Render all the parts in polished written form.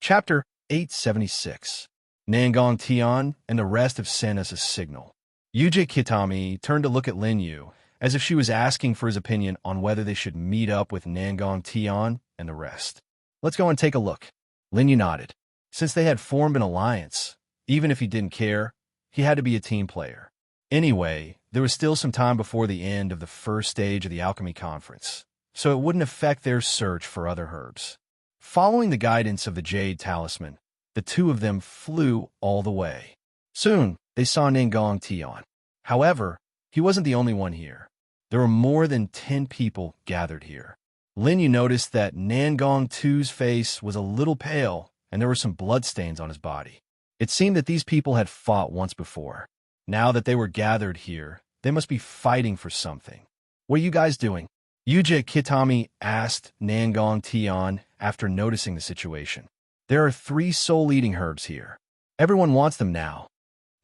Chapter 876. Nangong Tian and the rest have sent us a signal. Yuji Kitami turned to look at Lin Yu, as if she was asking for his opinion on whether they should meet up with Nangong Tian and the rest. Let's go and take a look. Lin Yu nodded. Since they had formed an alliance, even if he didn't care, he had to be a team player. Anyway, there was still some time before the end of the first stage of the alchemy conference, so it wouldn't affect their search for other herbs. Following the guidance of the Jade Talisman, the two of them flew all the way. Soon, they saw Nangong Tian. However, he wasn't the only one here. There were more than 10 people gathered here. Lin Yu noticed that Nangong Tu's face was a little pale, and there were some bloodstains on his body. It seemed that these people had fought once before. Now that they were gathered here, they must be fighting for something. What are you guys doing? Yuji Kitami asked Nangong Tian after noticing the situation. There are 3 soul-eating herbs here. Everyone wants them now.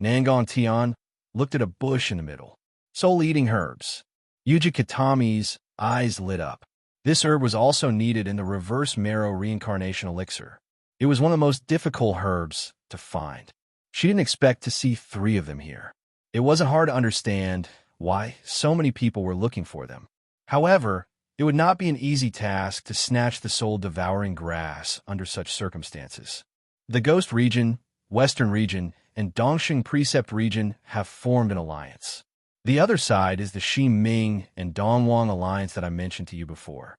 Nangong Tian looked at a bush in the middle. Soul-eating herbs. Yuji Kitami's eyes lit up. This herb was also needed in the reverse marrow reincarnation elixir. It was one of the most difficult herbs to find. She didn't expect to see 3 of them here. It wasn't hard to understand why so many people were looking for them. However, it would not be an easy task to snatch the soul-devouring grass under such circumstances. The Ghost Region, Western Region, and Dongxing Precept Region have formed an alliance. The other side is the Xi Ming and Dongwang alliance that I mentioned to you before.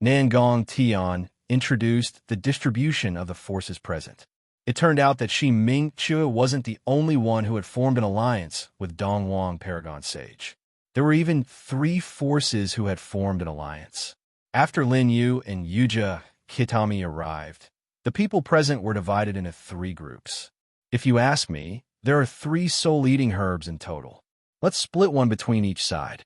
Nangong Tian introduced the distribution of the forces present. It turned out that Xi Ming Chua wasn't the only one who had formed an alliance with Dongwang Paragon Sage. There were even 3 forces who had formed an alliance. After Lin Yu and Yuji Kitami arrived, the people present were divided into 3 groups. If you ask me, there are 3 soul-eating herbs in total. Let's split one between each side.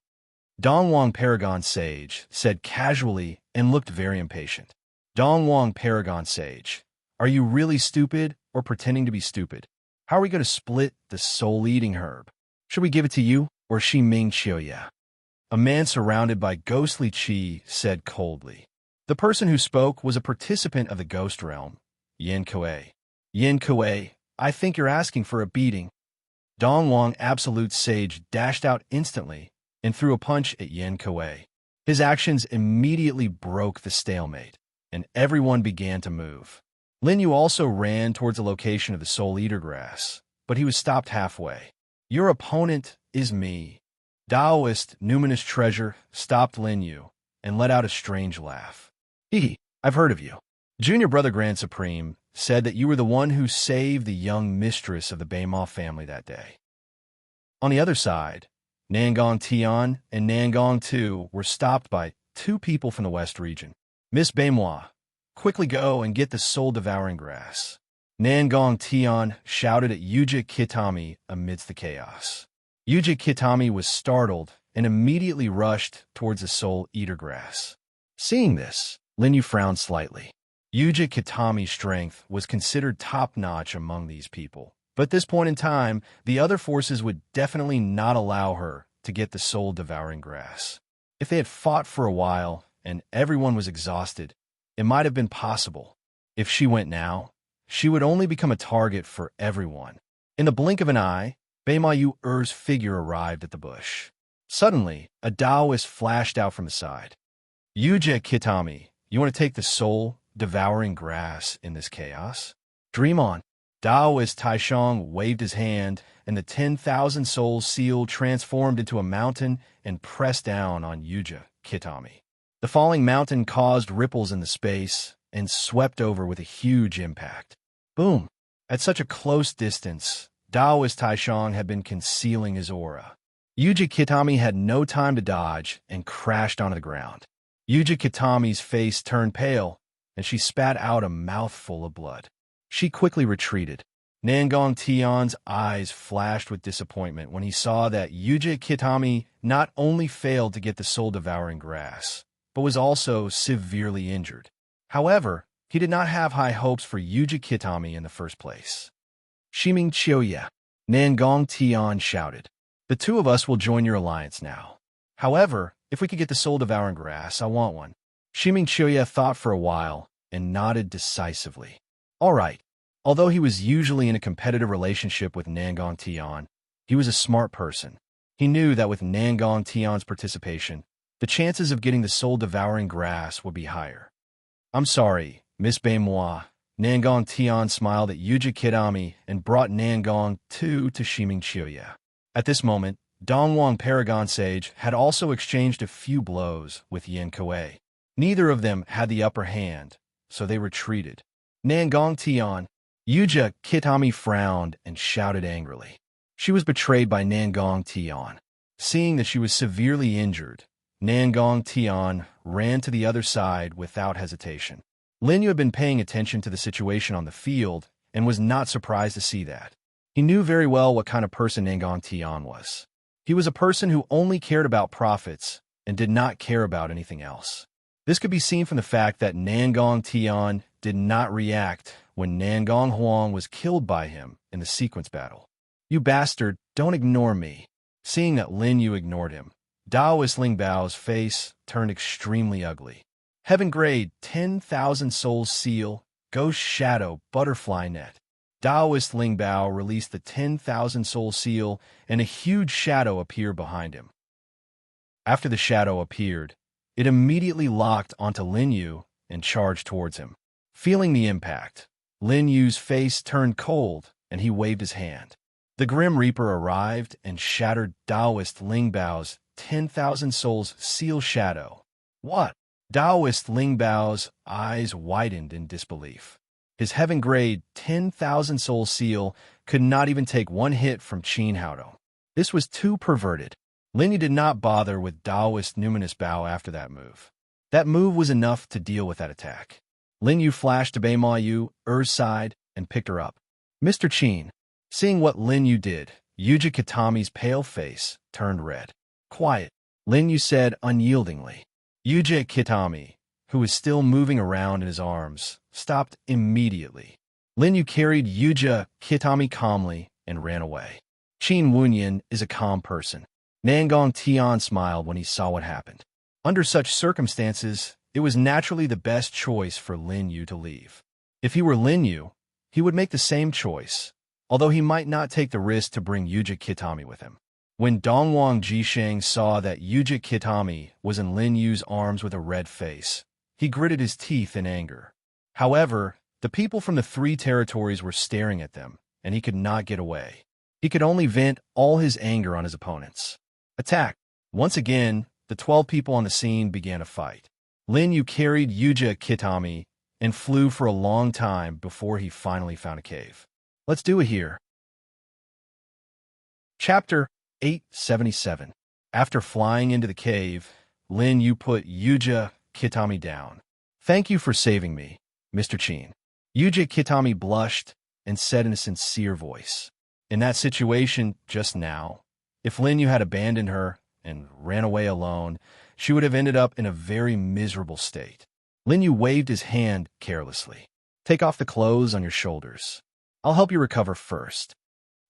Dongwang Paragon Sage said casually and looked very impatient. Dongwang Paragon Sage, are you really stupid or pretending to be stupid? How are we going to split the soul-eating herb? Should we give it to you or Xi Ming Chioya? A man surrounded by ghostly qi said coldly. The person who spoke was a participant of the ghost realm, Yin Kuei. Yin Kuei, I think you're asking for a beating. Dongwang Absolute Sage dashed out instantly and threw a punch at Yin Kuei. His actions immediately broke the stalemate, and everyone began to move. Lin Yu also ran towards the location of the Soul Eater grass, but he was stopped halfway. Your opponent is me. Taoist Numinous Treasure stopped Lin Yu and let out a strange laugh. I've heard of you. Junior Brother Grand Supreme said that you were the one who saved the young mistress of the Beima family that day. On the other side, Nangong Tian and Nangong Tu were stopped by 2 people from the West region. Miss Beimois, quickly go and get the soul-devouring grass. Nangong Tian shouted at Yuji Kitami amidst the chaos. Yuji Kitami was startled and immediately rushed towards the soul-eater grass. Seeing this, Lin Yu frowned slightly. Yuji Kitami's strength was considered top-notch among these people, but at this point in time, the other forces would definitely not allow her to get the soul-devouring grass. If they had fought for a while and everyone was exhausted, it might have been possible. If she went now, she would only become a target for everyone. In the blink of an eye, Beima Yu Er's figure arrived at the bush. Suddenly, a Taoist flashed out from the side. Yuji Kitami, you want to take the soul-devouring grass in this chaos? Dream on. Taoist Taishang waved his hand, and the 10,000 soul seal transformed into a mountain and pressed down on Yuji Kitami. The falling mountain caused ripples in the space and swept over with a huge impact. Boom! At such a close distance, Taoist Taishang had been concealing his aura. Yuji Kitami had no time to dodge and crashed onto the ground. Yuji Kitami's face turned pale, and she spat out a mouthful of blood. She quickly retreated. Nangong Tian's eyes flashed with disappointment when he saw that Yuji Kitami not only failed to get the soul-devouring grass, but was also severely injured. However, he did not have high hopes for Yuji Kitami in the first place. Ximing Chioya, Nangong Tian shouted. The 2 of us will join your alliance now. However, if we could get the soul-devouring grass, I want one. Ximing Chioya thought for a while and nodded decisively. All right. Although he was usually in a competitive relationship with Nangong Tian, he was a smart person. He knew that with Nangong Tian's participation, the chances of getting the soul-devouring grass would be higher. I'm sorry, Miss Baimois. Nangong Tian smiled at Yuja Kitami and brought Nangong to Shiming Chiuya. At this moment, Dongwang Paragon Sage had also exchanged a few blows with Yin Kuei. Neither of them had the upper hand, so they retreated. Nangong Tian. Yuja Kitami frowned and shouted angrily. She was betrayed by Nangong Tian. Seeing that she was severely injured, Nangong Tian ran to the other side without hesitation. Lin Yu had been paying attention to the situation on the field and was not surprised to see that. He knew very well what kind of person Nangong Tian was. He was a person who only cared about profits and did not care about anything else. This could be seen from the fact that Nangong Tian did not react when Nangong Huang was killed by him in the sequence battle. You bastard, don't ignore me. Seeing that Lin Yu ignored him, Daoist Ling Bao's face turned extremely ugly. Heaven Grade 10,000 Souls Seal, Ghost Shadow, Butterfly Net. Daoist Ling Bao released the 10,000 Soul Seal, and a huge shadow appeared behind him. After the shadow appeared, it immediately locked onto Lin Yu and charged towards him. Feeling the impact, Lin Yu's face turned cold, and he waved his hand. The Grim Reaper arrived and shattered Daoist Ling Bao's 10,000 Souls Seal Shadow. What? Daoist Ling Bao's eyes widened in disbelief. His Heaven Grade 10,000 Soul Seal could not even take one hit from Qin Haodong. This was too perverted. Lin Yu did not bother with Daoist Numinous Bao after that move. That move was enough to deal with that attack. Lin Yu flashed to Beima Yu, Er's side, and picked her up. Mr. Qin. Seeing what Lin Yu did, Yuja Kitami's pale face turned red. Quiet, Lin Yu said unyieldingly. Yuja Kitami, who was still moving around in his arms, stopped immediately. Lin Yu carried Yuja Kitami calmly and ran away. Qin Wunyan is a calm person. Nangong Tian smiled when he saw what happened. Under such circumstances, it was naturally the best choice for Lin Yu to leave. If he were Lin Yu, he would make the same choice, although he might not take the risk to bring Yuja Kitami with him. When Dongwang Jisheng saw that Yuja Kitami was in Lin Yu's arms with a red face, he gritted his teeth in anger. However, the people from the three territories were staring at them, and he could not get away. He could only vent all his anger on his opponents. Attack! Once again, the 12 people on the scene began a fight. Lin Yu carried Yuja Kitami and flew for a long time before he finally found a cave. Let's do it here. Chapter 877. After flying into the cave, Lin Yu put Yuja Kitami down. Thank you for saving me, Mr. Qin. Yuja Kitami blushed and said in a sincere voice. In that situation just now, if Lin Yu had abandoned her and ran away alone, she would have ended up in a very miserable state. Lin Yu waved his hand carelessly. Take off the clothes on your shoulders. I'll help you recover first.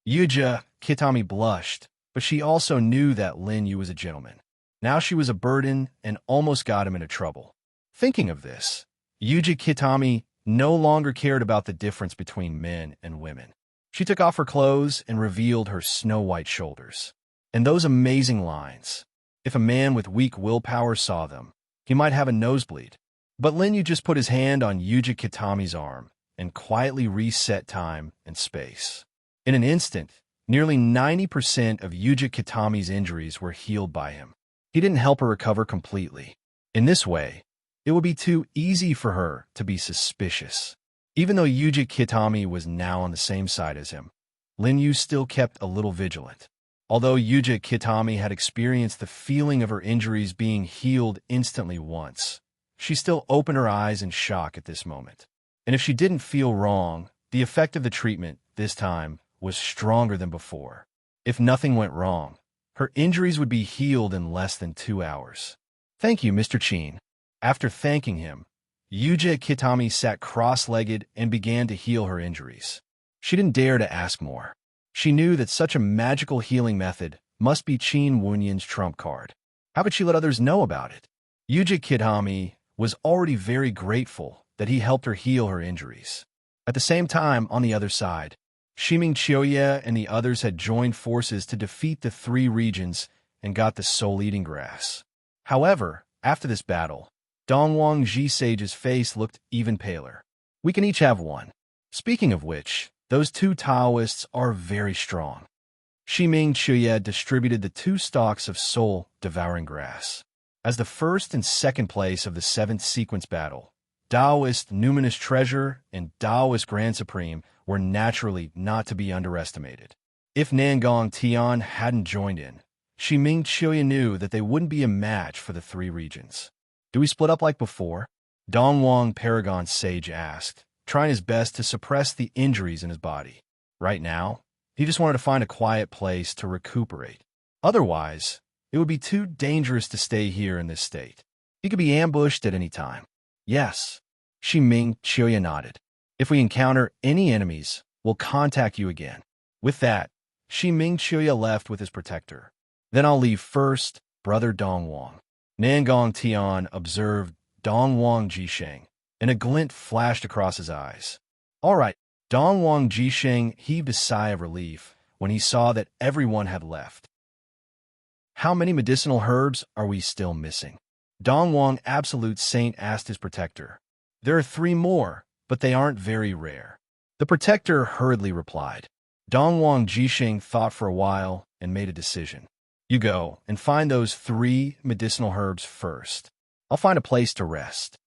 Yuja Kitami blushed, but she also knew that Lin Yu was a gentleman. Now she was a burden and almost got him into trouble. Thinking of this, Yuja Kitami no longer cared about the difference between men and women. She took off her clothes and revealed her snow-white shoulders. And those amazing lines. If a man with weak willpower saw them, he might have a nosebleed. But Lin Yu just put his hand on Yuja Kitami's arm and quietly reset time and space. In an instant, nearly 90% of Yuja Kitami's injuries were healed by him. He didn't help her recover completely. In this way, it would be too easy for her to be suspicious. Even though Yuja Kitami was now on the same side as him, Lin Yu still kept a little vigilant. Although Yuja Kitami had experienced the feeling of her injuries being healed instantly once, she still opened her eyes in shock at this moment. And if she didn't feel wrong, the effect of the treatment, this time, was stronger than before. If nothing went wrong, her injuries would be healed in less than 2 hours. Thank you, Mr. Qin. After thanking him, Yuja Kitami sat cross-legged and began to heal her injuries. She didn't dare to ask more. She knew that such a magical healing method must be Qin Wunyan's trump card. How could she let others know about it? Yuja Kitami was already very grateful that he helped her heal her injuries. At the same time, on the other side, Shiming Chioye and the others had joined forces to defeat the three regions and got the soul-eating grass. However, after this battle, Dongwang Ji Sage's face looked even paler. We can each have one. Speaking of which, those two Taoists are very strong. Shiming Chioye distributed the 2 stalks of soul-devouring grass. As the first and second place of the 7th sequence battle, Taoist Numinous Treasure and Taoist Grand Supreme were naturally not to be underestimated. If Nangong Tian hadn't joined in, Shiming Chioye knew that they wouldn't be a match for the 3 regions. Do we split up like before? Dongwang Paragon Sage asked, trying his best to suppress the injuries in his body. Right now, he just wanted to find a quiet place to recuperate. Otherwise, it would be too dangerous to stay here in this state. He could be ambushed at any time. Yes, Shiming Chioye nodded. If we encounter any enemies, we'll contact you again. With that, Shiming Chioye left with his protector. Then I'll leave first, Brother Dongwang. Nangong Tian observed Dongwang Jisheng, and a glint flashed across his eyes. All right, Dongwang Jisheng heaved a sigh of relief when he saw that everyone had left. How many medicinal herbs are we still missing? Dongwang Absolute Saint asked his protector. There are 3 more, but they aren't very rare. The protector hurriedly replied. Dongwang Jisheng thought for a while and made a decision. You go and find those 3 medicinal herbs first. I'll find a place to rest.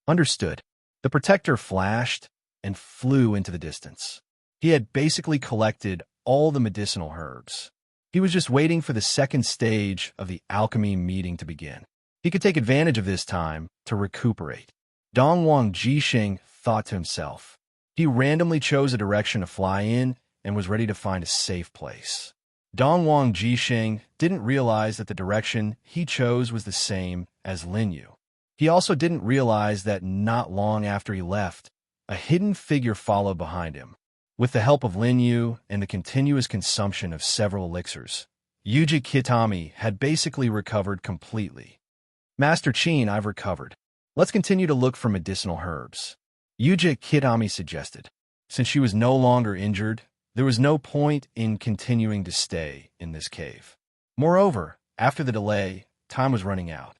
Understood. The protector flashed and flew into the distance. He had basically collected all the medicinal herbs. He was just waiting for the second stage of the alchemy meeting to begin. He could take advantage of this time to recuperate. Dongwang Jisheng thought to himself. He randomly chose a direction to fly in and was ready to find a safe place. Dongwang Jisheng didn't realize that the direction he chose was the same as Lin Yu. He also didn't realize that not long after he left, a hidden figure followed behind him. With the help of Lin Yu and the continuous consumption of several elixirs, Yuji Kitami had basically recovered completely. Master Qin, I've recovered. Let's continue to look for medicinal herbs. Yuji Kitami suggested. Since she was no longer injured, there was no point in continuing to stay in this cave. Moreover, after the delay, time was running out.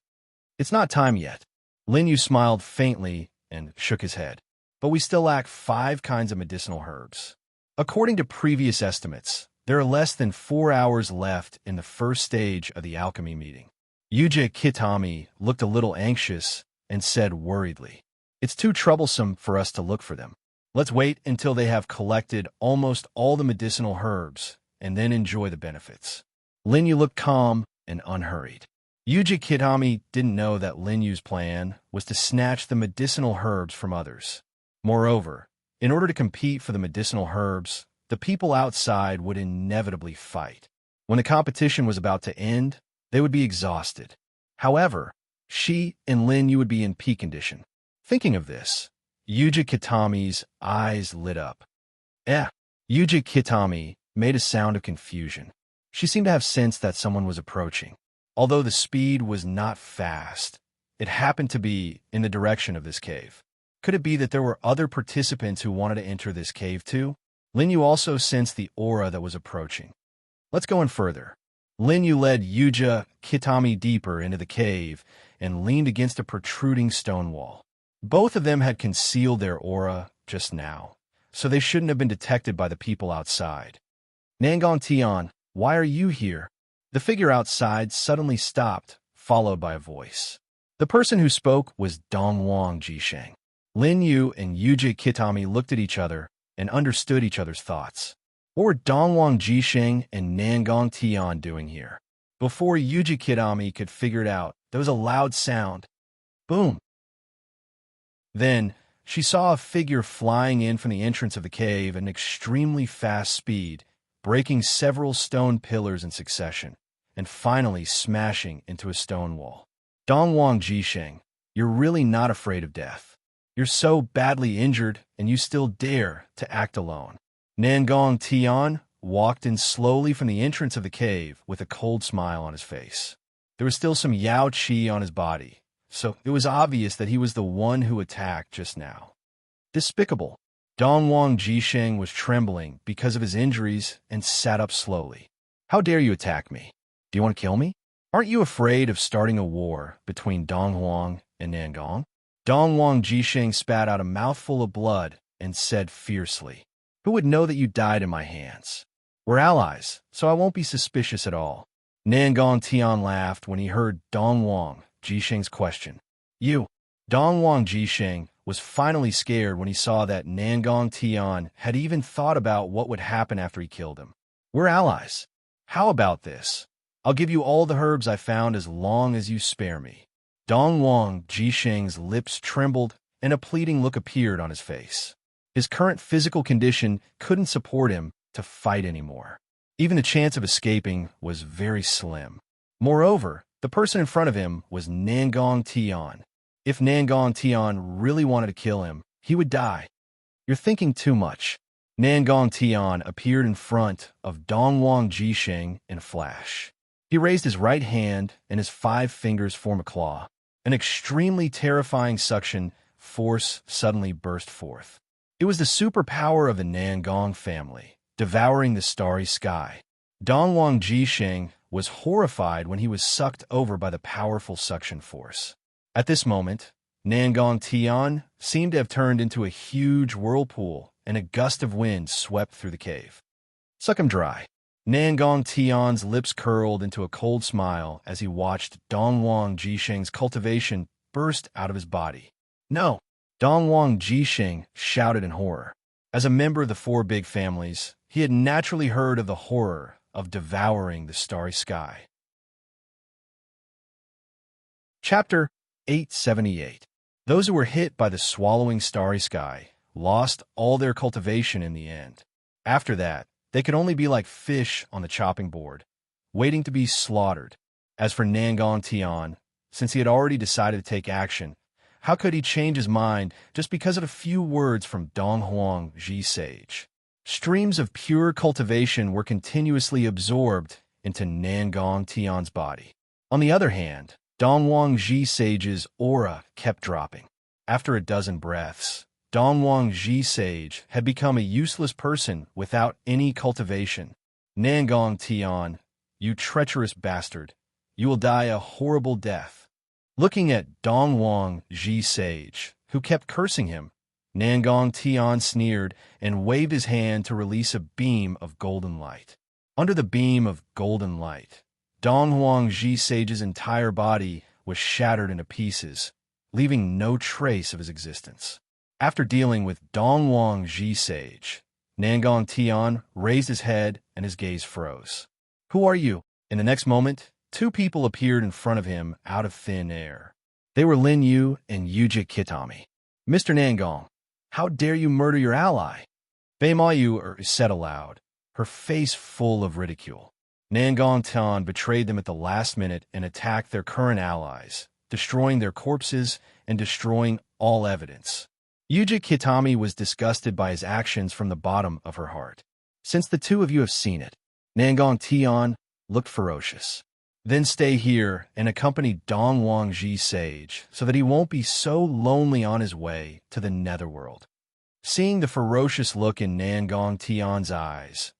It's not time yet. Lin Yu smiled faintly and shook his head. But we still lack 5 kinds of medicinal herbs. According to previous estimates, there are less than 4 hours left in the first stage of the alchemy meeting. Yuji Kitami looked a little anxious and said worriedly, It's too troublesome for us to look for them. Let's wait until they have collected almost all the medicinal herbs and then enjoy the benefits. Lin Yu looked calm and unhurried. Yuji Kitami didn't know that Lin Yu's plan was to snatch the medicinal herbs from others. Moreover, in order to compete for the medicinal herbs, the people outside would inevitably fight. When the competition was about to end, they would be exhausted. However, she and Lin Yu would be in peak condition. Thinking of this, Yuji Kitami's eyes lit up. Yuji Kitami made a sound of confusion. She seemed to have sensed that someone was approaching. Although the speed was not fast, it happened to be in the direction of this cave. Could it be that there were other participants who wanted to enter this cave too? Lin Yu also sensed the aura that was approaching. Let's go in further. Lin Yu led Yuji Kitami deeper into the cave and leaned against a protruding stone wall. Both of them had concealed their aura just now, so they shouldn't have been detected by the people outside. Nangong Tian, why are you here? The figure outside suddenly stopped, followed by a voice. The person who spoke was Dongwang Jisheng. Lin Yu and Yuji Kitami looked at each other and understood each other's thoughts. What were Dongwang Jisheng and Nangong Tian doing here? Before Yuji Kitami could figure it out, there was a loud sound. Boom! Then, she saw a figure flying in from the entrance of the cave at an extremely fast speed, breaking several stone pillars in succession, and finally smashing into a stone wall. Dongwang Jisheng, you're really not afraid of death. You're so badly injured, and you still dare to act alone. Nangong Tian walked in slowly from the entrance of the cave with a cold smile on his face. There was still some Yao Qi on his body, so it was obvious that he was the one who attacked just now. Despicable. Dong Wang Jisheng was trembling because of his injuries and sat up slowly. How dare you attack me? Do you want to kill me? Aren't you afraid of starting a war between Dong Huang and Nangong? Dong Wang Jisheng spat out a mouthful of blood and said fiercely, Who would know that you died in my hands? We're allies, so I won't be suspicious at all. Nangong Tian laughed when he heard Dong Wang Jisheng's question. You. Dong Wang Jisheng was finally scared when he saw that Nangong Tian had even thought about what would happen after he killed him. We're allies. How about this? I'll give you all the herbs I found as long as you spare me. Dong Wang Jisheng's lips trembled and a pleading look appeared on his face. His current physical condition couldn't support him to fight anymore. Even the chance of escaping was very slim. Moreover, the person in front of him was Nangong Tian. If Nangong Tian really wanted to kill him, he would die. You're thinking too much. Nangong Tian appeared in front of Dong Wang Jisheng in a flash. He raised his right hand and his 5 fingers form a claw. An extremely terrifying suction force suddenly burst forth. It was the superpower of the Nangong family, devouring the starry sky. Dong Wang Jisheng was horrified when he was sucked over by the powerful suction force. At this moment, Nangong Tian seemed to have turned into a huge whirlpool, and a gust of wind swept through the cave. Suck him dry. Nangong Tian's lips curled into a cold smile as he watched Dong Wang Jisheng's cultivation burst out of his body. No! Dong Wang Jisheng shouted in horror. As a member of the 4 big families, he had naturally heard of the horror of devouring the starry sky. Chapter 878. Those who were hit by the swallowing starry sky lost all their cultivation in the end. After that, they could only be like fish on the chopping board, waiting to be slaughtered. As for Nangong Tian, since he had already decided to take action, how could he change his mind just because of a few words from Dong Huang Ji Sage? Streams of pure cultivation were continuously absorbed into Nangong Tian's body. On the other hand, Dong Wang Ji Sage's aura kept dropping. After a dozen breaths, Dong Wang Ji Sage had become a useless person without any cultivation. Nangong Tian, you treacherous bastard, you will die a horrible death. Looking at Dong Wang Ji Sage, who kept cursing him, Nangong Tian sneered and waved his hand to release a beam of golden light. Under the beam of golden light, Dong Wang Ji Sage's entire body was shattered into pieces, leaving no trace of his existence. After dealing with Dong Wang Ji Sage, Nangong Tian raised his head and his gaze froze. Who are you? In the next moment, 2 people appeared in front of him out of thin air. They were Lin Yu and Yujik Kitami. Mr. Nangong, how dare you murder your ally? Bei Ma Yu said aloud, her face full of ridicule. Nangong Tian betrayed them at the last minute and attacked their current allies, destroying their corpses and destroying all evidence. Yujik Kitami was disgusted by his actions from the bottom of her heart. Since the 2 of you have seen it, Nangong Tian looked ferocious. Then stay here and accompany Dong Wang Ji Sage so that he won't be so lonely on his way to the netherworld. Seeing the ferocious look in Nangong Tian's eyes,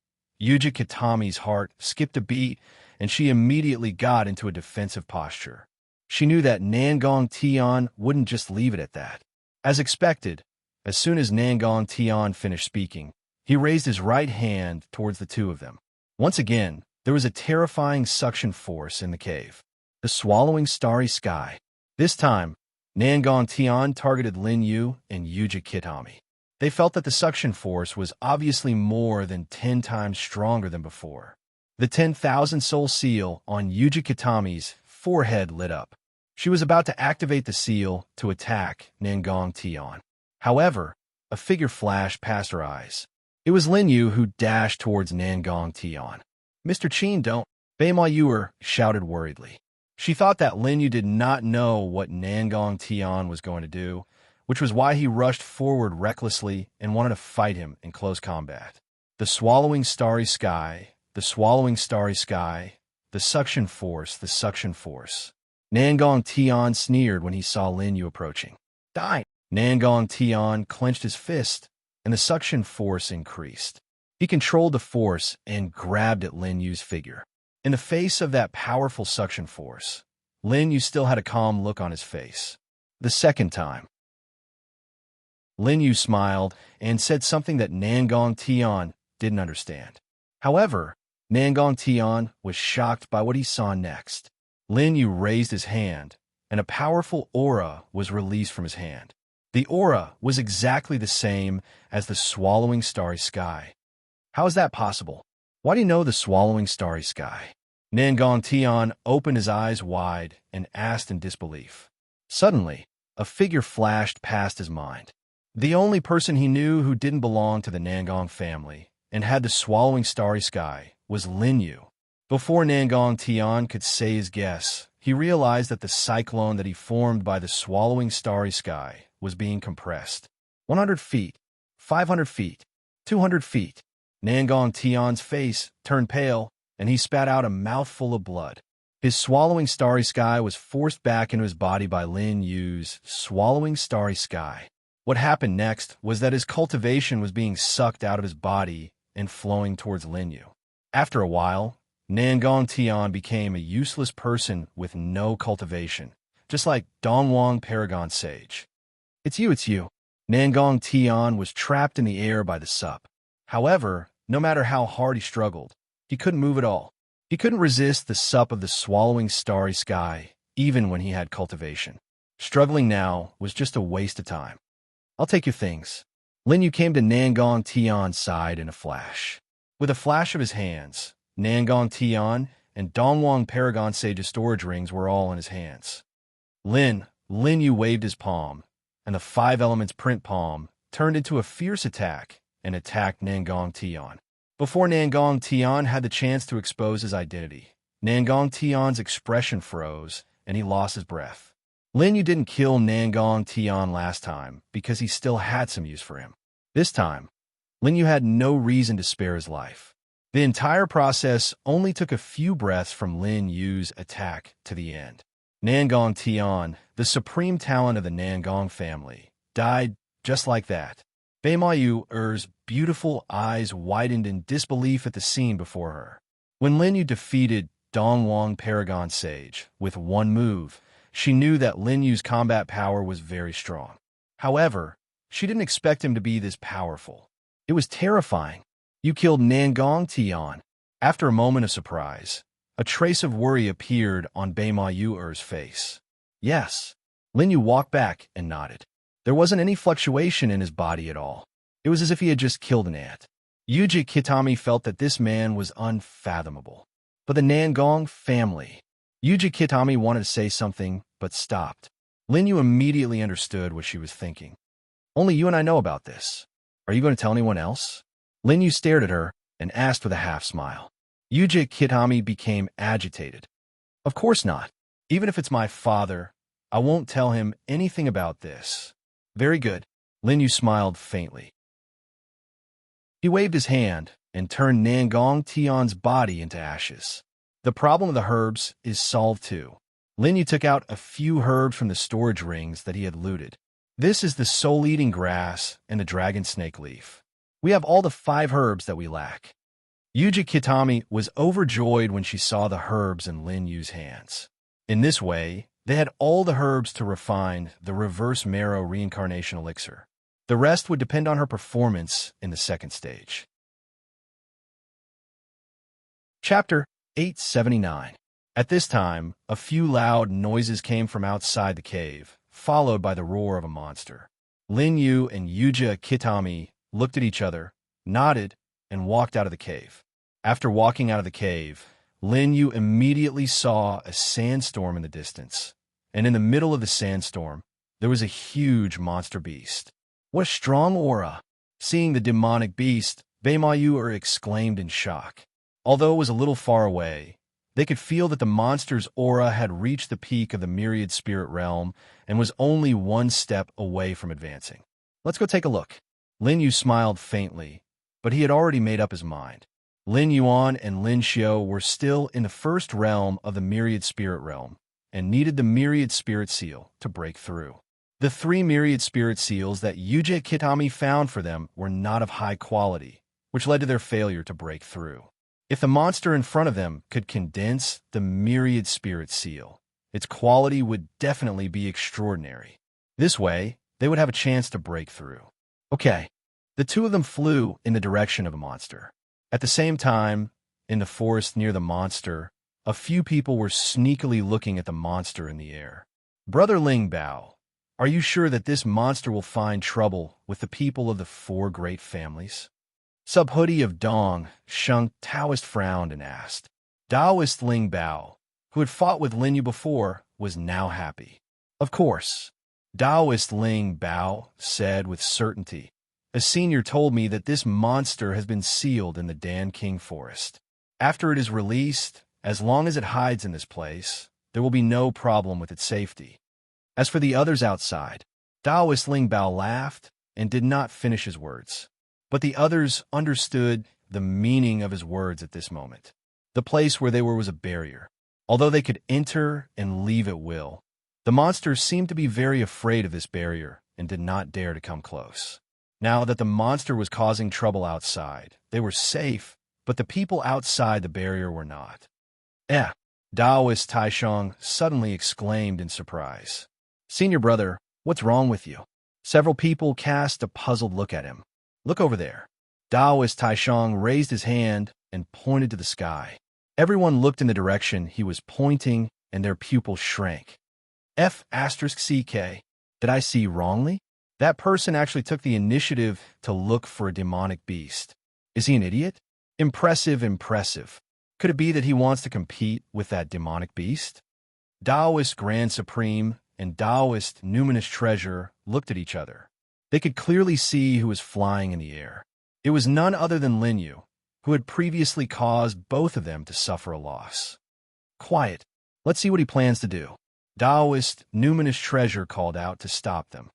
Yujik Kitami's heart skipped a beat and she immediately got into a defensive posture. She knew that Nangong Tian wouldn't just leave it at that. As expected, as soon as Nangong Tian finished speaking, he raised his right hand towards the 2 of them. Once again, there was a terrifying suction force in the cave. The swallowing starry sky. This time, Nangong Tian targeted Lin Yu and Yujik Kitami. They felt that the suction force was obviously more than 10 times stronger than before. The 10,000 soul seal on Yujik Kitami's forehead lit up. She was about to activate the seal to attack Nangong Tian. However, a figure flashed past her eyes. It was Lin Yu who dashed towards Nangong Tian. Mr. Qin, don't. Bei Ma Yu shouted worriedly. She thought that Lin Yu did not know what Nangong Tian was going to do, which was why he rushed forward recklessly and wanted to fight him in close combat. The swallowing starry sky, the swallowing starry sky, the suction force, the suction force. Nangong Tian sneered when he saw Lin Yu approaching. Die! Nangong Tian clenched his fist and the suction force increased. He controlled the force and grabbed at Lin Yu's figure. In the face of that powerful suction force, Lin Yu still had a calm look on his face. The second time, Lin Yu smiled and said something that Nangong Tian didn't understand. However, Nangong Tian was shocked by what he saw next. Lin Yu raised his hand, and a powerful aura was released from his hand. The aura was exactly the same as the swallowing starry sky. How is that possible? Why do you know the swallowing starry sky? Nangong Tian opened his eyes wide and asked in disbelief. Suddenly, a figure flashed past his mind. The only person he knew who didn't belong to the Nangong family and had the swallowing starry sky was Lin Yu. Before Nangong Tian could say his guess, he realized that the cyclone that he formed by the swallowing starry sky was being compressed. 100 feet, 500 feet, 200 feet. Nangong Tian's face turned pale, and he spat out a mouthful of blood. His swallowing starry sky was forced back into his body by Lin Yu's swallowing starry sky. What happened next was that his cultivation was being sucked out of his body and flowing towards Lin Yu. After a while, Nangong Tian became a useless person with no cultivation, just like Dongwang Paragon Sage. It's you. Nangong Tian was trapped in the air by the sup. However, no matter how hard he struggled, he couldn't move at all. He couldn't resist the sup of the swallowing starry sky, even when he had cultivation. Struggling now was just a waste of time. I'll take your things. Lin Yu came to Nangong Tian's side in a flash. With a flash of his hands, Nangong Tian and Dongwang Paragon Sage's storage rings were all in his hands. Lin Yu waved his palm, and the 5 elements print palm turned into a fierce attack and attacked Nangong Tian. Before Nangong Tian had the chance to expose his identity, Nangong Tian's expression froze and he lost his breath. Lin Yu didn't kill Nangong Tian last time because he still had some use for him. This time, Lin Yu had no reason to spare his life. The entire process only took a few breaths from Lin Yu's attack to the end. Nangong Tian, the supreme talent of the Nangong family, died just like that. Beima Yu's beautiful eyes widened in disbelief at the scene before her. When Lin Yu defeated Dongwang Paragon Sage with one move, she knew that Lin Yu's combat power was very strong. However, she didn't expect him to be this powerful. It was terrifying. You killed Nangong Tian. After a moment of surprise, a trace of worry appeared on Beima Yu's face. Yes. Lin Yu walked back and nodded. There wasn't any fluctuation in his body at all. It was as if he had just killed an ant. Yuji Kitami felt that this man was unfathomable. But the Nangong family. Yuji Kitami wanted to say something, but stopped. Lin Yu immediately understood what she was thinking. Only you and I know about this. Are you going to tell anyone else? Lin Yu stared at her and asked with a half-smile. Yuji Kitami became agitated. Of course not. Even if it's my father, I won't tell him anything about this. Very good. Lin Yu smiled faintly. He waved his hand and turned Nangong Tian's body into ashes. The problem of the herbs is solved too. Lin Yu took out a few herbs from the storage rings that he had looted. This is the soul-eating grass and the dragon snake leaf. We have all the 5 herbs that we lack. Yuji Kitami was overjoyed when she saw the herbs in Lin Yu's hands. In this way, they had all the herbs to refine the reverse marrow reincarnation elixir. The rest would depend on her performance in the second stage. Chapter 879. At this time, a few loud noises came from outside the cave, followed by the roar of a monster. Lin Yu and Yuji Kitami looked at each other, nodded, and walked out of the cave. After walking out of the cave, Lin Yu immediately saw a sandstorm in the distance, and in the middle of the sandstorm, there was a huge monster beast. What a strong aura! Seeing the demonic beast, Beima Yu exclaimed in shock. Although it was a little far away, they could feel that the monster's aura had reached the peak of the myriad spirit realm and was only one step away from advancing. Let's go take a look. Lin Yu smiled faintly, but he had already made up his mind. Lin Yuan and Lin Xiao were still in the first realm of the myriad spirit realm and needed the myriad spirit seal to break through. The 3 myriad spirit seals that Yuji Kitami found for them were not of high quality, which led to their failure to break through. If the monster in front of them could condense the myriad spirit seal, its quality would definitely be extraordinary. This way, they would have a chance to break through. Okay, the 2 of them flew in the direction of the monster. At the same time, in the forest near the monster, a few people were sneakily looking at the monster in the air. Brother Ling Bao, are you sure that this monster will find trouble with the people of the 4 great families? Subhoodie of Dong, Sheng Taoist frowned and asked. Taoist Ling Bao, who had fought with Lin Yu before, was now happy. Of course. Taoist Ling Bao said with certainty. A senior told me that this monster has been sealed in the Dan King Forest. After it is released, as long as it hides in this place, there will be no problem with its safety. As for the others outside, Taoist Ling Bao laughed and did not finish his words. But the others understood the meaning of his words at this moment. The place where they were was a barrier. Although they could enter and leave at will, the monsters seemed to be very afraid of this barrier and did not dare to come close. Now that the monster was causing trouble outside, they were safe, but the people outside the barrier were not. Taoist Taisheng suddenly exclaimed in surprise. Senior brother, what's wrong with you? Several people cast a puzzled look at him. Look over there. Taoist Taisheng raised his hand and pointed to the sky. Everyone looked in the direction he was pointing, and their pupils shrank. F*CK. Did I see wrongly? That person actually took the initiative to look for a demonic beast. Is he an idiot? Impressive. Could it be that he wants to compete with that demonic beast? Taoist Grand Supreme and Taoist Numinous Treasure looked at each other. They could clearly see who was flying in the air. It was none other than Lin Yu, who had previously caused both of them to suffer a loss. Quiet. Let's see what he plans to do. Taoist Numinous Treasure called out to stop them.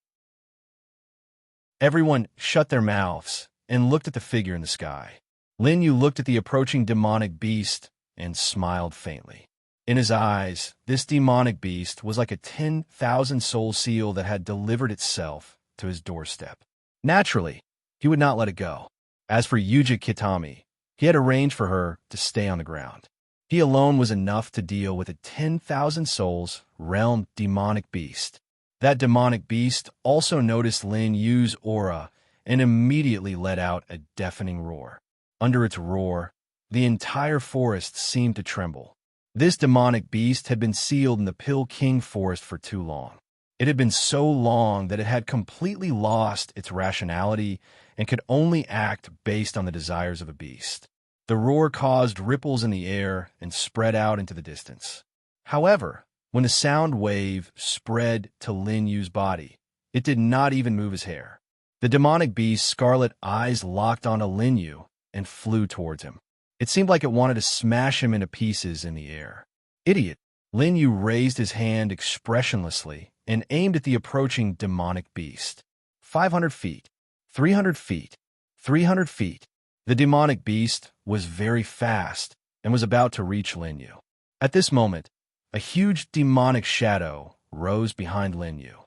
Everyone shut their mouths and looked at the figure in the sky. Lin Yu looked at the approaching demonic beast and smiled faintly. In his eyes, this demonic beast was like a 10,000-soul seal that had delivered itself to his doorstep. Naturally, he would not let it go. As for Yuji Kitami, he had arranged for her to stay on the ground. He alone was enough to deal with a 10,000 souls realm demonic beast. That demonic beast also noticed Lin Yu's aura and immediately let out a deafening roar. Under its roar, the entire forest seemed to tremble. This demonic beast had been sealed in the Pill King Forest for too long. It had been so long that it had completely lost its rationality and could only act based on the desires of a beast. The roar caused ripples in the air and spread out into the distance. However, when the sound wave spread to Lin Yu's body, it did not even move his hair. The demonic beast's scarlet eyes locked onto Lin Yu and flew towards him. It seemed like it wanted to smash him into pieces in the air. Idiot! Lin Yu raised his hand expressionlessly and aimed at the approaching demonic beast. 500 feet, 300 feet, 300 feet. The demonic beast was very fast and was about to reach Lin Yu. At this moment, a huge demonic shadow rose behind Lin Yu.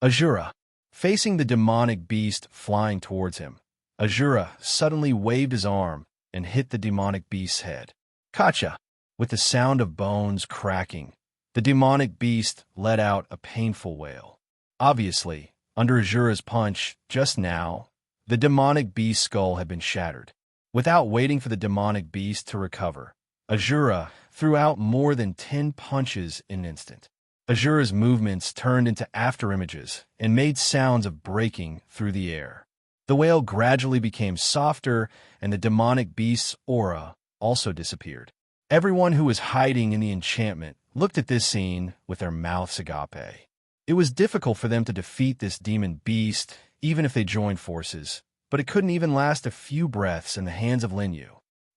Azura, facing the demonic beast flying towards him, Azura suddenly waved his arm and hit the demonic beast's head. Kacha! With the sound of bones cracking, the demonic beast let out a painful wail. Obviously, under Azura's punch just now, the demonic beast's skull had been shattered. Without waiting for the demonic beast to recover, Azura threw out more than 10 punches in an instant. Azura's movements turned into afterimages and made sounds of breaking through the air. The wail gradually became softer, and the demonic beast's aura also disappeared. Everyone who was hiding in the enchantment looked at this scene with their mouths agape. It was difficult for them to defeat this demon beast, even if they joined forces, but it couldn't even last a few breaths in the hands of Lin Yu.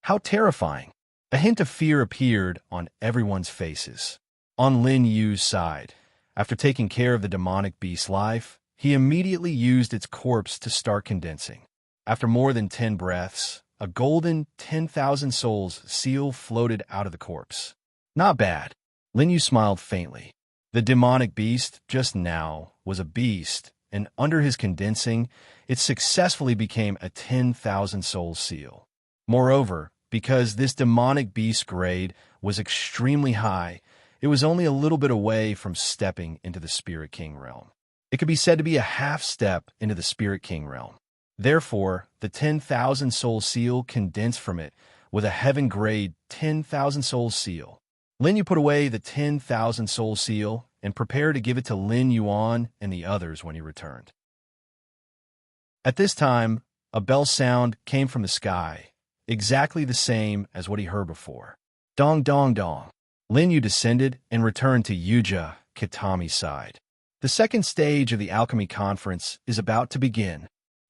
How terrifying! A hint of fear appeared on everyone's faces. On Lin Yu's side, after taking care of the demonic beast's life, he immediately used its corpse to start condensing. After more than 10 breaths, a golden 10,000 souls seal floated out of the corpse. Not bad. Lin Yu smiled faintly. The demonic beast just now was a beast, and under his condensing, it successfully became a 10,000 soul seal. Moreover, because this demonic beast grade was extremely high, it was only a little bit away from stepping into the Spirit King realm. It could be said to be a half step into the Spirit King realm. Therefore, the 10,000 soul seal condensed from it with a heaven grade 10,000 soul seal. Lin Yu put away the 10,000 soul seal and prepared to give it to Lin Yuan and the others when he returned. At this time, a bell sound came from the sky, exactly the same as what he heard before. Dong dong dong. Lin Yu descended and returned to Yuja Kitami's side. The second stage of the alchemy conference is about to begin,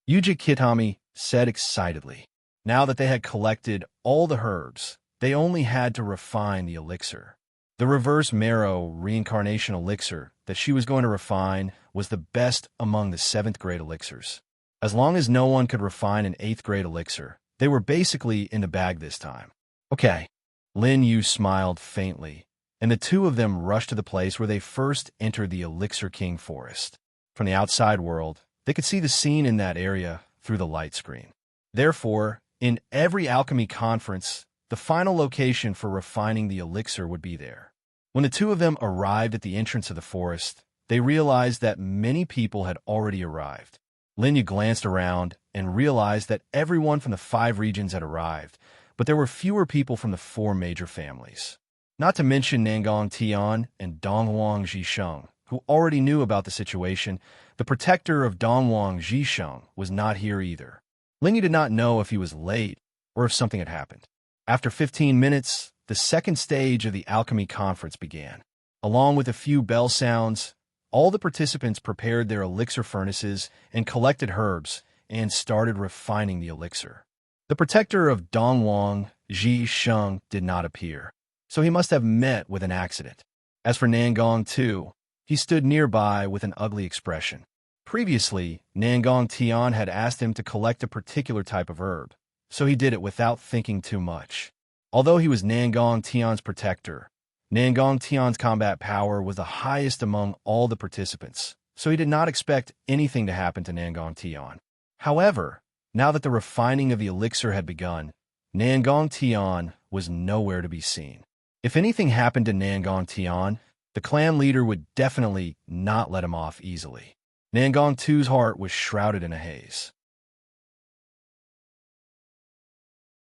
Yuja Kitami said excitedly. Now that they had collected all the herbs, they only had to refine the elixir. The reverse marrow reincarnation elixir that she was going to refine was the best among the 7th grade elixirs. As long as no one could refine an 8th grade elixir, they were basically in the bag this time. Okay. Lin Yu smiled faintly, and the two of them rushed to the place where they first entered the Elixir King forest. From the outside world, they could see the scene in that area through the light screen. Therefore, in every alchemy conference, the final location for refining the elixir would be there. When the two of them arrived at the entrance of the forest, they realized that many people had already arrived. Lin Yu glanced around and realized that everyone from the 5 regions had arrived, but there were fewer people from the 4 major families. Not to mention Nangong Tian and Donghuang Zhisheng, who already knew about the situation. The protector of Donghuang Zhisheng was not here either. Lin Yu did not know if he was late or if something had happened. After 15 minutes, the second stage of the alchemy conference began. Along with a few bell sounds, all the participants prepared their elixir furnaces and collected herbs and started refining the elixir. The protector of Donghuang Zhisheng did not appear, so he must have met with an accident. As for Nangong too, he stood nearby with an ugly expression. Previously, Nangong Tian had asked him to collect a particular type of herb, so he did it without thinking too much. Although he was Nangong Tian's protector, Nangong Tian's combat power was the highest among all the participants, so he did not expect anything to happen to Nangong Tian. However, now that the refining of the elixir had begun, Nangong Tian was nowhere to be seen. If anything happened to Nangong Tian, the clan leader would definitely not let him off easily. Nangong Tu's heart was shrouded in a haze.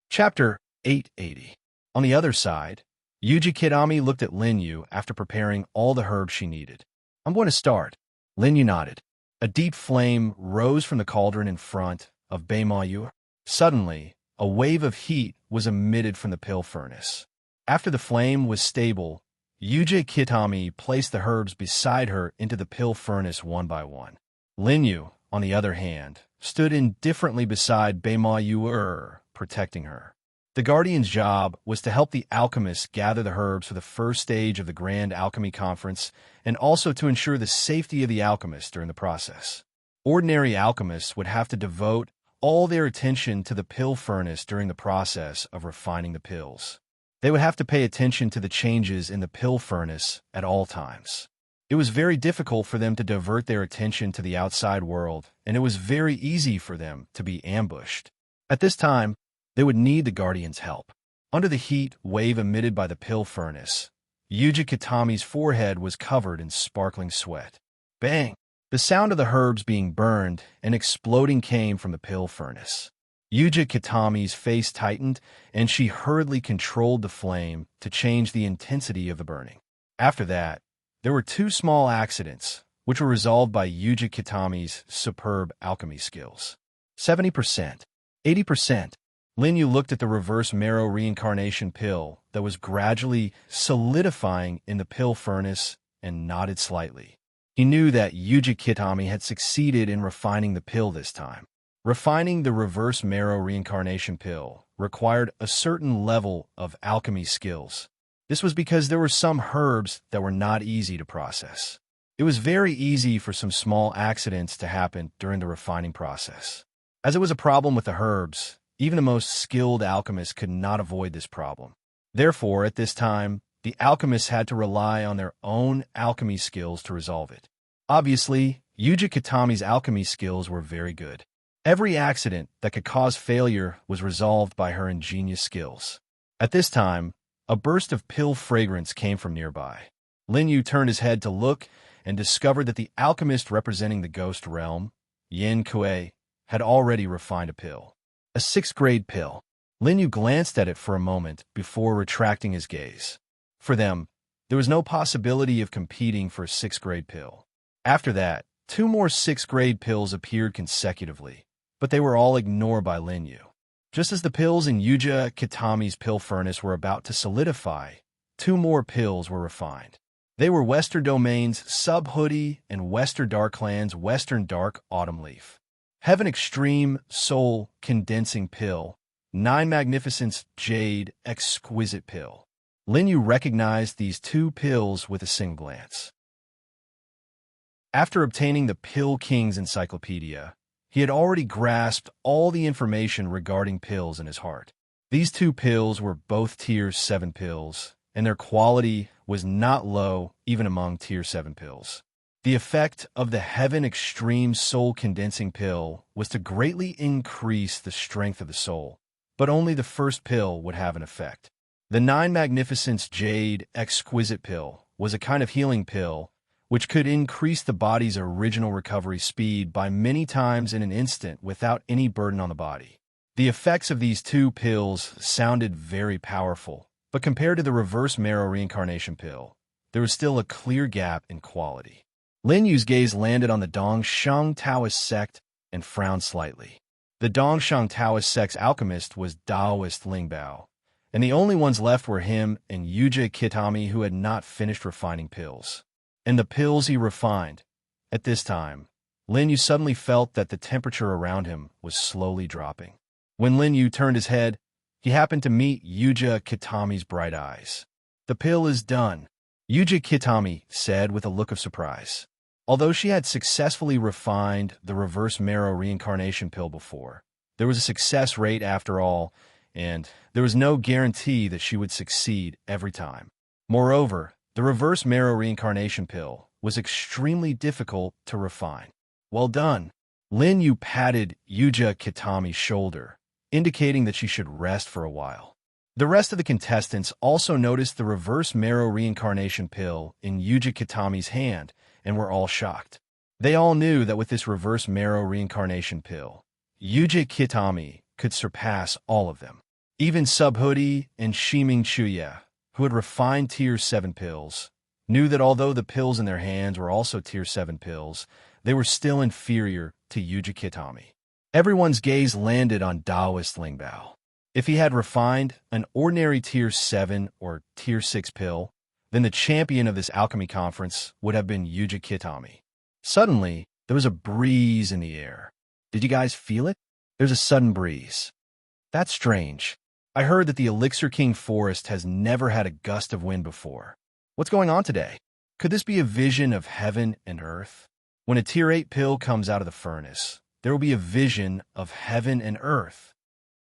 Chapter 880. On the other side, Yuji Kitami looked at Lin Yu after preparing all the herbs she needed. I'm going to start. Lin Yu nodded. A deep flame rose from the cauldron in front of Beimayu. Suddenly, a wave of heat was emitted from the pill furnace. After the flame was stable, Yuji Kitami placed the herbs beside her into the pill furnace one by one. Lin Yu, on the other hand, stood indifferently beside Beimayu, protecting her. The Guardian's job was to help the alchemists gather the herbs for the first stage of the Grand Alchemy Conference and also to ensure the safety of the alchemists during the process. Ordinary alchemists would have to devote all their attention to the pill furnace during the process of refining the pills. They would have to pay attention to the changes in the pill furnace at all times. It was very difficult for them to divert their attention to the outside world, and it was very easy for them to be ambushed. At this time, they would need the Guardian's help. Under the heat wave emitted by the pill furnace, Yuji Kitami's forehead was covered in sparkling sweat. Bang! The sound of the herbs being burned and exploding came from the pill furnace. Yuji Kitami's face tightened, and she hurriedly controlled the flame to change the intensity of the burning. After that, there were 2 small accidents, which were resolved by Yuji Kitami's superb alchemy skills. 70%, 80%. Lin Yu looked at the reverse marrow reincarnation pill that was gradually solidifying in the pill furnace and nodded slightly. He knew that Yuji Kitami had succeeded in refining the pill this time. Refining the reverse marrow reincarnation pill required a certain level of alchemy skills. This was because there were some herbs that were not easy to process. It was very easy for some small accidents to happen during the refining process. As it was a problem with the herbs, even the most skilled alchemists could not avoid this problem. Therefore, at this time, the alchemists had to rely on their own alchemy skills to resolve it. Obviously, Yuji Kitami's alchemy skills were very good. Every accident that could cause failure was resolved by her ingenious skills. At this time, a burst of pill fragrance came from nearby. Lin Yu turned his head to look and discovered that the alchemist representing the ghost realm, Yin Kuei, had already refined a pill. A 6th-grade pill. Lin Yu glanced at it for a moment before retracting his gaze. For them, there was no possibility of competing for a 6th-grade pill. After that, 2 more 6th-grade pills appeared consecutively, but they were all ignored by Lin Yu. Just as the pills in Yuji Kitami's pill furnace were about to solidify, 2 more pills were refined. They were Western Domain's Sub-Hoodie and Western Darkland's Western Dark Autumn Leaf. Heaven Extreme Soul Condensing Pill, 9 Magnificence Jade Exquisite Pill. Lin Yu recognized these 2 pills with a single glance. After obtaining the Pill King's encyclopedia, he had already grasped all the information regarding pills in his heart. These 2 pills were both Tier 7 pills, and their quality was not low even among Tier 7 pills. The effect of the Heaven Extreme Soul Condensing Pill was to greatly increase the strength of the soul, but only the first pill would have an effect. The 9 Magnificence Jade Exquisite Pill was a kind of healing pill which could increase the body's original recovery speed by many times in an instant without any burden on the body. The effects of these 2 pills sounded very powerful, but compared to the Reverse Marrow Reincarnation Pill, there was still a clear gap in quality. Lin Yu's gaze landed on the Dongshang Taoist sect and frowned slightly. The Dongshang Taoist sect's alchemist was Taoist Lingbao, and the only ones left were him and Yuji Kitami, who had not finished refining pills. And the pills he refined. At this time, Lin Yu suddenly felt that the temperature around him was slowly dropping. When Lin Yu turned his head, he happened to meet Yuji Kitami's bright eyes. "The pill is done," Yuji Kitami said with a look of surprise. Although she had successfully refined the Reverse Marrow Reincarnation Pill before, there was a success rate after all, and there was no guarantee that she would succeed every time. Moreover, the Reverse Marrow Reincarnation Pill was extremely difficult to refine. "Well done." Lin Yu patted Yuji Kitami's shoulder, indicating that she should rest for a while. The rest of the contestants also noticed the Reverse Marrow Reincarnation Pill in Yuji Kitami's hand and were all shocked. They all knew that with this Reverse Marrow Reincarnation Pill, Yuji Kitami could surpass all of them. Even Sub-Hoodie and Shiming Chuya, who had refined Tier 7 pills, knew that although the pills in their hands were also Tier 7 pills, they were still inferior to Yuji Kitami. Everyone's gaze landed on Taoist Lingbao. If he had refined an ordinary Tier 7 or Tier 6 pill, then the champion of this alchemy conference would have been Yuji Kitami. Suddenly, there was a breeze in the air. Did you guys feel it? There's a sudden breeze. That's strange. I heard that the Elixir King Forest has never had a gust of wind before. What's going on today? Could this be a vision of heaven and earth? When a Tier 8 pill comes out of the furnace, there will be a vision of heaven and earth.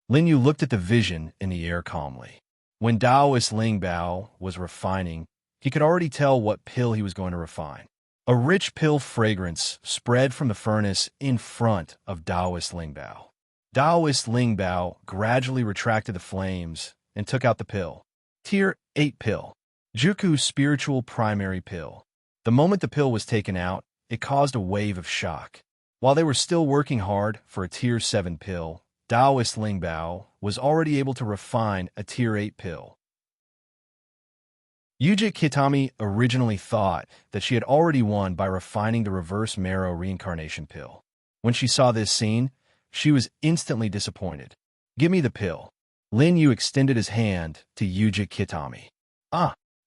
Lin Yu looked at the vision in the air calmly. When Taoist Lingbao was refining, he could already tell what pill he was going to refine. A rich pill fragrance spread from the furnace in front of Taoist Lingbao. Taoist Lingbao gradually retracted the flames and took out the pill. Tier 8 pill. Juku Spiritual Primary Pill. The moment the pill was taken out, it caused a wave of shock. While they were still working hard for a Tier 7 pill, Taoist Lingbao was already able to refine a Tier 8 pill. Yuji Kitami originally thought that she had already won by refining the Reverse Marrow Reincarnation Pill. When she saw this scene, she was instantly disappointed. "Give me the pill." Lin Yu extended his hand to Yuji Kitami.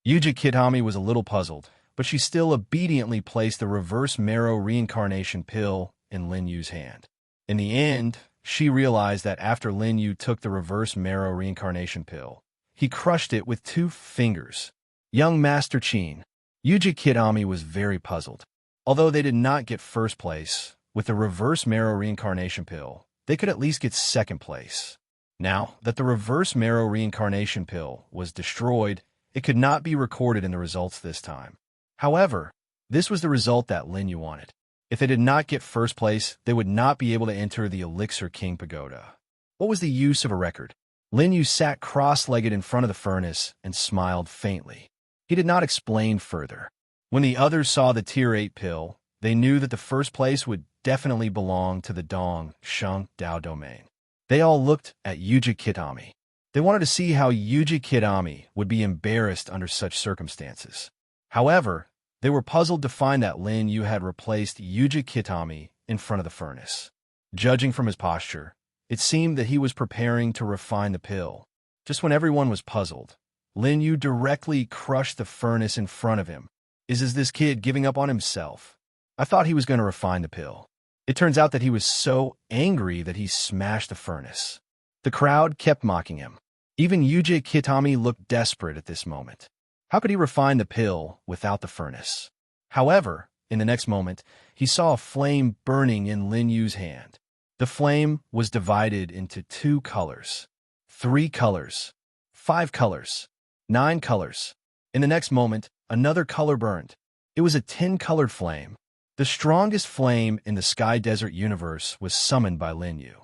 Yuji Kitami was a little puzzled, but she still obediently placed the Reverse Marrow Reincarnation Pill in Lin Yu's hand. In the end, she realized that after Lin Yu took the Reverse Marrow Reincarnation Pill, he crushed it with 2 fingers. Young Master Qin. Yuji Kitami was very puzzled. Although they did not get first place with the Reverse Marrow Reincarnation Pill, they could at least get second place. Now that the Reverse Marrow Reincarnation Pill was destroyed It could not be recorded in the results this time. However, this was the result that Lin Yu wanted. If they did not get first place, they would not be able to enter the Elixir King Pagoda. What was the use of a record? Lin Yu sat cross-legged in front of the furnace and smiled faintly. He did not explain further. When the others saw the Tier 8 pill, they knew that the first place would definitely belong to the Dong Sheng Dao domain. They all looked at Yuji Kitami. They wanted to see how Yuji Kitami would be embarrassed under such circumstances. However, they were puzzled to find that Lin Yu had replaced Yuji Kitami in front of the furnace. Judging from his posture, it seemed that he was preparing to refine the pill. Just when everyone was puzzled, Lin Yu directly crushed the furnace in front of him. Is this kid giving up on himself? I thought he was going to refine the pill. It turns out that he was so angry that he smashed the furnace. The crowd kept mocking him. Even Yuji Kitami looked desperate at this moment. How could he refine the pill without the furnace? However, in the next moment, he saw a flame burning in Lin Yu's hand. The flame was divided into 2 colors, 3 colors, 5 colors, 9 colors. In the next moment, another color burned. It was a 10-colored flame. The strongest flame in the Sky Desert universe was summoned by Lin Yu.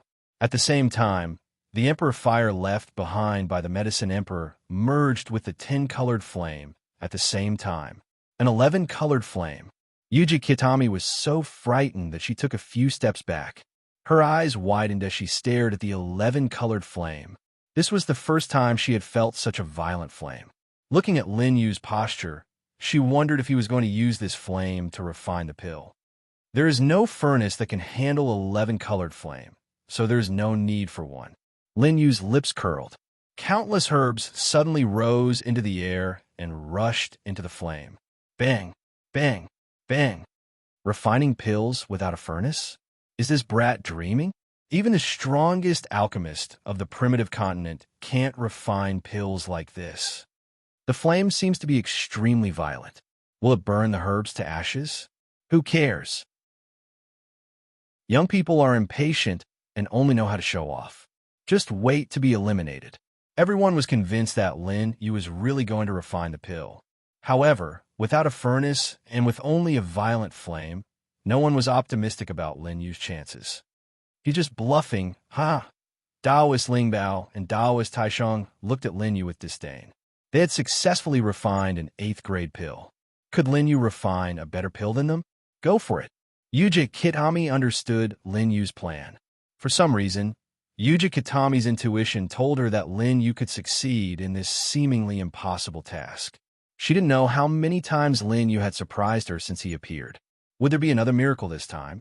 At the same time, the Emperor Fire left behind by the Medicine Emperor merged with the 10-colored flame at the same time. An 11-colored flame. Yuji Kitami was so frightened that she took a few steps back. Her eyes widened as she stared at the 11-colored flame. This was the first time she had felt such a violent flame. Looking at Lin Yu's posture, she wondered if he was going to use this flame to refine the pill. There is no furnace that can handle 11-colored flame, so there is no need for one. Lin Yu's lips curled. Countless herbs suddenly rose into the air and rushed into the flame. Bang, bang, bang. Refining pills without a furnace? Is this brat dreaming? Even the strongest alchemist of the primitive continent can't refine pills like this. The flame seems to be extremely violent. Will it burn the herbs to ashes? Who cares? Young people are impatient and only know how to show off. Just wait to be eliminated. Everyone was convinced that Lin Yu was really going to refine the pill. However, without a furnace and with only a violent flame, no one was optimistic about Lin Yu's chances. He's just bluffing, ha! Daoist Lingbao and Daoist Taisheng looked at Lin Yu with disdain. They had successfully refined an 8th-grade pill. Could Lin Yu refine a better pill than them? Go for it. Yuji Kitami understood Lin Yu's plan. For some reason, Yuji Kitami's intuition told her that Lin Yu could succeed in this seemingly impossible task. She didn't know how many times Lin Yu had surprised her since he appeared. Would there be another miracle this time?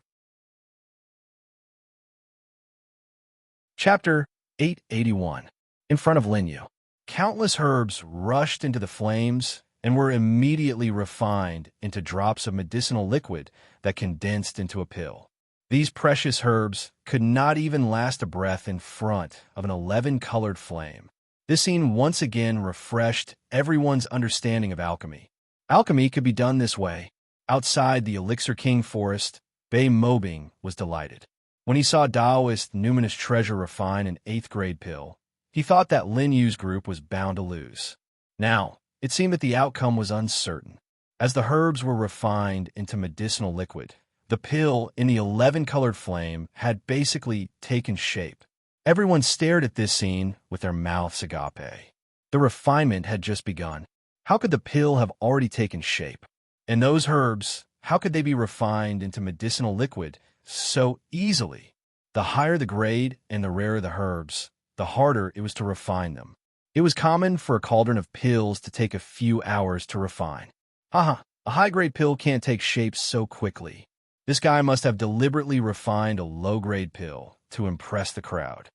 Chapter 881. In front of Lin Yu. Countless herbs rushed into the flames and were immediately refined into drops of medicinal liquid that condensed into a pill. These precious herbs could not even last a breath in front of an 11-colored flame. This scene once again refreshed everyone's understanding of alchemy. Alchemy could be done this way. Outside the Elixir King forest, Bei Mobing was delighted. When he saw Daoist Numinous Treasure refine an 8th-grade pill, he thought that Lin Yu's group was bound to lose. Now, it seemed that the outcome was uncertain. As the herbs were refined into medicinal liquid, the pill in the 11-colored flame had basically taken shape. Everyone stared at this scene with their mouths agape. The refinement had just begun. How could the pill have already taken shape? And those herbs, how could they be refined into medicinal liquid so easily? The higher the grade and the rarer the herbs, the harder it was to refine them. It was common for a cauldron of pills to take a few hours to refine. Haha, a high-grade pill can't take shape so quickly. This guy must have deliberately refined a low-grade pill to impress the crowd.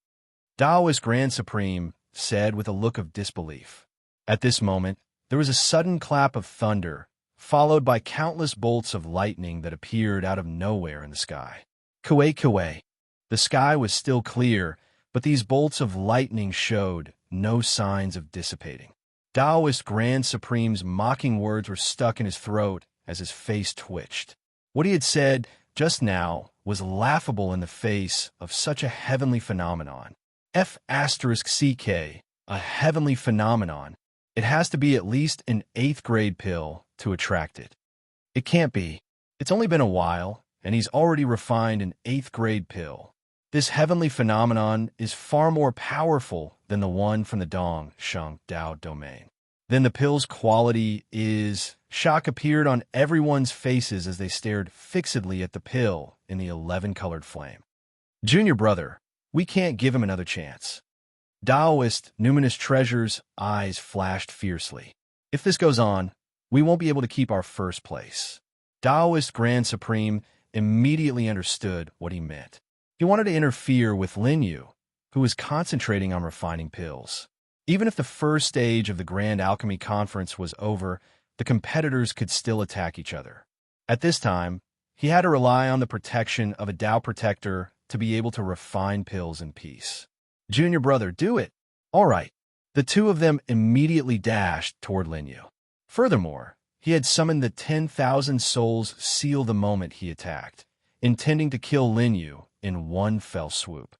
Daoist Grand Supreme said with a look of disbelief. At this moment, there was a sudden clap of thunder, followed by countless bolts of lightning that appeared out of nowhere in the sky. Kuei. The sky was still clear, but these bolts of lightning showed no signs of dissipating. Daoist Grand Supreme's mocking words were stuck in his throat as his face twitched. What he had said just now was laughable in the face of such a heavenly phenomenon. F*CK, a heavenly phenomenon. It has to be at least an 8th grade pill to attract it. It can't be. It's only been a while, and he's already refined an 8th grade pill. This heavenly phenomenon is far more powerful than the one from the Dong Sheng Dao domain. Then the pill's quality is... Shock appeared on everyone's faces as they stared fixedly at the pill in the 11-colored flame. Junior brother, we can't give him another chance. Taoist Numinous Treasure's eyes flashed fiercely. If this goes on, we won't be able to keep our first place. Taoist Grand Supreme immediately understood what he meant. He wanted to interfere with Lin Yu, who was concentrating on refining pills. Even if the first stage of the Grand Alchemy Conference was over, the competitors could still attack each other. At this time, he had to rely on the protection of a Tao protector to be able to refine pills in peace. Junior brother, do it. All right. The two of them immediately dashed toward Lin Yu. Furthermore, he had summoned the 10,000 Souls Seal the moment he attacked, intending to kill Lin Yu in one fell swoop.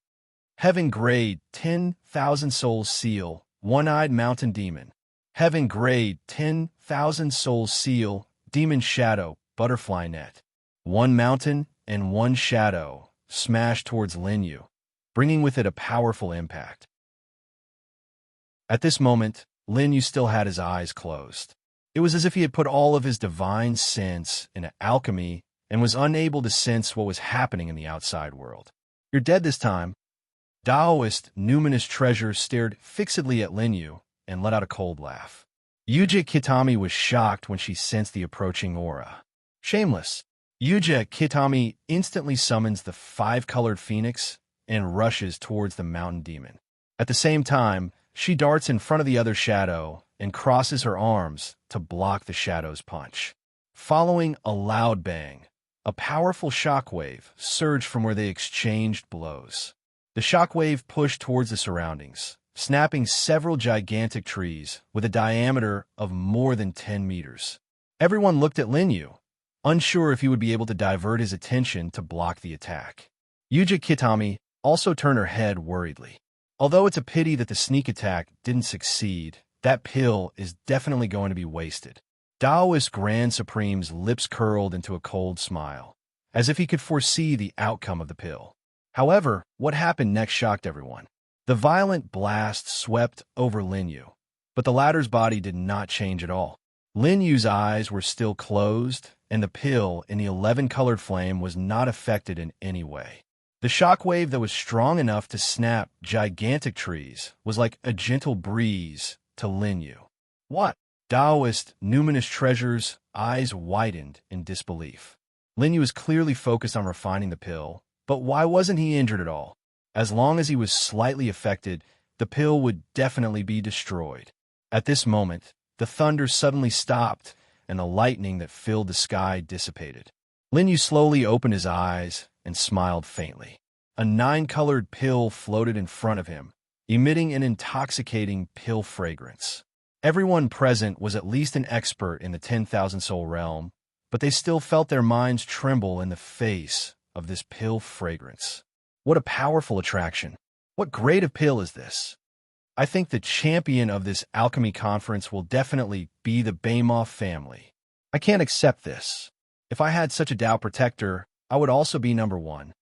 Heaven Grade 10,000 Souls Seal, One-Eyed Mountain Demon. Heaven Grade 10,000 Souls Seal, Demon Shadow, Butterfly Net. One mountain and one shadow smashed towards Lin Yu, bringing with it a powerful impact. At this moment, Lin Yu still had his eyes closed. It was as if he had put all of his divine sense into alchemy and was unable to sense what was happening in the outside world. You're dead this time. Taoist Numinous Treasure stared fixedly at Lin Yu and let out a cold laugh. Yuja Kitami was shocked when she sensed the approaching aura. Shameless. Yuja Kitami instantly summons the 5-colored phoenix and rushes towards the mountain demon. At the same time, she darts in front of the other shadow and crosses her arms to block the shadow's punch. Following a loud bang, a powerful shockwave surged from where they exchanged blows. The shockwave pushed towards the surroundings, snapping several gigantic trees with a diameter of more than 10 meters. Everyone looked at Lin Yu, unsure if he would be able to divert his attention to block the attack. Yuja Kitami also turned her head worriedly. Although it's a pity that the sneak attack didn't succeed, that pill is definitely going to be wasted. Taoist Grand Supreme's lips curled into a cold smile, as if he could foresee the outcome of the pill. However, what happened next shocked everyone. The violent blast swept over Lin Yu, but the latter's body did not change at all. Lin Yu's eyes were still closed, and the pill in the 11-colored flame was not affected in any way. The shockwave that was strong enough to snap gigantic trees was like a gentle breeze to Lin Yu. What? Taoist Numinous Treasure's eyes widened in disbelief. Lin Yu was clearly focused on refining the pill, but why wasn't he injured at all? As long as he was slightly affected, the pill would definitely be destroyed. At this moment, the thunder suddenly stopped, and the lightning that filled the sky dissipated. Lin Yu slowly opened his eyes and smiled faintly. A 9-colored pill floated in front of him, emitting an intoxicating pill fragrance. Everyone present was at least an expert in the 10,000 soul realm, but they still felt their minds tremble in the face of this pill fragrance. What a powerful attraction. What grade of pill is this? I think the champion of this alchemy conference will definitely be the Baimoff family. I can't accept this. If I had such a Tao protector, I would also be number 1.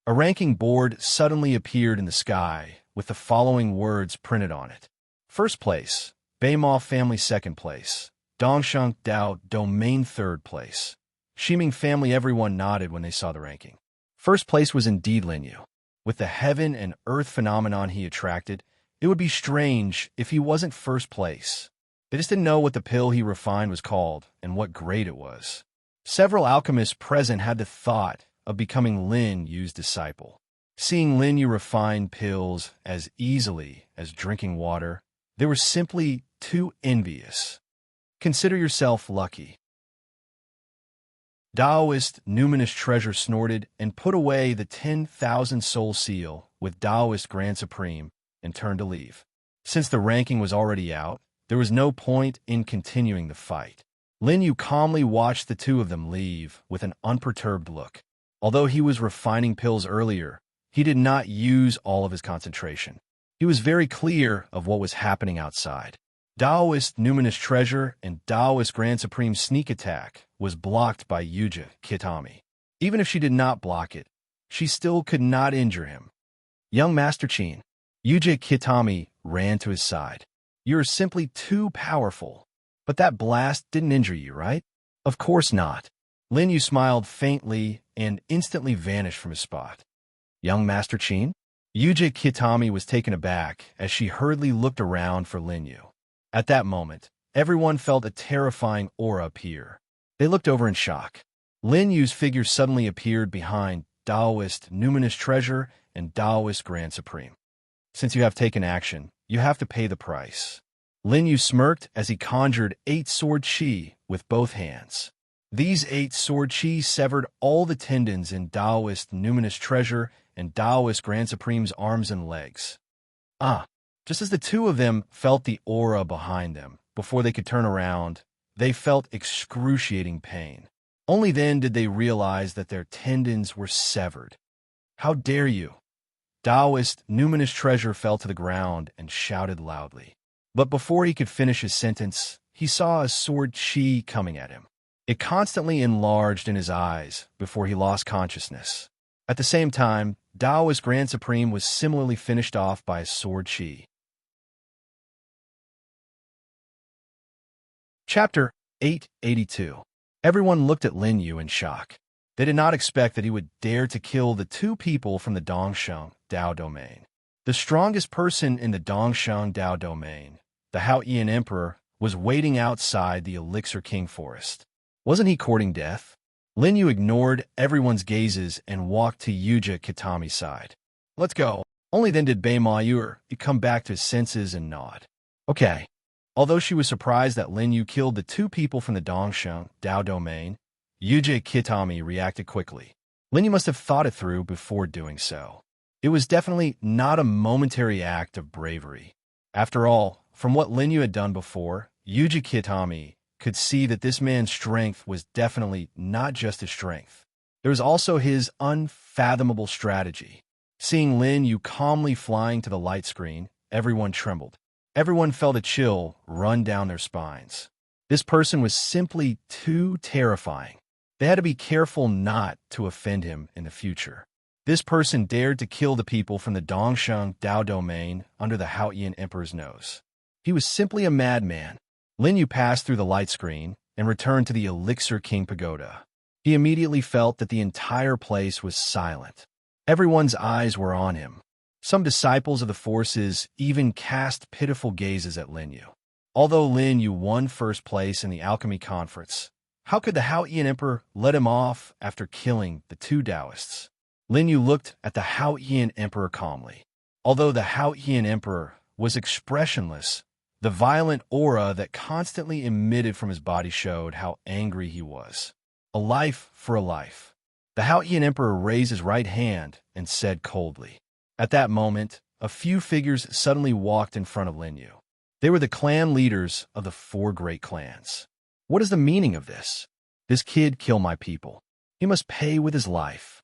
A ranking board suddenly appeared in the sky with the following words printed on it. First place, Baimoff family 2nd place, Dongsheng Dao domain 3rd place. Shiming family, everyone nodded when they saw the ranking. First place was indeed Lin Yu. With the heaven and earth phenomenon he attracted, it would be strange if he wasn't first place. They just didn't know what the pill he refined was called and what grade it was. Several alchemists present had the thought of becoming Lin Yu's disciple. Seeing Lin Yu refine pills as easily as drinking water, they were simply too envious. Consider yourself lucky. Taoist Numinous Treasure snorted and put away the 10,000 soul seal with Taoist Grand Supreme and turned to leave. Since the ranking was already out, there was no point in continuing the fight. Lin Yu calmly watched the two of them leave with an unperturbed look. Although he was refining pills earlier, he did not use all of his concentration. He was very clear of what was happening outside. Daoist Numinous Treasure and Daoist Grand Supreme Sneak Attack was blocked by Yuja Kitami. Even if she did not block it, she still could not injure him. Young Master Chin. Yuja Kitami ran to his side. You're simply too powerful. But that blast didn't injure you, right? Of course not. Lin Yu smiled faintly and instantly vanished from his spot. Young Master Chin? Yuja Kitami was taken aback as she hurriedly looked around for Lin Yu. At that moment, everyone felt a terrifying aura appear. They looked over in shock. Lin Yu's figure suddenly appeared behind Daoist Numinous Treasure and Daoist Grand Supreme. Since you have taken action, you have to pay the price. Lin Yu smirked as he conjured 8 sword chi with both hands. These 8 sword chi severed all the tendons in Daoist Numinous Treasure and Daoist Grand Supreme's arms and legs. Just as the two of them felt the aura behind them, before they could turn around, they felt excruciating pain. Only then did they realize that their tendons were severed. How dare you? Daoist Numinous Treasure fell to the ground and shouted loudly. But before he could finish his sentence, he saw a sword chi coming at him. It constantly enlarged in his eyes before he lost consciousness. At the same time, Daoist Grand Supreme was similarly finished off by a sword chi. Chapter 882. Everyone looked at Lin Yu in shock. They did not expect that he would dare to kill the 2 people from the Dongsheng Dao domain. The strongest person in the Dongsheng Dao domain, the Haoyan Emperor, was waiting outside the Elixir King Forest. Wasn't he courting death? Lin Yu ignored everyone's gazes and walked to Yuja Kitami's side. Let's go. Only then did Bei Ma Yu come back to his senses and nod. Okay. Although she was surprised that Lin Yu killed the 2 people from the Dongsheng Dao domain, Yuja Kitami reacted quickly. Lin Yu must have thought it through before doing so. It was definitely not a momentary act of bravery. After all, from what Lin Yu had done before, Yuja Kitami could see that this man's strength was definitely not just his strength. There was also his unfathomable strategy. Seeing Lin Yu calmly flying to the light screen, everyone trembled. Everyone felt a chill run down their spines. This person was simply too terrifying. They had to be careful not to offend him in the future. This person dared to kill the people from the Dongsheng Dao domain under the Haoyan Emperor's nose. He was simply a madman. Lin Yu passed through the light screen and returned to the Elixir King Pagoda. He immediately felt that the entire place was silent. Everyone's eyes were on him. Some disciples of the forces even cast pitiful gazes at Lin Yu. Although Lin Yu won first place in the alchemy conference, how could the Haoyan Emperor let him off after killing the 2 Taoists? Lin Yu looked at the Haoyan Emperor calmly. Although the Haoyan Emperor was expressionless, the violent aura that constantly emitted from his body showed how angry he was. A life for a life. The Haoyan Emperor raised his right hand and said coldly. At that moment, a few figures suddenly walked in front of Lin Yu. They were the clan leaders of the 4 great clans. What is the meaning of this? This kid killed my people. He must pay with his life.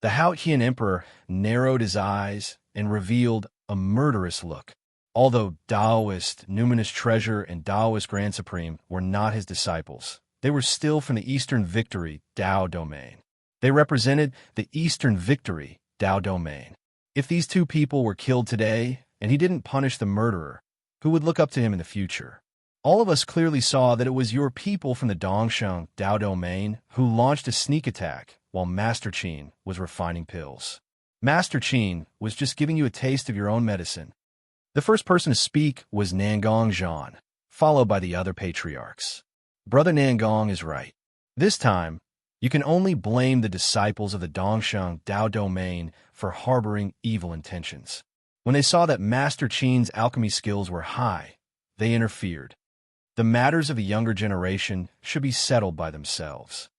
The Haoyan Emperor narrowed his eyes and revealed a murderous look. Although Daoist Numinous Treasure and Daoist Grand Supreme were not his disciples, they were still from the Eastern Victory Dao domain. They represented the Eastern Victory Dao domain. If these 2 people were killed today, and he didn't punish the murderer, who would look up to him in the future? All of us clearly saw that it was your people from the Dongsheng Dao domain who launched a sneak attack while Master Chin was refining pills. Master Chin was just giving you a taste of your own medicine. The first person to speak was Nangong Zhan, followed by the other patriarchs. Brother Nangong is right. This time, you can only blame the disciples of the Dongsheng Dao domain for harboring evil intentions. When they saw that Master Chin's alchemy skills were high, they interfered. The matters of the younger generation should be settled by themselves.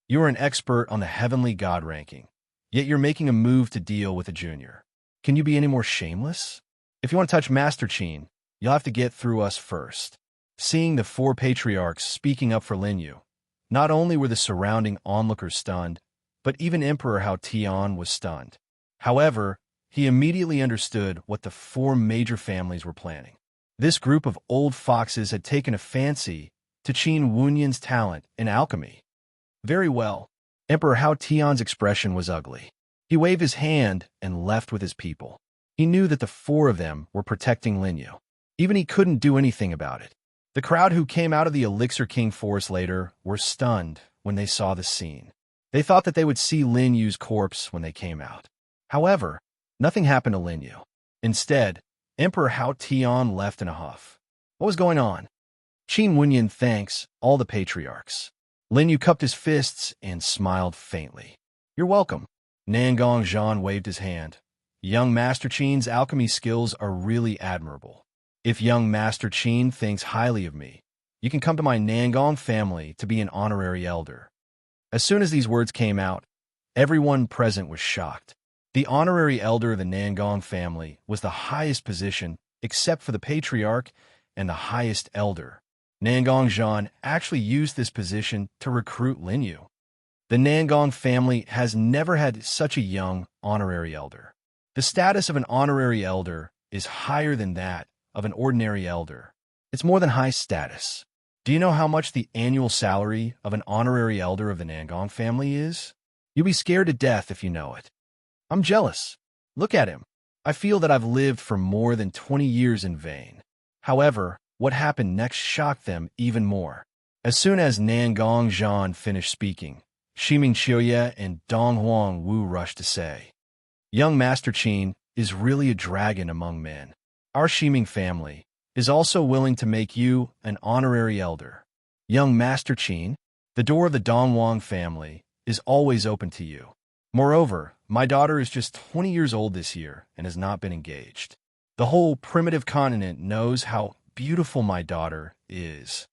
You are an expert on the heavenly god ranking, yet you're making a move to deal with a junior. Can you be any more shameless? If you want to touch Master Chin, you'll have to get through us first. Seeing the 4 patriarchs speaking up for Lin Yu, not only were the surrounding onlookers stunned, but even Emperor Hao Tian was stunned. However, he immediately understood what the 4 major families were planning. This group of old foxes had taken a fancy to Qin Wunyan's talent in alchemy. Very well. Emperor Hao Tian's expression was ugly. He waved his hand and left with his people. He knew that the four of them were protecting Lin Yu. Even he couldn't do anything about it. The crowd who came out of the Elixir King forest later were stunned when they saw the scene. They thought that they would see Lin Yu's corpse when they came out. However, nothing happened to Lin Yu. Instead, Emperor Hao Tian left in a huff. What was going on? Qin Wunyan thanks all the patriarchs. Lin Yu cupped his fists and smiled faintly. You're welcome. Nangong Zhan waved his hand. Young Master Qin's alchemy skills are really admirable. If young Master Qin thinks highly of me, you can come to my Nangong family to be an honorary elder. As soon as these words came out, everyone present was shocked. The honorary elder of the Nangong family was the highest position except for the patriarch and the highest elder. Nangong Zhan actually used this position to recruit Lin Yu. The Nangong family has never had such a young honorary elder. The status of an honorary elder is higher than that of an ordinary elder. It's more than high status. Do you know how much the annual salary of an honorary elder of the Nangong family is? You'll be scared to death if you know it. I'm jealous. Look at him. I feel that I've lived for more than 20 years in vain. However, what happened next shocked them even more. As soon as Nangong Zhan finished speaking, Shiming Qiuye and Dong Huang Wu rushed to say, Young Master Qin is really a dragon among men. Our Shiming family is also willing to make you an honorary elder. Young Master Qin, the door of the Dongwang family is always open to you. Moreover, my daughter is just 20 years old this year and has not been engaged. The whole primitive continent knows how beautiful my daughter is.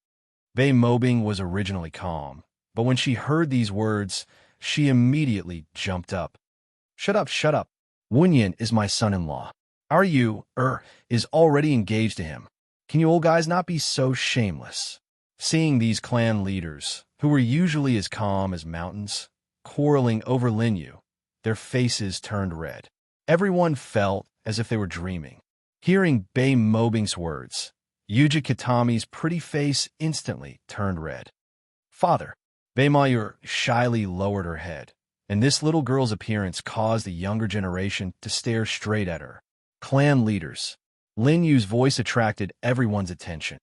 Bei Mobing was originally calm, but when she heard these words, she immediately jumped up. Shut up, shut up. Wunyan is my son-in-law. Our Yu, is already engaged to him. Can you old guys not be so shameless? Seeing these clan leaders, who were usually as calm as mountains, quarreling over Lin Yu, their faces turned red. Everyone felt as if they were dreaming. Hearing Bei Mobing's words, Yuji Kitami's pretty face instantly turned red. Father, Bei Mayur shyly lowered her head, and this little girl's appearance caused the younger generation to stare straight at her. Clan leaders. Lin Yu's voice attracted everyone's attention.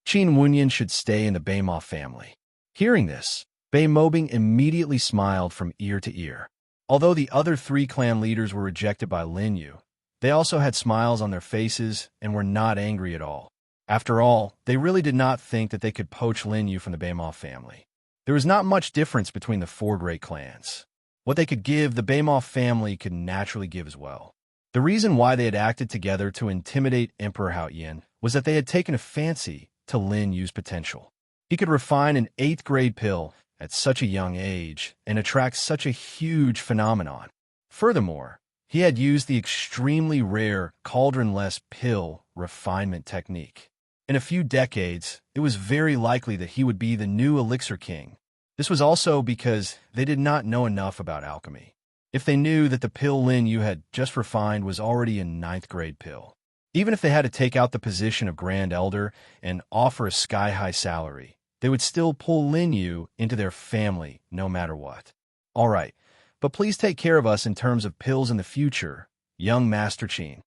Qin Wunyan should stay in the Bei Ma family. Hearing this, Bei Mobing immediately smiled from ear to ear. Although the other three clan leaders were rejected by Lin Yu, they also had smiles on their faces and were not angry at all. After all, they really did not think that they could poach Lin Yu from the Bei Ma family. There was not much difference between the four great clans. What they could give, the Bei Ma family could naturally give as well. The reason why they had acted together to intimidate Emperor Hao Yin was that they had taken a fancy to Lin Yu's potential. He could refine an 8th grade pill at such a young age and attract such a huge phenomenon. Furthermore, he had used the extremely rare cauldron-less pill refinement technique. In a few decades, it was very likely that he would be the new Elixir King. This was also because they did not know enough about alchemy. If they knew that the pill Lin Yu had just refined was already a 9th grade pill, even if they had to take out the position of Grand Elder and offer a sky-high salary, they would still pull Lin Yu into their family no matter what. All right, but please take care of us in terms of pills in the future, young Master Qin.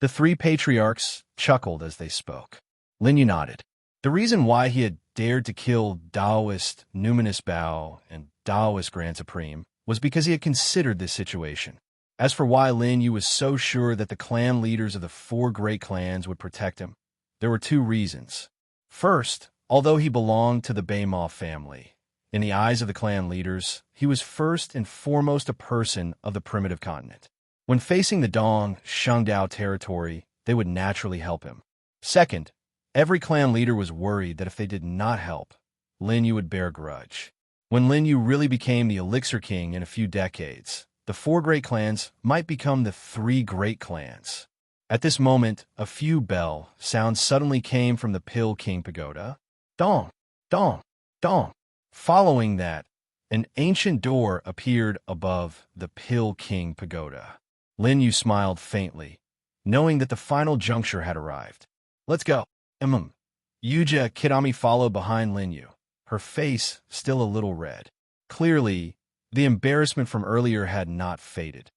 The three patriarchs chuckled as they spoke. Lin Yu nodded. The reason why he had dared to kill Taoist Numinous Bao and Taoist Grand Supreme was because he had considered this situation. As for why Lin Yu was so sure that the clan leaders of the four great clans would protect him, there were two reasons. First, although he belonged to the Bei Ma family, in the eyes of the clan leaders, he was first and foremost a person of the primitive continent. When facing the Dong Shangdao territory, they would naturally help him. Second, every clan leader was worried that if they did not help, Lin Yu would bear a grudge. When Lin Yu really became the Elixir King in a few decades, the four great clans might become the three great clans. At this moment, a few bell sounds suddenly came from the Pill King Pagoda. Dong, dong, dong. Following that, an ancient door appeared above the Pill King Pagoda. Lin Yu smiled faintly, knowing that the final juncture had arrived. "Let's go." Yuja Kitami followed behind Linyu, her face still a little red. Clearly, the embarrassment from earlier had not faded.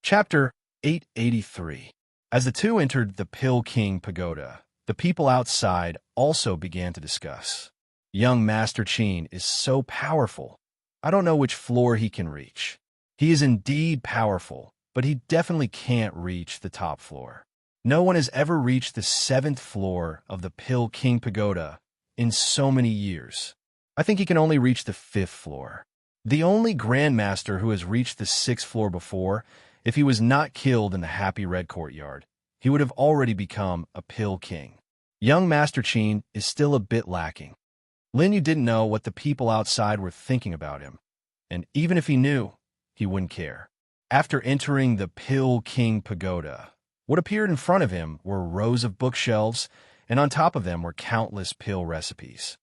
Chapter 883. As the two entered the Pill King Pagoda, the people outside also began to discuss. "Young Master Qin is so powerful. I don't know which floor he can reach. He is indeed powerful, but he definitely can't reach the top floor. No one has ever reached the 7th floor of the Pill King Pagoda in so many years. I think he can only reach the 5th floor. The only Grandmaster who has reached the 6th floor before, if he was not killed in the Happy Red Courtyard, he would have already become a Pill King. Young Master Qin is still a bit lacking." Linyu didn't know what the people outside were thinking about him, and even if he knew, he wouldn't care. After entering the Pill King Pagoda, what appeared in front of him were rows of bookshelves, and on top of them were countless pill recipes.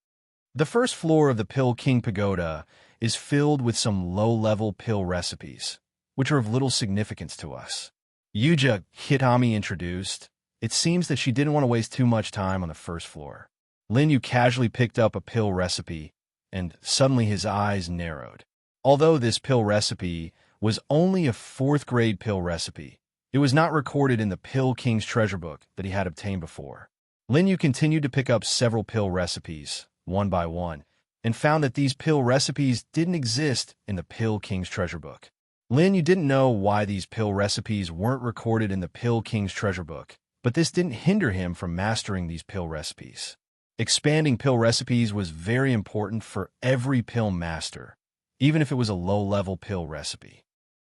The first floor of the Pill King Pagoda is filled with some low-level pill recipes, which are of little significance to us. Yuja Kitami introduced. It seems that she didn't want to waste too much time on the first floor. Linyu casually picked up a pill recipe, and suddenly his eyes narrowed. Although this pill recipe was only a 4th-grade pill recipe, it was not recorded in the Pill King's treasure book that he had obtained before. Linyu continued to pick up several pill recipes, one by one, and found that these pill recipes didn't exist in the Pill King's treasure book. Linyu didn't know why these pill recipes weren't recorded in the Pill King's treasure book, but this didn't hinder him from mastering these pill recipes. Expanding pill recipes was very important for every pill master, even if it was a low-level pill recipe.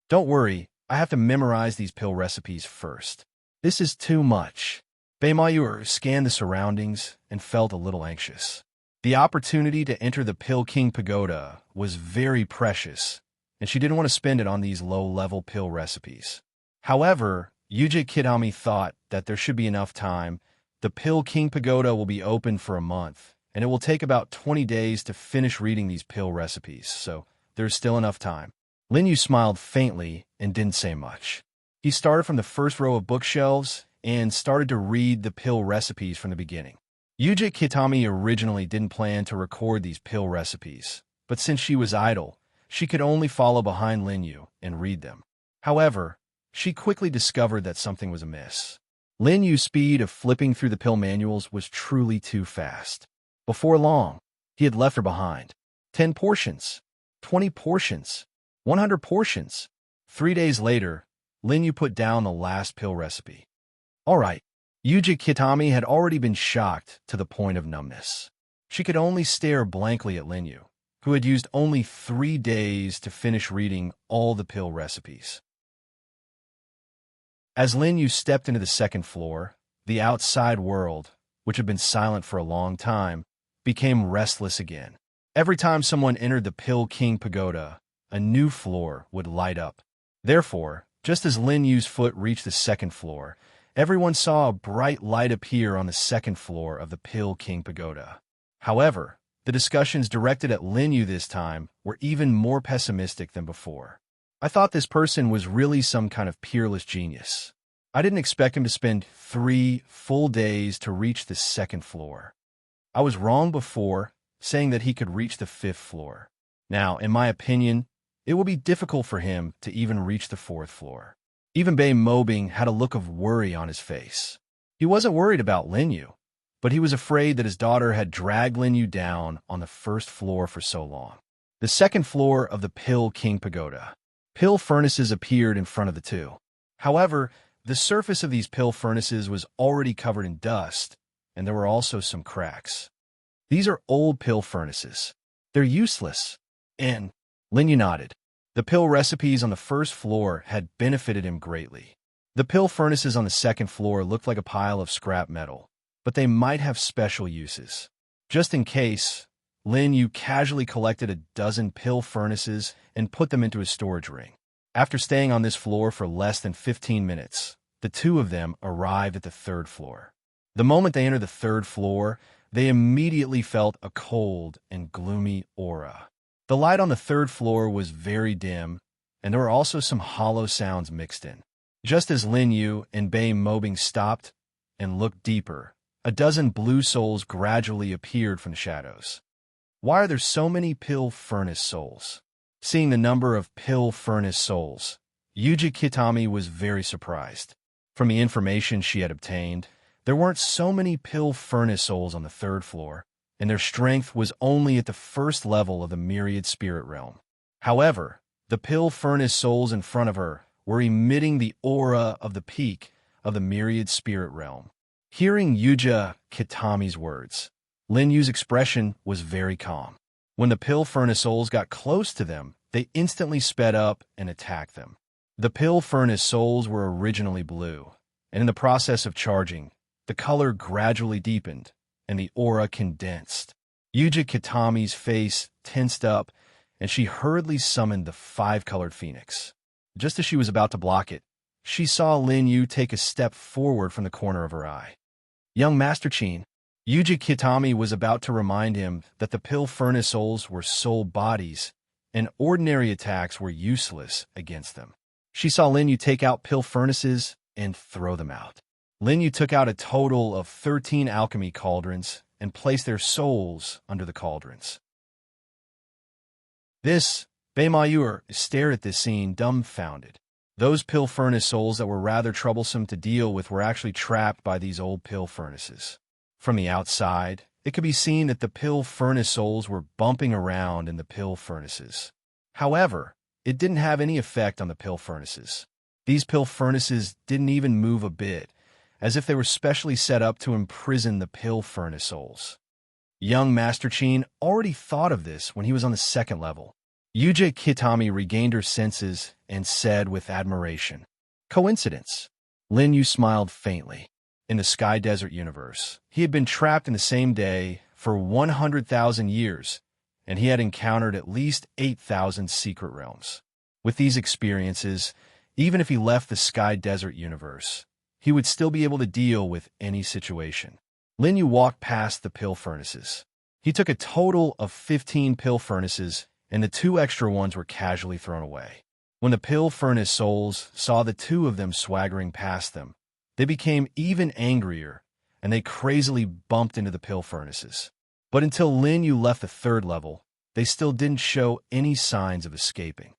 "Don't worry, I have to memorize these pill recipes first. This is too much." Beimayur scanned the surroundings and felt a little anxious. The opportunity to enter the Pill King Pagoda was very precious, and she didn't want to spend it on these low-level pill recipes. However, Yuja Kitami thought that there should be enough time. The Pill King Pagoda will be open for a month, and it will take about 20 days to finish reading these pill recipes, so there's still enough time. Linyu smiled faintly and didn't say much. He started from the first row of bookshelves and started to read the pill recipes from the beginning. Yuja Kitami originally didn't plan to record these pill recipes, but since she was idle, she could only follow behind Linyu and read them. However, she quickly discovered that something was amiss. Linyu's speed of flipping through the pill manuals was truly too fast. Before long, he had left her behind. 10 portions, 20 portions, 100 portions. 3 days later, Linyu put down the last pill recipe. All right, Yuji Kitami had already been shocked to the point of numbness. She could only stare blankly at Linyu, who had used only 3 days to finish reading all the pill recipes. As Linyu stepped into the second floor, the outside world, which had been silent for a long time, became restless again. Every time someone entered the Pill King Pagoda, a new floor would light up. Therefore, just as Linyu's foot reached the second floor, everyone saw a bright light appear on the second floor of the Pill King Pagoda. However, the discussions directed at Linyu this time were even more pessimistic than before. I thought this person was really some kind of peerless genius. I didn't expect him to spend 3 full days to reach the second floor. I was wrong before, saying that he could reach the 5th floor. Now, in my opinion, it will be difficult for him to even reach the 4th floor. Even Bei Mobing had a look of worry on his face. He wasn't worried about Linyu, but he was afraid that his daughter had dragged Linyu down on the 1st floor for so long. The second floor of the Pill King Pagoda. Pill furnaces appeared in front of the two. However, the surface of these pill furnaces was already covered in dust, and there were also some cracks. These are old pill furnaces. They're useless. And Linyu nodded. The pill recipes on the 1st floor had benefited him greatly. The pill furnaces on the 2nd floor looked like a pile of scrap metal, but they might have special uses. Just in case, Linyu casually collected a dozen pill furnaces and put them into his storage ring. After staying on this floor for less than 15 minutes, the two of them arrived at the 3rd floor. The moment they entered the 3rd floor, they immediately felt a cold and gloomy aura. The light on the 3rd floor was very dim, and there were also some hollow sounds mixed in. Just as Lin Yu and Bei Mobing stopped and looked deeper, a dozen blue souls gradually appeared from the shadows. Why are there so many pill furnace souls? Seeing the number of pill furnace souls, Yuji Kitami was very surprised. From the information she had obtained, there weren't so many pill furnace souls on the third floor, and their strength was only at the first level of the myriad spirit realm. However, the pill furnace souls in front of her were emitting the aura of the peak of the myriad spirit realm. Hearing Yuji Kitami's words, Lin Yu's expression was very calm. When the pill furnace souls got close to them, they instantly sped up and attacked them. The pill furnace souls were originally blue, and in the process of charging, the color gradually deepened, and the aura condensed. Yuji Kitami's face tensed up, and she hurriedly summoned the five-colored phoenix. Just as she was about to block it, she saw Lin Yu take a step forward from the corner of her eye. Young Master Qin, Yuji Kitami was about to remind him that the pill furnace souls were soul bodies, and ordinary attacks were useless against them. She saw Lin Yu take out pill furnaces and throw them out. Lin Yu took out a total of 13 alchemy cauldrons and placed their souls under the cauldrons. Bei Mayur stared at this scene dumbfounded. Those pill furnace souls that were rather troublesome to deal with were actually trapped by these old pill furnaces. From the outside, it could be seen that the pill furnace souls were bumping around in the pill furnaces. However, it didn't have any effect on the pill furnaces. These pill furnaces didn't even move a bit, as if they were specially set up to imprison the pill furnace souls. Young Master Qin already thought of this when he was on the second level. Yuji Kitami regained her senses and said with admiration, "Coincidence?" Lin Yu smiled faintly. In the Sky Desert universe, he had been trapped in the same day for 100,000 years, and he had encountered at least 8,000 secret realms. With these experiences, even if he left the Sky Desert universe, he would still be able to deal with any situation. Lin Yu walked past the pill furnaces. He took a total of 15 pill furnaces, and the 2 extra ones were casually thrown away. When the pill furnace souls saw the 2 of them swaggering past them, they became even angrier, and they crazily bumped into the pill furnaces. But until Lin Yu left the third level, they still didn't show any signs of escaping.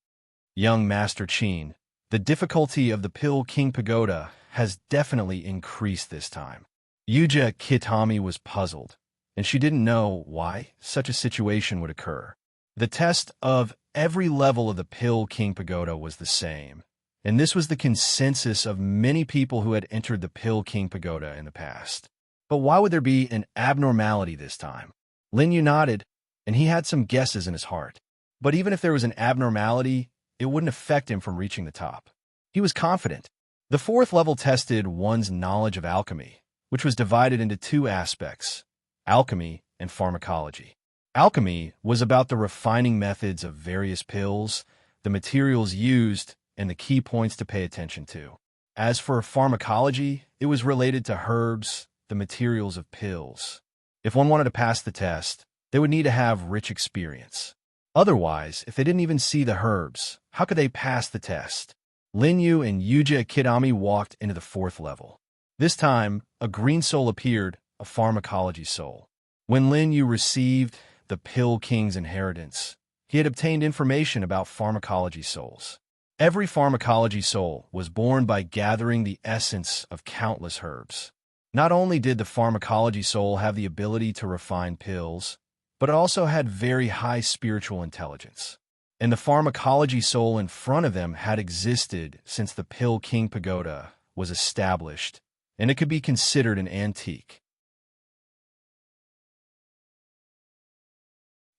Young Master Qin, the difficulty of the Pill King Pagoda has definitely increased this time. Yuji Kitami was puzzled, and she didn't know why such a situation would occur. The test of every level of the Pill King Pagoda was the same, and this was the consensus of many people who had entered the Pill King Pagoda in the past. But why would there be an abnormality this time? Lin Yu nodded, and he had some guesses in his heart. But even if there was an abnormality, it wouldn't affect him from reaching the top. He was confident. The 4th level tested one's knowledge of alchemy, which was divided into 2 aspects, alchemy and pharmacology. Alchemy was about the refining methods of various pills, the materials used, and the key points to pay attention to. As for pharmacology, it was related to herbs, the materials of pills. If one wanted to pass the test, they would need to have rich experience. Otherwise, if they didn't even see the herbs, how could they pass the test? Lin Yu and Yuji Kitami walked into the 4th level. This time, a green soul appeared, a pharmacology soul. When Lin Yu received the Pill King's inheritance, he had obtained information about pharmacology souls. Every pharmacology soul was born by gathering the essence of countless herbs. Not only did the pharmacology soul have the ability to refine pills, but it also had very high spiritual intelligence. And the pharmacology soul in front of them had existed since the Pill King Pagoda was established, and it could be considered an antique.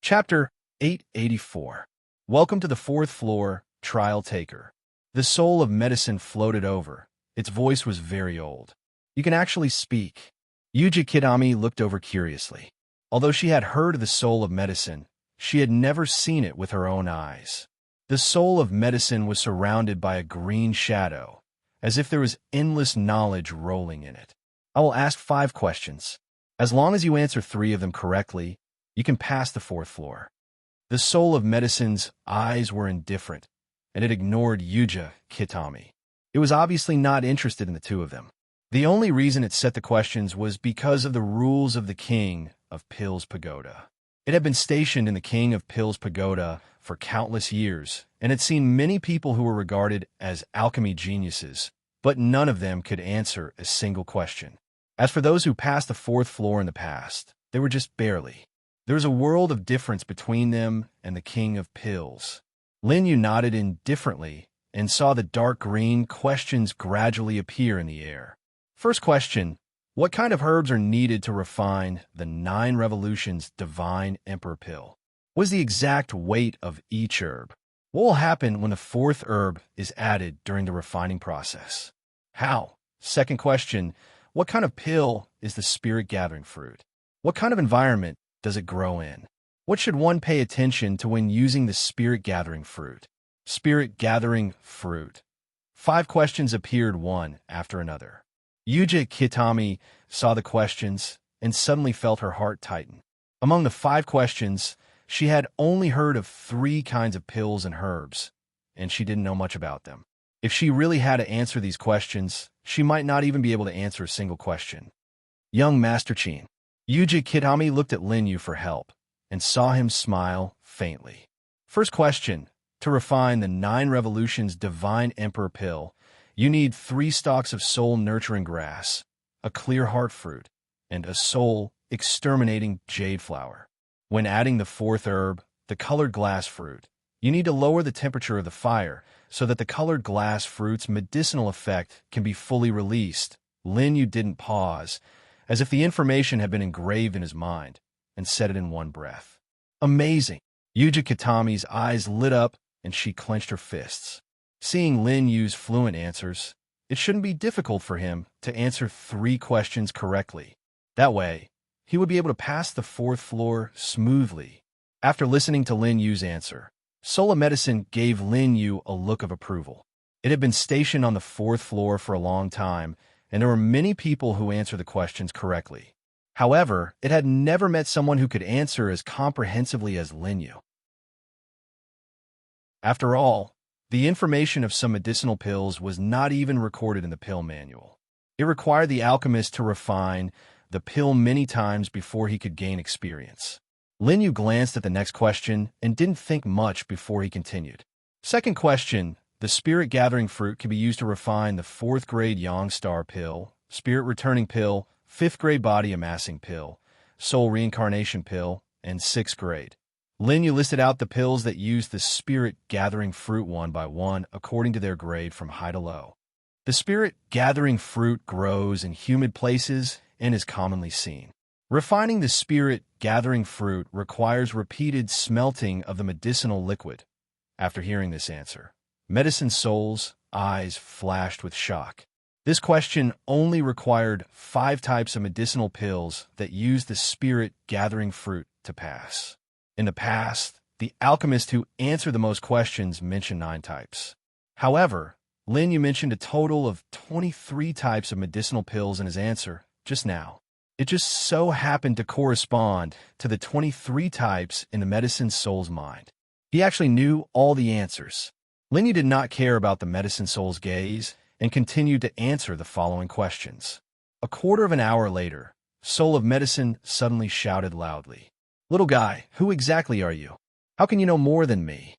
Chapter 884. Welcome to the 4th floor, Trial Taker. The soul of medicine floated over. Its voice was very old. You can actually speak. Yuji Kitami looked over curiously. Although she had heard of the soul of medicine, she had never seen it with her own eyes. The soul of medicine was surrounded by a green shadow, as if there was endless knowledge rolling in it. I will ask 5 questions. As long as you answer 3 of them correctly, you can pass the 4th floor. The soul of medicine's eyes were indifferent, and it ignored Yuja Kitami. It was obviously not interested in the two of them. The only reason it set the questions was because of the rules of the King of Pil's Pagoda. It had been stationed in the King of Pil's Pagoda for countless years, and had seen many people who were regarded as alchemy geniuses, but none of them could answer a single question. As for those who passed the fourth floor in the past, they were just barely. There was a world of difference between them and the King of Pills. Lin Yu nodded indifferently and saw the dark green questions gradually appear in the air. First question, what kind of herbs are needed to refine the 9 Revolutions Divine Emperor Pill? What is the exact weight of each herb? What will happen when the 4th herb is added during the refining process? How? Second question, what kind of pill is the spirit gathering fruit? What kind of environment does it grow in? What should one pay attention to when using the spirit gathering fruit? Spirit gathering fruit. 5 questions appeared one after another. Yuja Kitami saw the questions and suddenly felt her heart tighten. Among the 5 questions, she had only heard of 3 kinds of pills and herbs, and she didn't know much about them. If she really had to answer these questions, she might not even be able to answer a single question. Young Master Chin. Yuja Kitami looked at Lin Yu for help and saw him smile faintly. First question, to refine the 9 Revolutions Divine Emperor Pill, you need 3 stalks of soul-nurturing grass, a clear heart fruit, and a soul-exterminating jade flower. When adding the 4th herb, the colored glass fruit, you need to lower the temperature of the fire so that the colored glass fruit's medicinal effect can be fully released. Lin Yu didn't pause, as if the information had been engraved in his mind, and said it in one breath. Amazing! Yuja Kitami's eyes lit up and she clenched her fists. Seeing Lin Yu's fluent answers, it shouldn't be difficult for him to answer 3 questions correctly. That way, he would be able to pass the 4th floor smoothly. After listening to Lin Yu's answer, Sola Medicine gave Lin Yu a look of approval. It had been stationed on the 4th floor for a long time, and there were many people who answered the questions correctly. However, it had never met someone who could answer as comprehensively as Lin Yu. After all, the information of some medicinal pills was not even recorded in the pill manual. It required the alchemist to refine the pill many times before he could gain experience. Lin Yu glanced at the next question and didn't think much before he continued. Second question, the spirit gathering fruit can be used to refine the 4th grade Yang Star pill, spirit returning pill, 5th grade body amassing pill, soul reincarnation pill, and 6th grade. Lin Yu listed out the pills that used the spirit gathering fruit one by one according to their grade from high to low. The spirit gathering fruit grows in humid places and is commonly seen. Refining the spirit gathering fruit requires repeated smelting of the medicinal liquid. After hearing this answer, Medicine Soul's eyes flashed with shock. This question only required 5 types of medicinal pills that use the spirit gathering fruit to pass. In the past, the alchemist who answered the most questions mentioned 9 types. However, Lin Yu mentioned a total of 23 types of medicinal pills in his answer just now. It just so happened to correspond to the 23 types in the Medicine Soul's mind. He actually knew all the answers. Lin Yu did not care about the Medicine Soul's gaze and continued to answer the following questions. A quarter of an hour later, Soul of Medicine suddenly shouted loudly, "Little guy, who exactly are you? How can you know more than me?"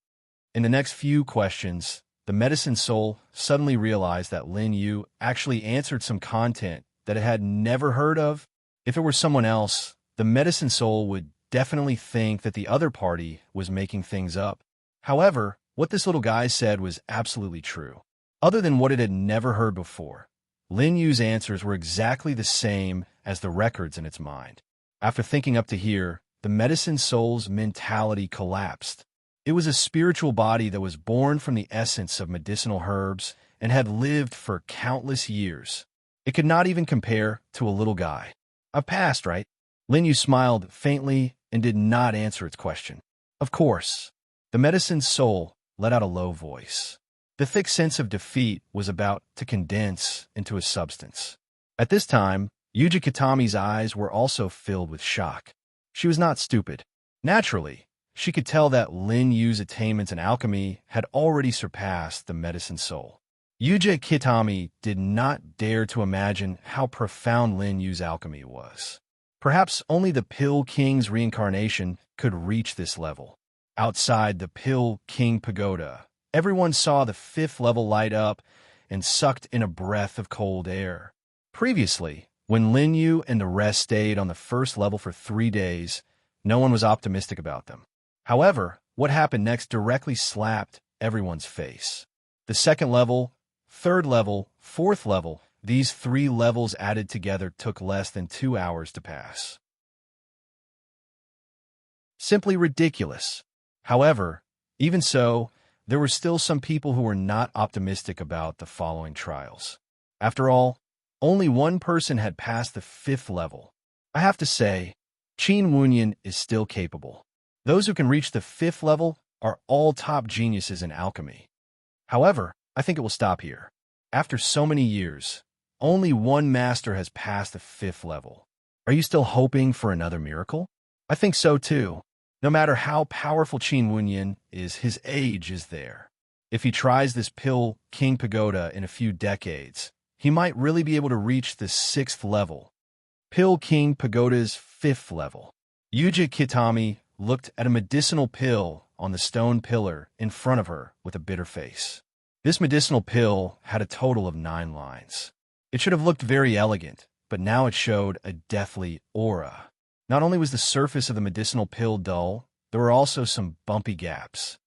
In the next few questions, the Medicine Soul suddenly realized that Lin Yu actually answered some content that it had never heard of. If it were someone else, the Medicine Soul would definitely think that the other party was making things up. However, what this little guy said was absolutely true. Other than what it had never heard before, Lin Yu's answers were exactly the same as the records in its mind. After thinking up to here, the Medicine Soul's mentality collapsed. It was a spiritual body that was born from the essence of medicinal herbs and had lived for countless years. It could not even compare to a little guy. I've passed, right? Lin Yu smiled faintly and did not answer its question. Of course. The Medicine Soul let out a low voice. The thick sense of defeat was about to condense into a substance. At this time, Yuji Kitami's eyes were also filled with shock. She was not stupid. Naturally, She could tell that Lin Yu's attainments in alchemy had already surpassed the medicine soul. Yuji Kitami did not dare to imagine how profound Lin Yu's alchemy was. Perhaps only the Pill King's reincarnation could reach this level. Outside the Pill King Pagoda, everyone saw the 5th level light up and sucked in a breath of cold air. Previously, when Lin Yu and the rest stayed on the 1st level for 3 days, no one was optimistic about them. However, what happened next directly slapped everyone's face. The 2nd level, 3rd level, 4th level, these 3 levels added together took less than 2 hours to pass. Simply ridiculous. However, even so, there were still some people who were not optimistic about the following trials. After all, only one person had passed the 5th level. I have to say, Qin Wunyan is still capable. Those who can reach the 5th level are all top geniuses in alchemy. However, I think it will stop here. After so many years, only one master has passed the 5th level. Are you still hoping for another miracle? I think so too. No matter how powerful Qin Wunyan is, his age is there. If he tries this Pill King Pagoda in a few decades, he might really be able to reach the 6th level. Pill King Pagoda's 5th level. Yuji Kitami looked at a medicinal pill on the stone pillar in front of her with a bitter face. This medicinal pill had a total of 9 lines. It should have looked very elegant, but now it showed a deathly aura. Not only was the surface of the medicinal pill dull, there were also some bumpy gaps.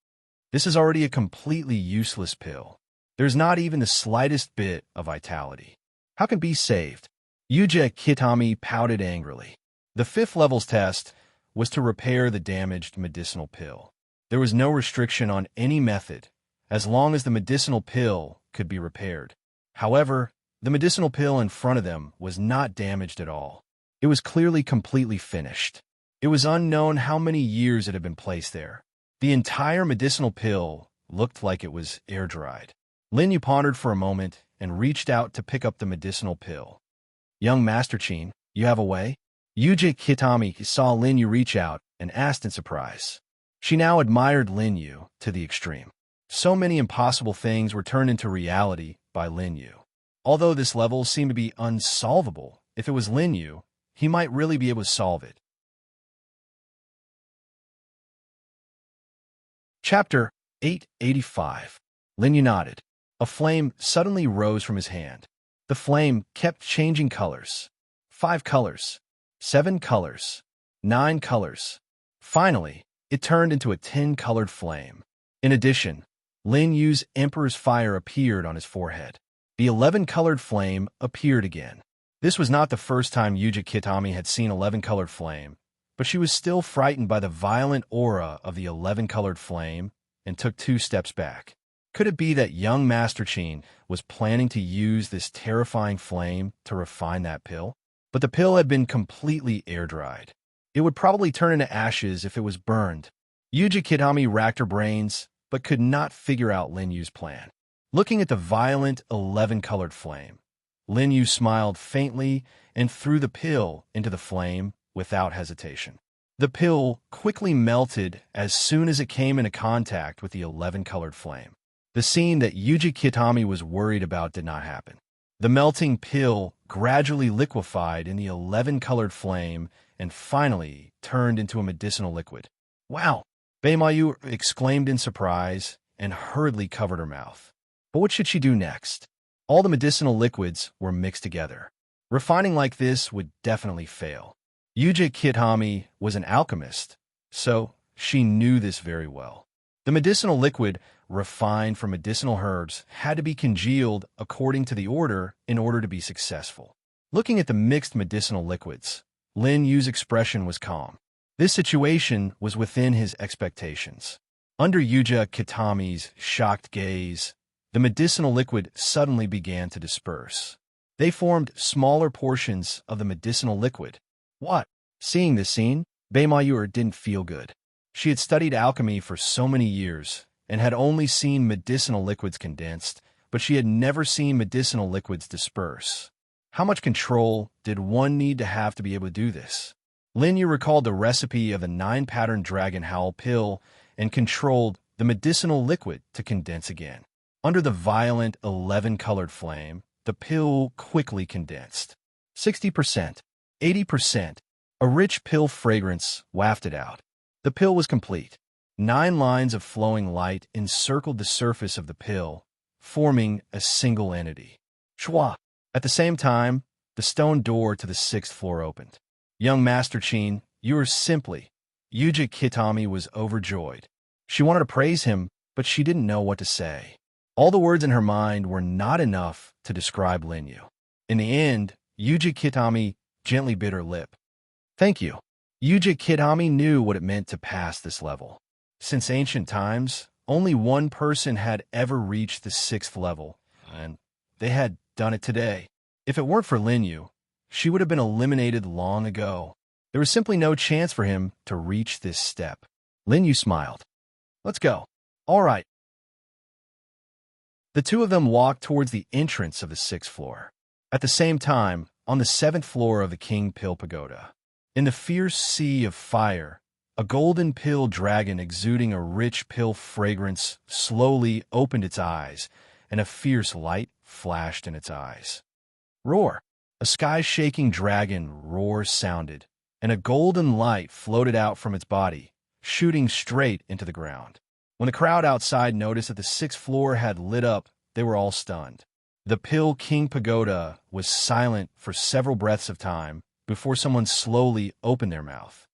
This is already a completely useless pill. There's not even the slightest bit of vitality. How can it be saved? Yuji Kitami pouted angrily. The 5th level's test was to repair the damaged medicinal pill. There was no restriction on any method, as long as the medicinal pill could be repaired. However, the medicinal pill in front of them was not damaged at all. It was clearly completely finished. It was unknown how many years it had been placed there. The entire medicinal pill looked like it was air-dried. Lin Yu pondered for a moment and reached out to pick up the medicinal pill. "Young Master Qin, you have a way?" Yuji Kitami saw Lin Yu reach out and asked in surprise. She now admired Lin Yu to the extreme. So many impossible things were turned into reality by Lin Yu. Although this level seemed to be unsolvable, if it was Lin Yu, he might really be able to solve it. Chapter 885. Lin Yu nodded. A flame suddenly rose from his hand. The flame kept changing colors. 5 colors. 7 colors. 9 colors. Finally, it turned into a 10-colored flame. In addition, Lin Yu's Emperor's Fire appeared on his forehead. The 11-colored flame appeared again. This was not the first time Yuji Kitami had seen 11-colored flame, but she was still frightened by the violent aura of the 11-colored flame and took 2 steps back. Could it be that young Master Qin was planning to use this terrifying flame to refine that pill? But the pill had been completely air-dried. It would probably turn into ashes if it was burned. Yuji Kitami racked her brains, but could not figure out Lin Yu's plan. Looking at the violent 11-colored flame, Lin Yu smiled faintly and threw the pill into the flame without hesitation. The pill quickly melted as soon as it came into contact with the 11-colored flame. The scene that Yuji Kitami was worried about did not happen. The melting pill gradually liquefied in the 11-colored flame and finally turned into a medicinal liquid. "Wow!" Beimayu exclaimed in surprise and hurriedly covered her mouth. But what should she do next? All the medicinal liquids were mixed together. Refining like this would definitely fail. Yuji Kitami was an alchemist, so she knew this very well. The medicinal liquid, refined from medicinal herbs, had to be congealed according to the order in order to be successful. Looking at the mixed medicinal liquids, Lin Yu's expression was calm. This situation was within his expectations. Under Yuji Kitami's shocked gaze, the medicinal liquid suddenly began to disperse. They formed smaller portions of the medicinal liquid. What? Seeing this scene, Beimayu didn't feel good. She had studied alchemy for so many years and had only seen medicinal liquids condensed, but she had never seen medicinal liquids disperse. How much control did one need to have be able to do this? Linyu recalled the recipe of a 9-pattern dragon howl pill and controlled the medicinal liquid to condense again. Under the violent 11-colored flame, the pill quickly condensed. 60%, 80%, a rich pill fragrance wafted out. The pill was complete. 9 lines of flowing light encircled the surface of the pill, forming a single entity. Shwa! At the same time, the stone door to the 6th floor opened. Young Master Chin, you are simply... Yuji Kitami was overjoyed. She wanted to praise him, but she didn't know what to say. All the words in her mind were not enough to describe Linyu. In the end, Yuji Kitami gently bit her lip. Thank you. Yuji Kitami knew what it meant to pass this level. Since ancient times, only one person had ever reached the 6th level, and they had done it today. If it weren't for Linyu, she would have been eliminated long ago. There was simply no chance for him to reach this step. Linyu smiled. Let's go. All right. The two of them walked towards the entrance of the 6th floor. At the same time, on the 7th floor of the King Pill Pagoda, in the fierce sea of fire, a golden pill dragon exuding a rich pill fragrance slowly opened its eyes, and a fierce light flashed in its eyes. Roar! A sky-shaking dragon roar sounded, and a golden light floated out from its body, shooting straight into the ground. When the crowd outside noticed that the 6th floor had lit up, they were all stunned. The Pill King Pagoda was silent for several breaths of time before someone slowly opened their mouth.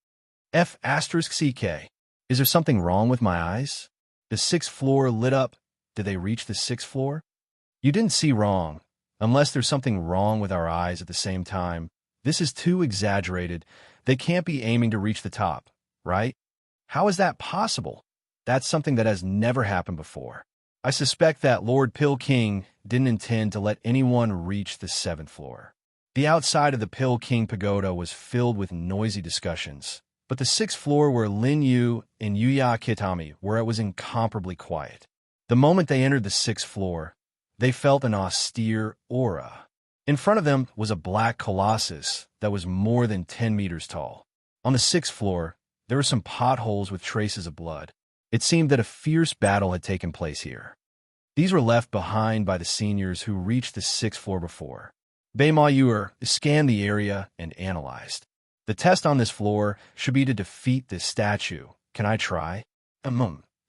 F*CK. Is there something wrong with my eyes? The 6th floor lit up. Did they reach the 6th floor? You didn't see wrong. Unless there's something wrong with our eyes at the same time. This is too exaggerated. They can't be aiming to reach the top, right? How is that possible? That's something that has never happened before. I suspect that Lord Pill King didn't intend to let anyone reach the 7th floor. The outside of the Pill King Pagoda was filled with noisy discussions, but the 6th floor where Linyu and Yuya Kitami were, it was incomparably quiet. The moment they entered the 6th floor, they felt an austere aura. In front of them was a black colossus that was more than 10 meters tall. On the 6th floor, there were some potholes with traces of blood. It seemed that a fierce battle had taken place here. These were left behind by the seniors who reached the 6th floor before. Beimayuer scanned the area and analyzed. The test on this floor should be to defeat this statue. Can I try?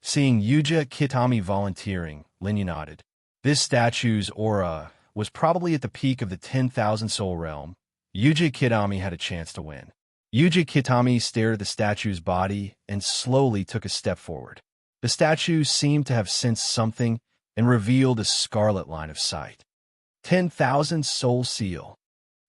Seeing Yuja Kitami volunteering, Linyu nodded. This statue's aura was probably at the peak of the 10,000 soul realm. Yuji Kitami had a chance to win. Yuji Kitami stared at the statue's body and slowly took a step forward. The statue seemed to have sensed something and revealed a scarlet line of sight. 10,000 soul seal.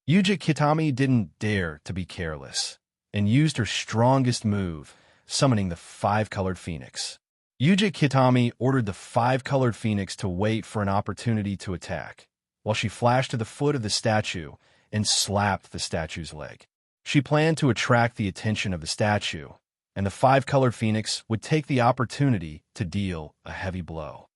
Yuji Kitami didn't dare to be careless and used her strongest move, summoning the 5-colored phoenix. Yuji Kitami ordered the 5-colored phoenix to wait for an opportunity to attack, while she flashed to the foot of the statue and slapped the statue's leg. She planned to attract the attention of the statue, and the 5-colored phoenix would take the opportunity to deal a heavy blow.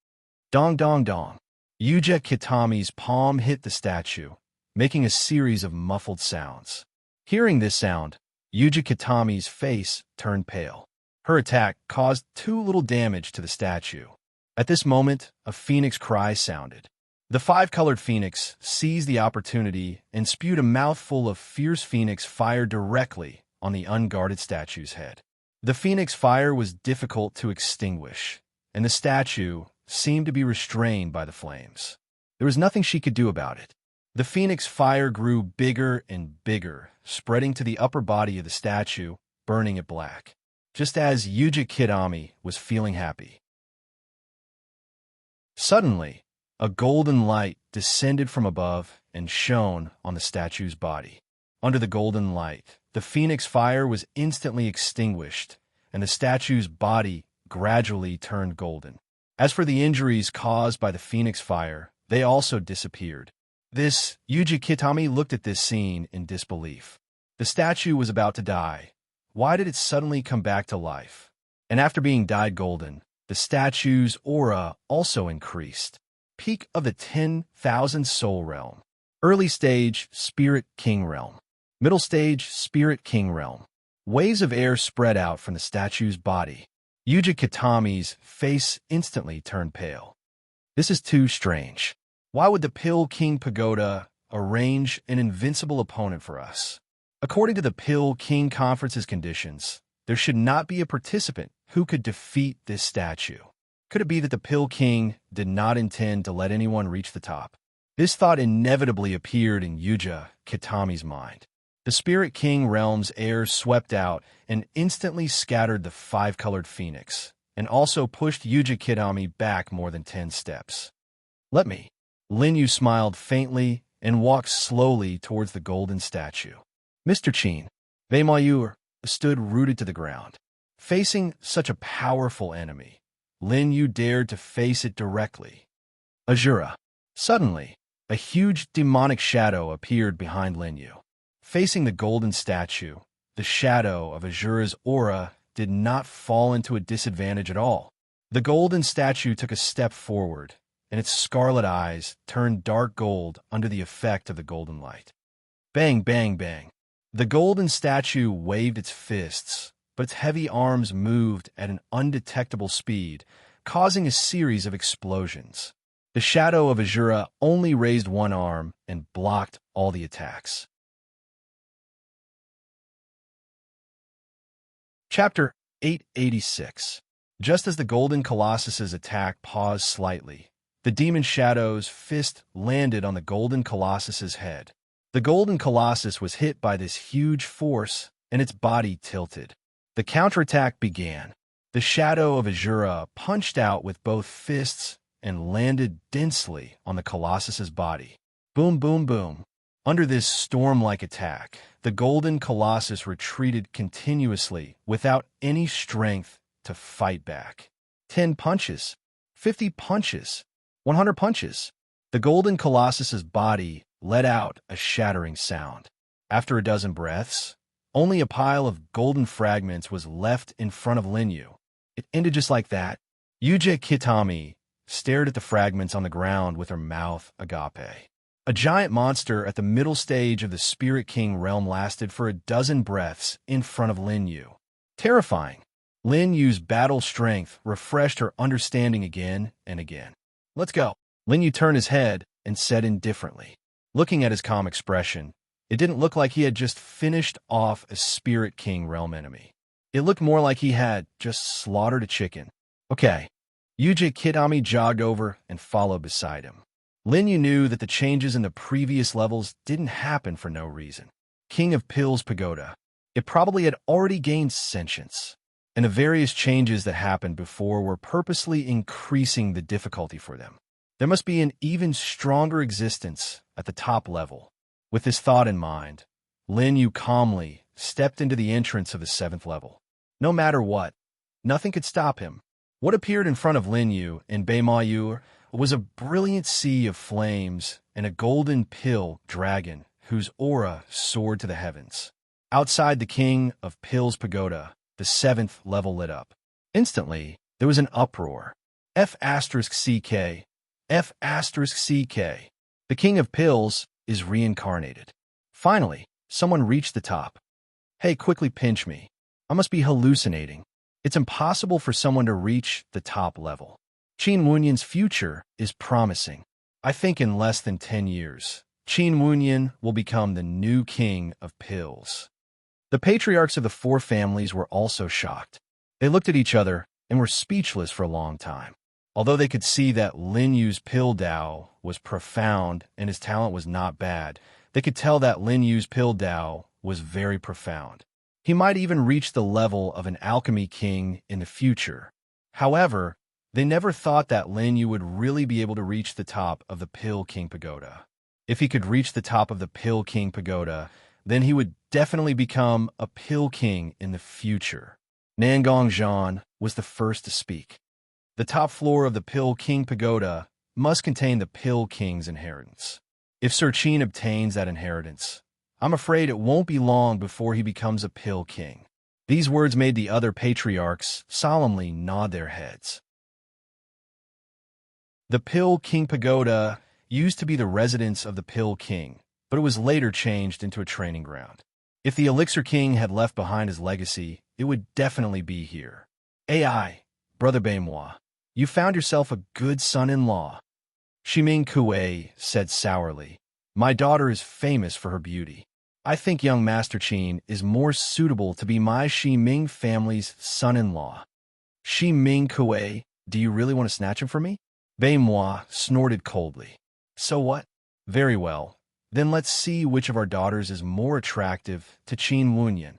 Dong dong dong. Yuji Kitami's palm hit the statue, making a series of muffled sounds. Hearing this sound, Yuji Kitami's face turned pale. Her attack caused too little damage to the statue. At this moment, a phoenix cry sounded. The 5-colored phoenix seized the opportunity and spewed a mouthful of fierce phoenix fire directly on the unguarded statue's head. The phoenix fire was difficult to extinguish, and the statue seemed to be restrained by the flames. There was nothing she could do about it. The phoenix fire grew bigger and bigger, spreading to the upper body of the statue, burning it black. Just as Yuji Kitami was feeling happy. Suddenly, a golden light descended from above and shone on the statue's body. Under the golden light, the phoenix fire was instantly extinguished, and the statue's body gradually turned golden. As for the injuries caused by the phoenix fire, they also disappeared. Yuji Kitami looked at this scene in disbelief. The statue was about to die. Why did it suddenly come back to life? And after being dyed golden, the statue's aura also increased. Peak of the 10,000 soul realm. Early stage, Spirit King realm. Middle stage, Spirit King realm. Waves of air spread out from the statue's body. Yuji Kitami's face instantly turned pale. This is too strange. Why would the Pill King Pagoda arrange an invincible opponent for us? According to the Pill King Conference's conditions, there should not be a participant who could defeat this statue. Could it be that the Pill King did not intend to let anyone reach the top? This thought inevitably appeared in Yuji Kitami's mind. The Spirit King realm's air swept out and instantly scattered the five-colored phoenix, and also pushed Yuji Kitami back more than 10 steps. Let me. Linyu smiled faintly and walked slowly towards the golden statue. Mr. Qin, Beimayur stood rooted to the ground. Facing such a powerful enemy, Linyu dared to face it directly. Azura. Suddenly, a huge demonic shadow appeared behind Linyu. Facing the golden statue, the shadow of Azura's aura did not fall into a disadvantage at all. The golden statue took a step forward, and its scarlet eyes turned dark gold under the effect of the golden light. Bang, bang, bang. The golden statue waved its fists, but its heavy arms moved at an undetectable speed, causing a series of explosions. The shadow of Azura only raised one arm and blocked all the attacks. Chapter 886. Just as the Golden Colossus's attack paused slightly, the demon shadow's fist landed on the Golden Colossus's head. The Golden Colossus was hit by this huge force, and its body tilted. The counterattack began. The shadow of Azura punched out with both fists and landed densely on the Colossus's body. Boom, boom, boom. Under this storm-like attack, the Golden Colossus retreated continuously without any strength to fight back. 10 punches, 50 punches, 100 punches. The Golden Colossus's body let out a shattering sound. After a dozen breaths, only a pile of golden fragments was left in front of Linyu. It ended just like that. Yuji Kitami stared at the fragments on the ground with her mouth agape. A giant monster at the middle stage of the Spirit King realm lasted for a dozen breaths in front of Linyu. Terrifying. Linyu's battle strength refreshed her understanding again and again. Let's go. Linyu turned his head and said indifferently. Looking at his calm expression, it didn't look like he had just finished off a Spirit King realm enemy. It looked more like he had just slaughtered a chicken. Okay. Yuji Kitami jogged over and followed beside him. Linyu knew that the changes in the previous levels didn't happen for no reason. King of Pills Pagoda. It probably had already gained sentience, and the various changes that happened before were purposely increasing the difficulty for them. There must be an even stronger existence at the top level. With this thought in mind, Linyu calmly stepped into the entrance of the 7th level. No matter what, nothing could stop him. What appeared in front of Linyu and Beimayur was a brilliant sea of flames and a golden pill dragon whose aura soared to the heavens. Outside the King of Pills Pagoda, the 7th level lit up. Instantly, there was an uproar. F*CK. F*CK. The King of Pills is reincarnated. Finally, someone reached the top. Hey, quickly pinch me. I must be hallucinating. It's impossible for someone to reach the top level. Qin Wunyan's future is promising. I think in less than 10 years, Qin Wunyan will become the new king of pills. The patriarchs of the 4 families were also shocked. They looked at each other and were speechless for a long time. Although they could see that Linyu's pill Dao was profound and his talent was not bad, they could tell that Linyu's pill Dao was very profound. He might even reach the level of an alchemy king in the future. However, they never thought that Linyu would really be able to reach the top of the Pill King Pagoda. If he could reach the top of the Pill King Pagoda, then he would definitely become a Pill King in the future. Nangong Zhan was the first to speak. The top floor of the Pill King Pagoda must contain the Pill King's inheritance. If Sir Qin obtains that inheritance, I'm afraid it won't be long before he becomes a Pill King. These words made the other patriarchs solemnly nod their heads. The Pill King Pagoda used to be the residence of the Pill King, but it was later changed into a training ground. If the Elixir King had left behind his legacy, it would definitely be here. AI, Brother Baimois, you found yourself a good son-in-law. Shiming Kuei said sourly, my daughter is famous for her beauty. I think young Master Qin is more suitable to be my Shiming family's son-in-law. Shiming Kuei, do you really want to snatch him from me? Baimois snorted coldly. So what? Very well. Then let's see which of our daughters is more attractive to Qin Wunyan.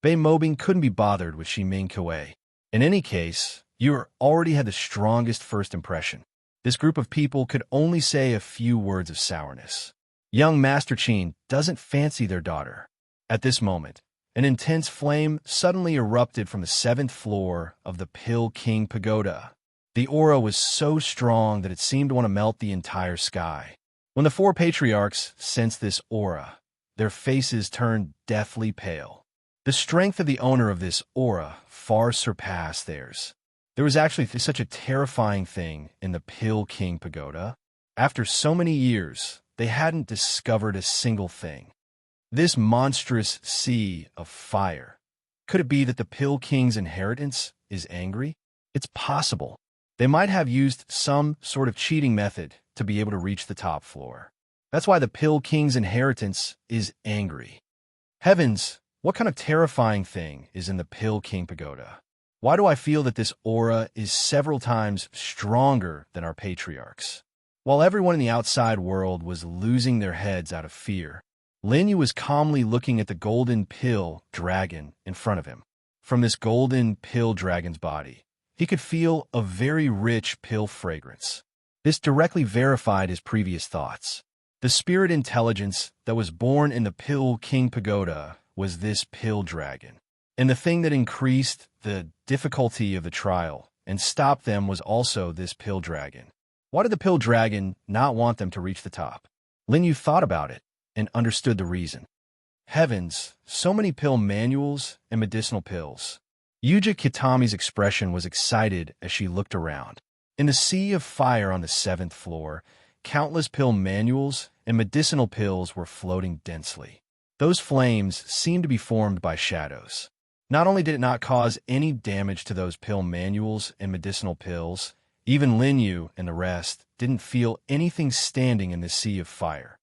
Bei Mobing couldn't be bothered with Shiming Kuei. In any case, you already had the strongest first impression. This group of people could only say a few words of sourness. Young Master Qin doesn't fancy their daughter. At this moment, an intense flame suddenly erupted from the 7th floor of the Pill King Pagoda. The aura was so strong that it seemed to want to melt the entire sky. When the 4 patriarchs sensed this aura, their faces turned deathly pale. The strength of the owner of this aura far surpassed theirs. There was actually such a terrifying thing in the Pill King Pagoda. After so many years, they hadn't discovered a single thing. This monstrous sea of fire. Could it be that the Pill King's inheritance is angry? It's possible. They might have used some sort of cheating method to be able to reach the top floor. That's why the Pill King's inheritance is angry. Heavens, what kind of terrifying thing is in the Pill King Pagoda? Why do I feel that this aura is several times stronger than our patriarchs? While everyone in the outside world was losing their heads out of fear, Lin Yu was calmly looking at the golden pill dragon in front of him. From this golden pill dragon's body, he could feel a very rich pill fragrance. This directly verified his previous thoughts. The spirit intelligence that was born in the Pill King Pagoda was this pill dragon. And the thing that increased the difficulty of the trial and stopped them was also this pill dragon. Why did the pill dragon not want them to reach the top? Lin Yu thought about it and understood the reason. Heavens, so many pill manuals and medicinal pills. Yuja Kitami's expression was excited as she looked around. In the sea of fire on the 7th floor, countless pill manuals and medicinal pills were floating densely. Those flames seemed to be formed by shadows. Not only did it not cause any damage to those pill manuals and medicinal pills, even Lin Yu and the rest didn't feel anything standing in the sea of fire.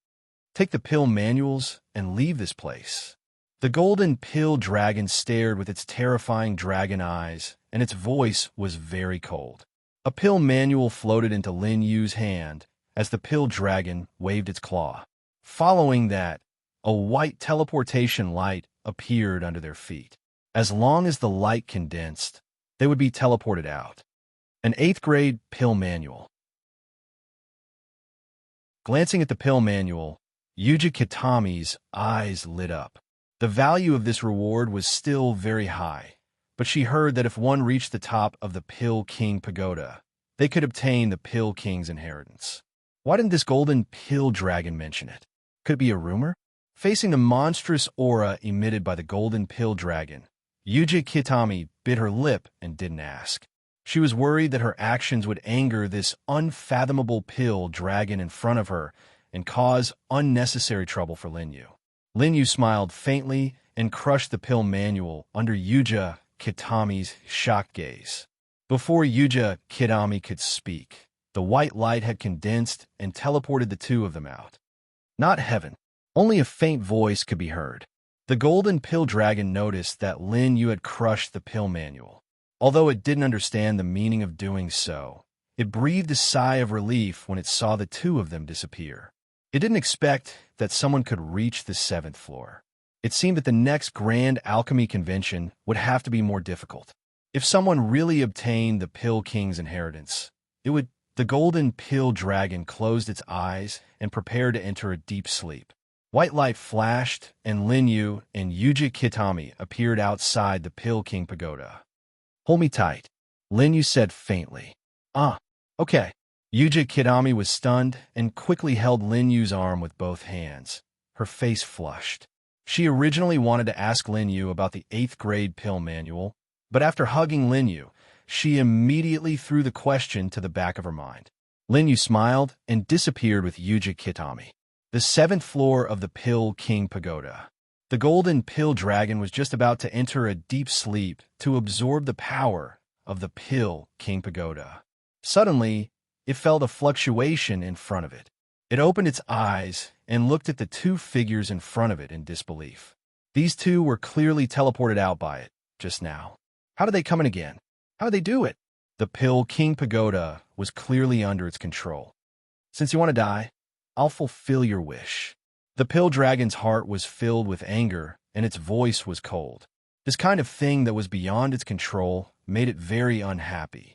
Take the pill manuals and leave this place. The golden pill dragon stared with its terrifying dragon eyes, and its voice was very cold. A pill manual floated into Lin Yu's hand as the pill dragon waved its claw. Following that, a white teleportation light appeared under their feet. As long as the light condensed, they would be teleported out. An 8th grade pill manual. Glancing at the pill manual, Yuji Kitami's eyes lit up. The value of this reward was still very high, but she heard that if one reached the top of the Pill King Pagoda, they could obtain the Pill King's inheritance. Why didn't this golden pill dragon mention it? Could it be a rumor? Facing the monstrous aura emitted by the golden pill dragon, Yuji Kitami bit her lip and didn't ask. She was worried that her actions would anger this unfathomable pill dragon in front of her and cause unnecessary trouble for Lin Yu. Lin Yu smiled faintly and crushed the pill manual under Yuja Kitami's shocked gaze. Before Yuja Kitami could speak, the white light had condensed and teleported the two of them out. Not heaven. Only a faint voice could be heard. The golden pill dragon noticed that Lin Yu had crushed the pill manual. Although it didn't understand the meaning of doing so, it breathed a sigh of relief when it saw the two of them disappear. It didn't expect that someone could reach the 7th floor. It seemed that the next grand alchemy convention would have to be more difficult. If someone really obtained the Pill King's inheritance, the golden pill dragon closed its eyes and prepared to enter a deep sleep. White light flashed, and Lin Yu and Yuji Kitami appeared outside the Pill King Pagoda. Hold me tight, Lin Yu said faintly. Okay. Yuji Kitami was stunned and quickly held Lin Yu's arm with both hands. Her face flushed. She originally wanted to ask Lin Yu about the 8th grade pill manual, but after hugging Lin Yu, she immediately threw the question to the back of her mind. Lin Yu smiled and disappeared with Yuji Kitami. The 7th floor of the Pill King Pagoda. The golden pill dragon was just about to enter a deep sleep to absorb the power of the pill king pagoda. Suddenly, it felt a fluctuation in front of it. It opened its eyes and looked at the two figures in front of it in disbelief. These two were clearly teleported out by it just now. How did they come in again? How did they do it? The pill king pagoda was clearly under its control. Since you want to die, I'll fulfill your wish. The pill dragon's heart was filled with anger, and its voice was cold. This kind of thing that was beyond its control made it very unhappy.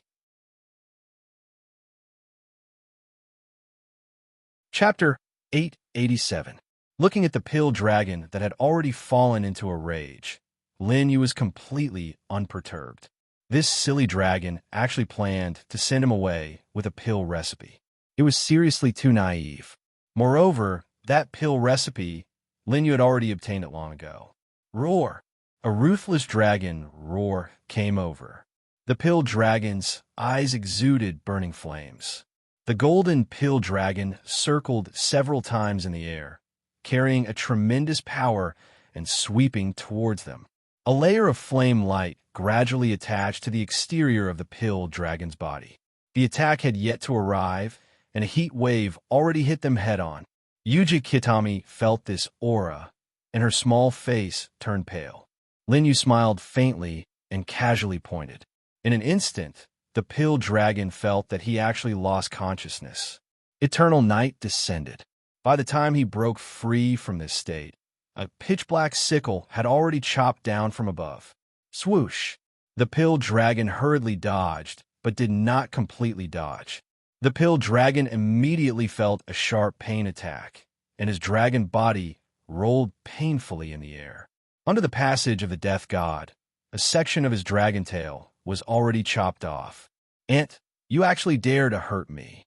Chapter 887. Looking at the pill dragon that had already fallen into a rage, Lin Yu was completely unperturbed. This silly dragon actually planned to send him away with a pill recipe. It was seriously too naive. Moreover, that pill recipe, Lin Yu had already obtained it long ago. Roar! A ruthless dragon roar came over. The pill dragon's eyes exuded burning flames. The golden pill dragon circled several times in the air, carrying a tremendous power and sweeping towards them. A layer of flame light gradually attached to the exterior of the pill dragon's body. The attack had yet to arrive, and a heat wave already hit them head-on. Yuji Kitami felt this aura, and her small face turned pale. Lin Yu smiled faintly and casually pointed. In an instant, the pill dragon felt that he actually lost consciousness. Eternal night descended. By the time he broke free from this state, a pitch-black sickle had already chopped down from above. Swoosh! The pill dragon hurriedly dodged, but did not completely dodge. The pill dragon immediately felt a sharp pain attack, and his dragon body rolled painfully in the air. Under the passage of the death god, a section of his dragon tail was already chopped off. "Ant, you actually dare to hurt me."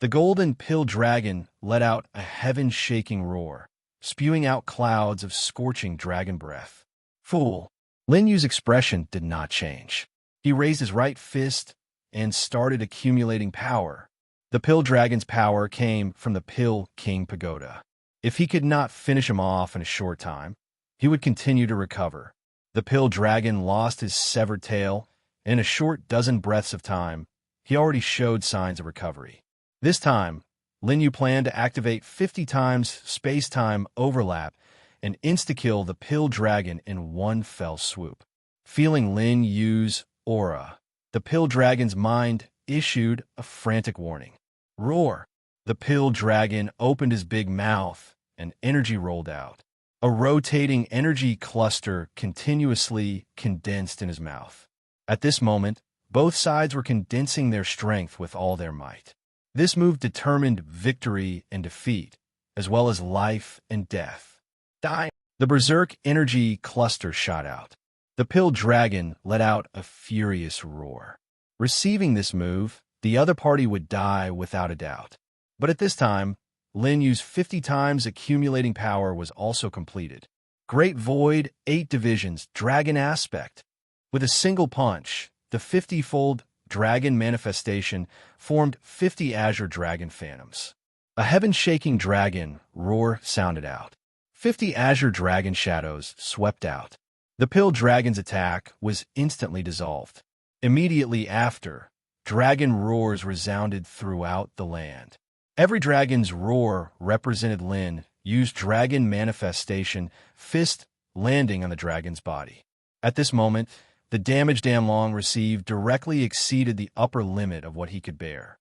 The golden pill dragon let out a heaven-shaking roar, spewing out clouds of scorching dragon breath. Fool! Lin Yu's expression did not change. He raised his right fist and started accumulating power. The pill dragon's power came from the pill king pagoda. If he could not finish him off in a short time, he would continue to recover. The pill dragon lost his severed tail, and in a short dozen breaths of time, he already showed signs of recovery. This time, Lin Yu planned to activate 50 times space-time overlap and insta-kill the pill dragon in one fell swoop. Feeling Lin Yu's aura, the pill dragon's mind issued a frantic warning. Roar! The pill dragon opened his big mouth, and energy rolled out. A rotating energy cluster continuously condensed in his mouth. At this moment, both sides were condensing their strength with all their might. This move determined victory and defeat, as well as life and death. Die! The berserk energy cluster shot out. The pill dragon let out a furious roar. Receiving this move, the other party would die without a doubt. But at this time, Lin Yu's 50 times accumulating power was also completed. Great Void, 8 divisions, dragon aspect. With a single punch, the 50-fold dragon manifestation formed 50 azure dragon phantoms. A heaven-shaking dragon roar sounded out. 50 azure dragon shadows swept out. The pill dragon's attack was instantly dissolved. Immediately after, dragon roars resounded throughout the land. Every dragon's roar represented Lin Yu's dragon manifestation fist landing on the dragon's body. At this moment, the damage Danlong received directly exceeded the upper limit of what he could bear.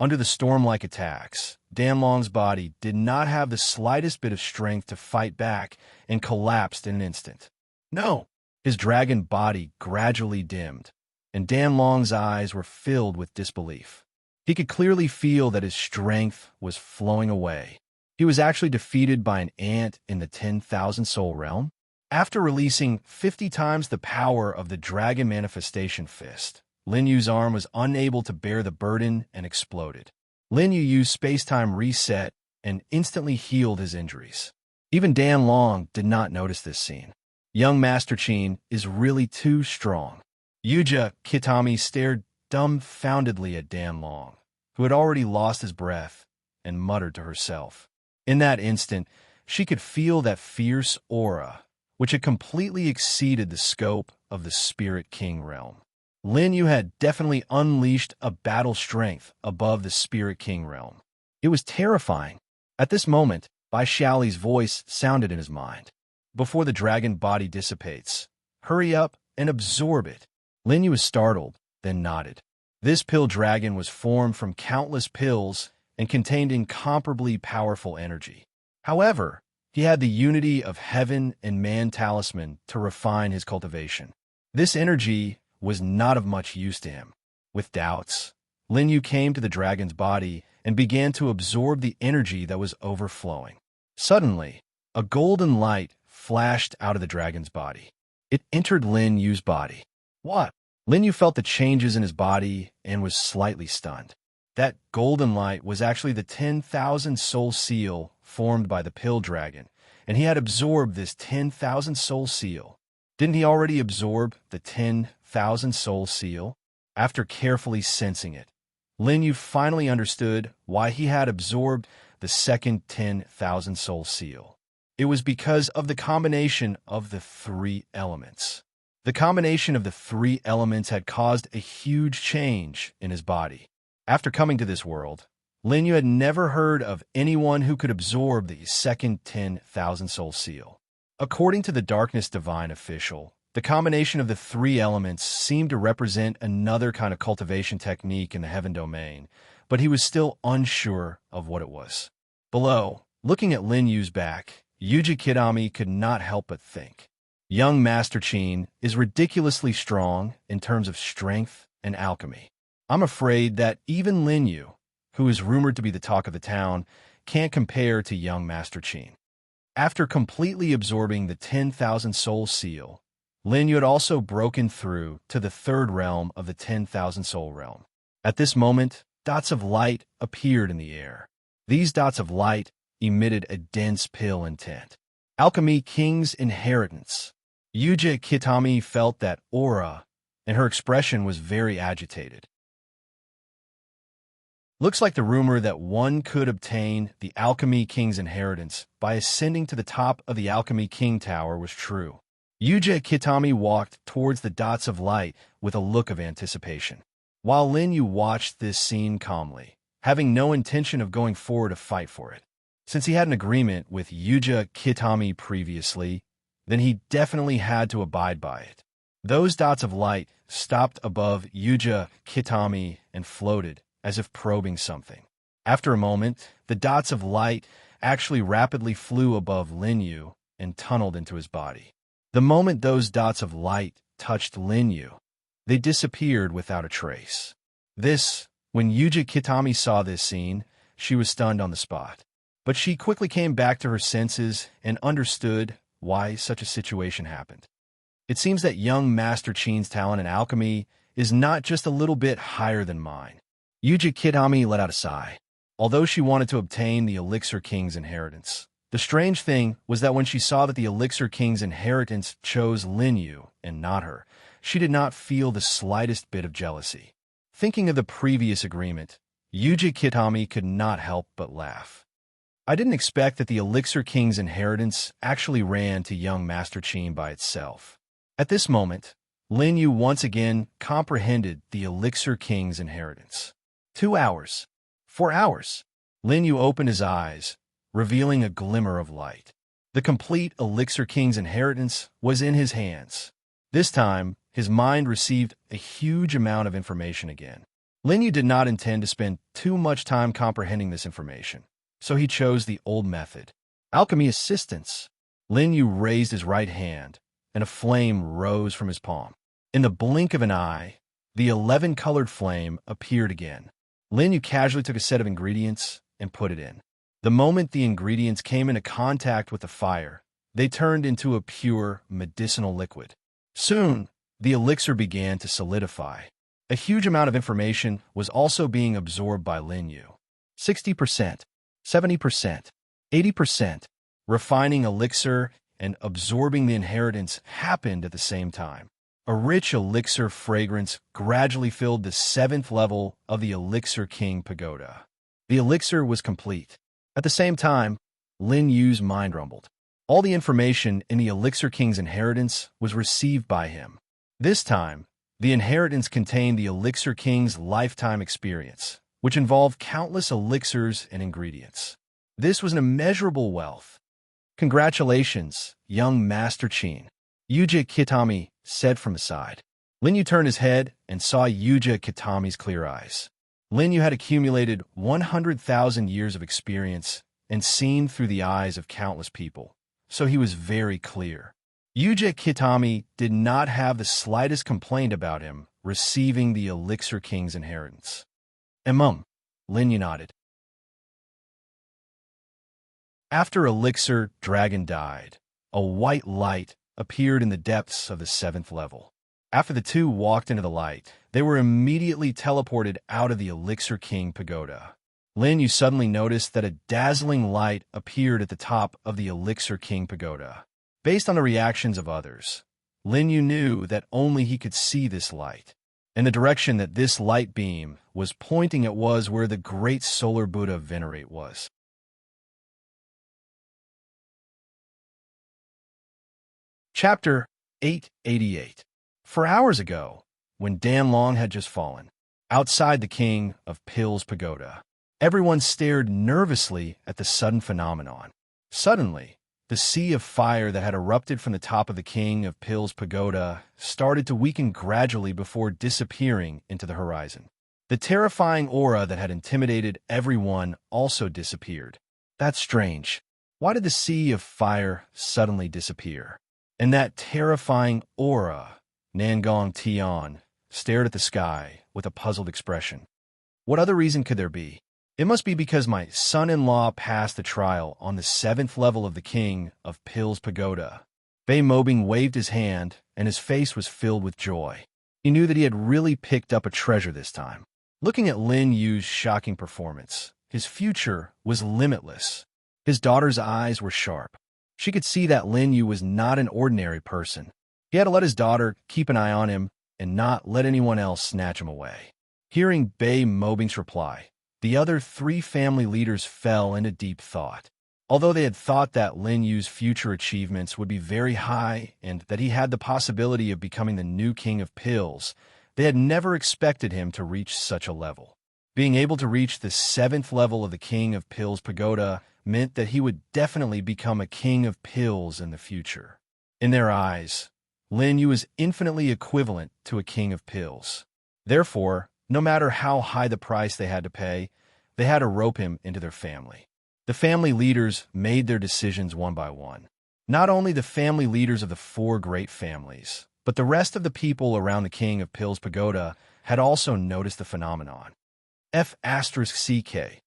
Under the storm-like attacks, Danlong's body did not have the slightest bit of strength to fight back and collapsed in an instant. No! His dragon body gradually dimmed, and Danlong's eyes were filled with disbelief. He could clearly feel that his strength was flowing away. He was actually defeated by an ant in the 10,000 soul realm. After releasing 50 times the power of the dragon manifestation fist, Lin Yu's arm was unable to bear the burden and exploded. Lin Yu used space-time reset and instantly healed his injuries. Even Danlong did not notice this scene. Young Master Qin is really too strong. Yuji Kitami stared dumbfoundedly at Danlong, who had already lost his breath, and muttered to herself. In that instant, She could feel that fierce aura, which had completely exceeded the scope of the Spirit King realm. Lin Yu had definitely unleashed a battle strength above the Spirit King realm. It was terrifying. At this moment, Bai Xiaoli's voice sounded in his mind. Before the dragon body dissipates, hurry up and absorb it. Lin Yu was startled, then nodded. This pill dragon was formed from countless pills and contained incomparably powerful energy. However, he had the unity of heaven and man talisman to refine his cultivation. This energy was not of much use to him. With doubts, Lin Yu came to the dragon's body and began to absorb the energy that was overflowing. Suddenly, a golden light flashed out of the dragon's body. It entered Lin Yu's body. What? Lin Yu felt the changes in his body and was slightly stunned. That golden light was actually the 10,000 soul seal formed by the pill dragon, and he had absorbed this 10,000 soul seal. Didn't he already absorb the 10,000 soul seal? After carefully sensing it, Lin Yu finally understood why he had absorbed the second 10,000 soul seal. It was because of the combination of the three elements. The combination of the three elements had caused a huge change in his body. After coming to this world, Lin Yu had never heard of anyone who could absorb the second 10,000 soul seal. According to the Darkness Divine official, the combination of the three elements seemed to represent another kind of cultivation technique in the heaven domain, but he was still unsure of what it was. Below, looking at Lin Yu's back, Yuji Kitami could not help but think. Young Master Qin is ridiculously strong in terms of strength and alchemy. I'm afraid that even Lin Yu, who is rumored to be the talk of the town, can't compare to young Master Qin. After completely absorbing the 10,000 soul seal, Lin Yu had also broken through to the third realm of the 10,000 soul realm. At this moment, dots of light appeared in the air. These dots of light emitted a dense pill intent. Alchemy King's inheritance. Yuji Kitami felt that aura, and her expression was very agitated. Looks like the rumor that one could obtain the Alchemy King's inheritance by ascending to the top of the Alchemy King Tower was true. Yuji Kitami walked towards the dots of light with a look of anticipation, while Lin Yu watched this scene calmly, having no intention of going forward to fight for it. Since he had an agreement with Yuji Kitami previously, then he definitely had to abide by it. Those dots of light stopped above Yuji Kitami and floated, as if probing something. After a moment, the dots of light actually rapidly flew above Lin Yu and tunneled into his body. The moment those dots of light touched Lin Yu, they disappeared without a trace. When Yuji Kitami saw this scene, she was stunned on the spot. But she quickly came back to her senses and understood why such a situation happened. It seems that young Master Qin's talent in alchemy is not just a little bit higher than mine. Yuji Kitami let out a sigh. Although she wanted to obtain the Elixir King's inheritance, the strange thing was that when she saw that the Elixir King's inheritance chose Lin Yu and not her, she did not feel the slightest bit of jealousy. Thinking of the previous agreement, Yuji Kitami could not help but laugh. I didn't expect that the Elixir King's inheritance actually ran to young Master Qin by itself. At this moment, Lin Yu once again comprehended the Elixir King's inheritance. 2 hours. 4 hours. Lin Yu opened his eyes, revealing a glimmer of light. The complete Elixir King's inheritance was in his hands. This time, his mind received a huge amount of information again. Lin Yu did not intend to spend too much time comprehending this information, so he chose the old method. Alchemy assistance. Lin Yu raised his right hand, and a flame rose from his palm. In the blink of an eye, the 11-colored flame appeared again. Lin Yu casually took a set of ingredients and put it in. The moment the ingredients came into contact with the fire, they turned into a pure medicinal liquid. Soon, the elixir began to solidify. A huge amount of information was also being absorbed by Lin Yu. 60%, 70%, 80%. Refining elixir and absorbing the inheritance happened at the same time. A rich elixir fragrance gradually filled the 7th level of the Elixir King Pagoda. The elixir was complete. At the same time, Lin Yu's mind rumbled. All the information in the Elixir King's inheritance was received by him. This time, the inheritance contained the Elixir King's lifetime experience, which involved countless elixirs and ingredients. This was an immeasurable wealth. Congratulations, young Master Qin, Yuja Kitami said from the side. Lin Yu turned his head and saw Yuja Kitami's clear eyes. Lin Yu had accumulated 100,000 years of experience and seen through the eyes of countless people, so he was very clear. Yuja Kitami did not have the slightest complaint about him receiving the Elixir King's inheritance. Lin Yu nodded. After Elixir Dragon died, a white light appeared in the depths of the 7th level. After the two walked into the light, they were immediately teleported out of the Elixir King pagoda. Lin Yu suddenly noticed that a dazzling light appeared at the top of the Elixir King pagoda. Based on the reactions of others, Lin Yu knew that only he could see this light, and the direction that this light beam was pointing at was where the great solar Buddha Venerate was. Chapter 888. 4 hours ago, when Dan Long had just fallen, outside the King of Pills pagoda, everyone stared nervously at the sudden phenomenon. Suddenly, the sea of fire that had erupted from the top of the King of Pills pagoda started to weaken gradually before disappearing into the horizon. The terrifying aura that had intimidated everyone also disappeared. That's strange. Why did the sea of fire suddenly disappear? And that terrifying aura, Nangong Tian stared at the sky with a puzzled expression. What other reason could there be? It must be because my son-in-law passed the trial on the 7th level of the King of Pills pagoda. Bei Mobing waved his hand, and his face was filled with joy. He knew that he had really picked up a treasure this time. Looking at Lin Yu's shocking performance, his future was limitless. His daughter's eyes were sharp. She could see that Lin Yu was not an ordinary person. He had to let his daughter keep an eye on him and not let anyone else snatch him away. Hearing Bei Mobing's reply, the other 3 family leaders fell into deep thought. Although they had thought that Lin Yu's future achievements would be very high and that he had the possibility of becoming the new King of Pills, they had never expected him to reach such a level. Being able to reach the 7th level of the King of Pills pagoda meant that he would definitely become a King of Pills in the future. In their eyes, Lin Yu was infinitely equivalent to a King of Pills. Therefore, no matter how high the price they had to pay, they had to rope him into their family. The family leaders made their decisions one by one. Not only the family leaders of the 4 great families, but the rest of the people around the King of Pills pagoda had also noticed the phenomenon. F***CK.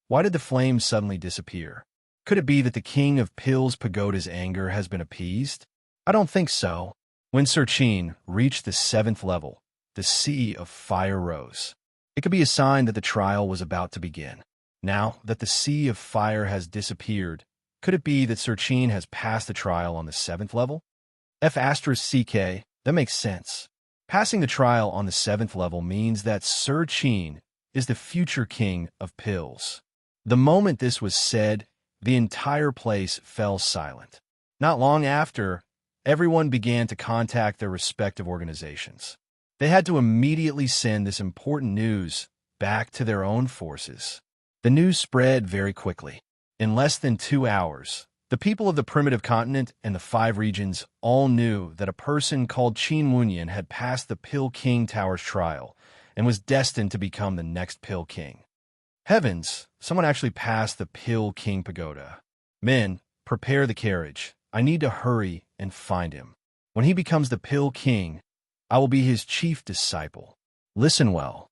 Why did the flames suddenly disappear? Could it be that the King of Pills pagoda's anger has been appeased? I don't think so. When Serene reached the 7th level, the sea of fire rose. It could be a sign that the trial was about to begin. Now that the sea of fire has disappeared, could it be that Serene has passed the trial on the 7th level? F***CK, that makes sense. Passing the trial on the 7th level means that Serene is the future King of Pills. The moment this was said, the entire place fell silent. Not long after, everyone began to contact their respective organizations. They had to immediately send this important news back to their own forces. The news spread very quickly. In less than 2 hours, the people of the primitive continent and the 5 regions all knew that a person called Qin Wunyan had passed the Pill King Tower's trial and was destined to become the next Pill King. Heavens, someone actually passed the Pill King pagoda. Men, prepare the carriage. I need to hurry and find him. When he becomes the Pill King, I will be his chief disciple. Listen well.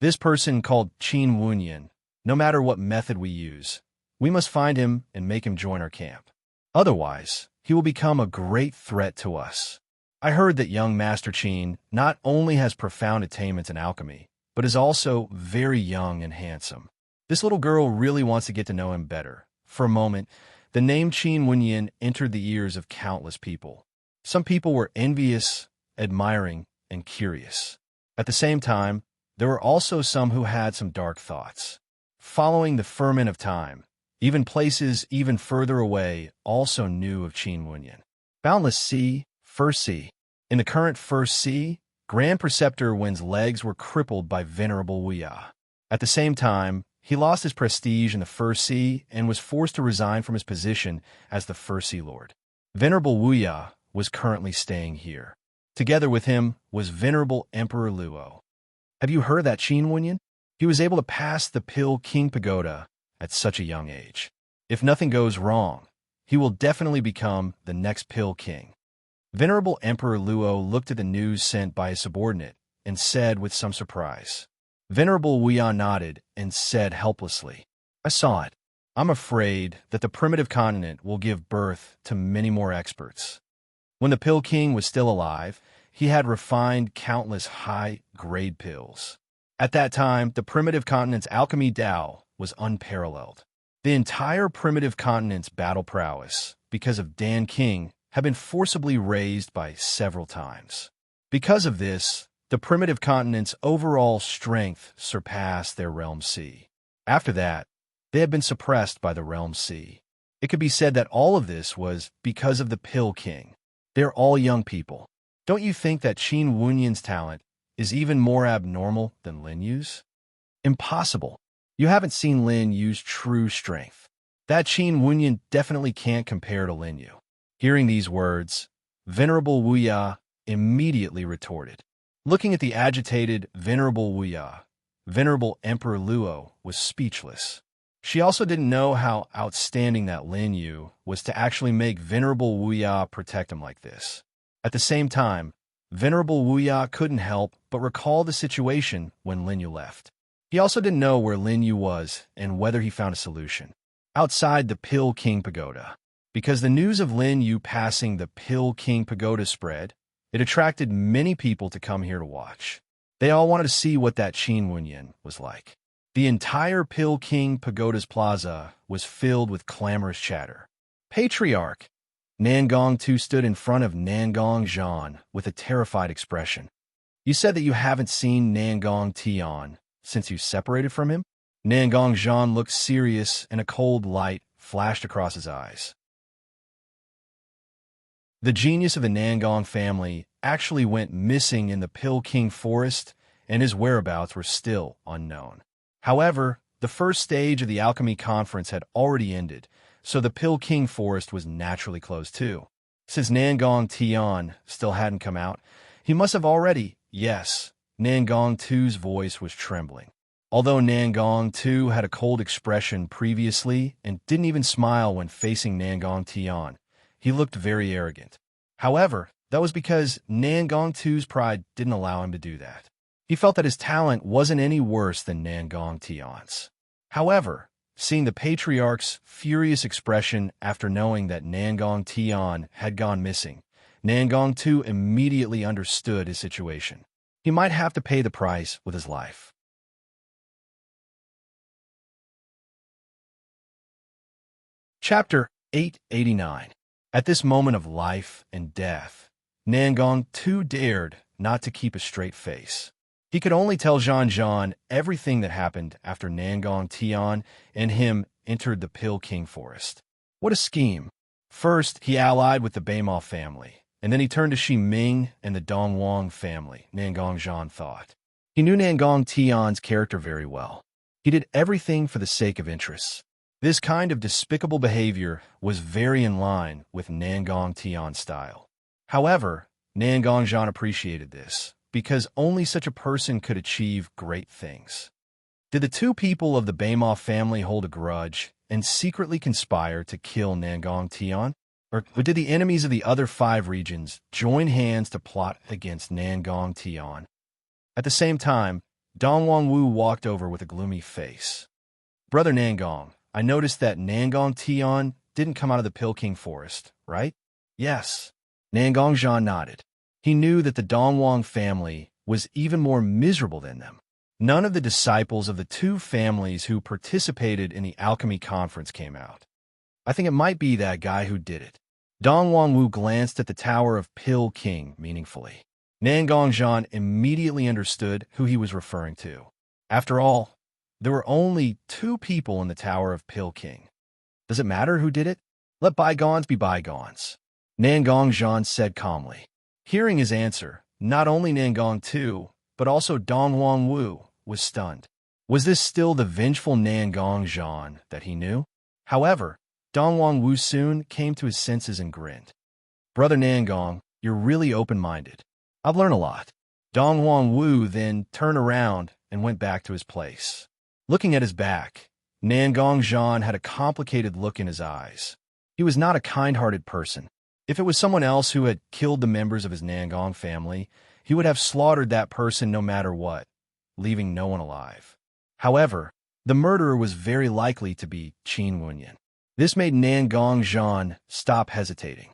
This person called Qin Wunyan, no matter what method we use, we must find him and make him join our camp. Otherwise, he will become a great threat to us. I heard that young Master Qin not only has profound attainments in alchemy, but is also very young and handsome. This little girl really wants to get to know him better. For a moment, the name Qin Wunyan entered the ears of countless people. Some people were envious, admiring, and curious. At the same time, there were also some who had some dark thoughts. following the ferment of time. Even places even further away also knew of Qin Wunyan. Boundless Sea, First Sea. In the current First Sea, Grand Preceptor Wen's legs were crippled by Venerable Wuya. At the same time, he lost his prestige in the First Sea and was forced to resign from his position as the First Sea Lord. Venerable Wuya was currently staying here. Together with him was Venerable Emperor Luo. Have you heard that Qin Wunyan? He was able to pass the Pill King Pagoda at such a young age. If nothing goes wrong, he will definitely become the next Pill King. Venerable Emperor Luo looked at the news sent by his subordinate and said with some surprise. Venerable Wuya nodded and said helplessly, I saw it. I'm afraid that the primitive continent will give birth to many more experts. When the Pill King was still alive, he had refined countless high-grade pills. At that time, the primitive continent's alchemy Dao was unparalleled. The entire primitive continent's battle prowess, because of Dan King, had been forcibly raised by several times. Because of this, the primitive continent's overall strength surpassed their Realm C. After that, they had been suppressed by the Realm C. It could be said that all of this was because of the Pill King. They're all young people. Don't you think that Qin Wunyan's talent is even more abnormal than Lin Yu's? Impossible. You haven't seen Lin Yu's true strength. That Qin Wunyan definitely can't compare to Lin Yu. Hearing these words, Venerable Wuya immediately retorted. Looking at the agitated Venerable Wuya, Venerable Emperor Luo was speechless. She also didn't know how outstanding that Lin Yu was to actually make Venerable Wuya protect him like this. At the same time, Venerable Wuya couldn't help but recall the situation when Lin Yu left. He also didn't know where Lin Yu was and whether he found a solution. Outside the Pill King Pagoda. Because the news of Lin Yu passing the Pill King Pagoda spread, it attracted many people to come here to watch. They all wanted to see what that Qin Wunyan was like. The entire Pill King Pagoda's plaza was filled with clamorous chatter. Patriarch! Nangong Tu stood in front of Nangong Zhan with a terrified expression. You said that you haven't seen Nangong Tian since you separated from him? Nangong Zhan looked serious and a cold light flashed across his eyes. The genius of the Nangong family actually went missing in the Pill King forest, and his whereabouts were still unknown. However, the first stage of the alchemy conference had already ended, so the Pill King forest was naturally closed too. Since Nangong Tian still hadn't come out, he must have already. Yes, Nangong Tu's voice was trembling. Although Nangong Tu had a cold expression previously and didn't even smile when facing Nangong Tian, he looked very arrogant. However, that was because Nangong Tu's pride didn't allow him to do that. He felt that his talent wasn't any worse than Nangong Tian's. However, seeing the Patriarch's furious expression after knowing that Nangong Tian had gone missing, Nangong Tu immediately understood his situation. He might have to pay the price with his life. Chapter 889. At this moment of life and death, Nangong Tu dared not to keep a straight face. He could only tell Zhan everything that happened after Nangong Tian and him entered the Pill King forest. What a scheme! First, he allied with the Beima family, and then he turned to Shi Ming and the Dongwang family, Nangong Zhan thought. He knew Nangong Tian's character very well. He did everything for the sake of interests. This kind of despicable behavior was very in line with Nangong Tian's style. However, Nangong Zhan appreciated this, because only such a person could achieve great things. Did the two people of the Beima family hold a grudge and secretly conspire to kill Nangong Tian? Or did the enemies of the other 5 regions join hands to plot against Nangong Tian? At the same time, Dongwang Wu walked over with a gloomy face. Brother Nangong, I noticed that Nangong Tian didn't come out of the Pill King forest, right? Yes. Nangong Zhan nodded. He knew that the Dongwang family was even more miserable than them. None of the disciples of the 2 families who participated in the alchemy conference came out. I think it might be that guy who did it. Dongwang Wu glanced at the Tower of Pill King meaningfully. Nangong Zhan immediately understood who he was referring to. After all, There were only 2 people in the Tower of Pill King. Does it matter who did it? Let bygones be bygones, Nangong Zhan said calmly. Hearing his answer, not only Nangong too, but also Dongwang Wu was stunned. Was this still the vengeful Nangong Zhan that he knew? However, Dongwang Wu soon came to his senses and grinned. Brother Nangong, you're really open-minded. I've learned a lot. Dongwang Wu then turned around and went back to his place. Looking at his back, Nangong Zhan had a complicated look in his eyes. He was not a kind-hearted person. If it was someone else who had killed the members of his Nangong family, he would have slaughtered that person no matter what, leaving no one alive. However, the murderer was very likely to be Qin Wenyan. This made Nangong Zhan stop hesitating.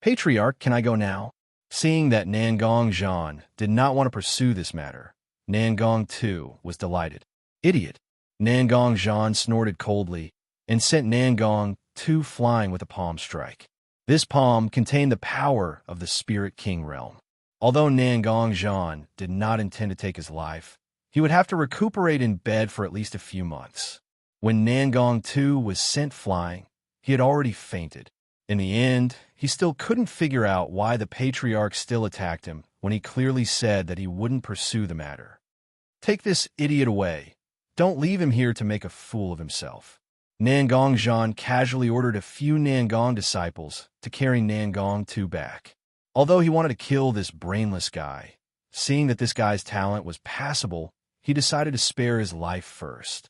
Patriarch, can I go now? Seeing that Nangong Zhan did not want to pursue this matter, Nangong too was delighted. Idiot! Nangong Zhan snorted coldly and sent Nangong too flying with a palm strike. This palm contained the power of the Spirit King realm. Although Nangong Zhan did not intend to take his life, he would have to recuperate in bed for at least a few months. When Nangong too was sent flying, he had already fainted. In the end, he still couldn't figure out why the Patriarch still attacked him when he clearly said that he wouldn't pursue the matter. Take this idiot away. Don't leave him here to make a fool of himself. Nangong Zhan casually ordered a few Nangong disciples to carry Nangong too back. Although he wanted to kill this brainless guy, seeing that this guy's talent was passable, he decided to spare his life first.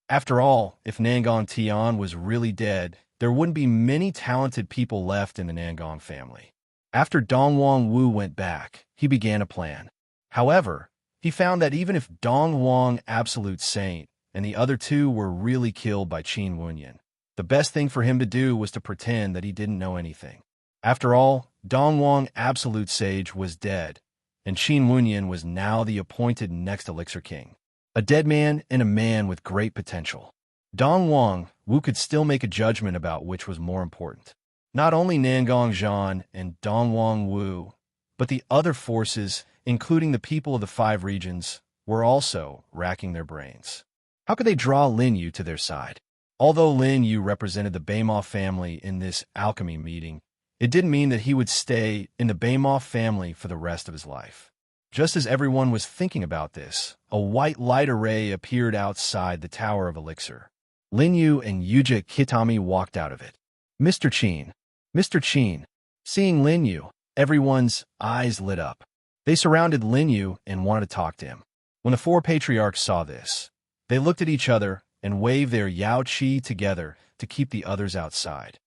After all, if Nangong Tian was really dead, there wouldn't be many talented people left in the Nangong family. After Dongwang Wu went back, he began a plan. However, he found that even if Dongwang Absolute Saint and the other 2 were really killed by Qin Wenyan, the best thing for him to do was to pretend that he didn't know anything. After all, Dongwang Absolute Sage was dead, and Qin Wenyan was now the appointed next Elixir King. A dead man and a man with great potential. Dongwang Wu could still make a judgment about which was more important. Not only Nangong Zhan and Dongwang Wu, but the other forces, including the people of the 5 regions, were also racking their brains. How could they draw Lin Yu to their side? Although Lin Yu represented the Baimoff family in this alchemy meeting, it didn't mean that he would stay in the Baimoff family for the rest of his life. Just as everyone was thinking about this, a white light array appeared outside the Tower of Elixir. Lin Yu and Yuja Kitami walked out of it. Mr. Qin. Mr. Qin. Seeing Lin Yu, everyone's eyes lit up. They surrounded Lin Yu and wanted to talk to him. When the 4 patriarchs saw this, they looked at each other and waved their Yao Qi together to keep the others outside.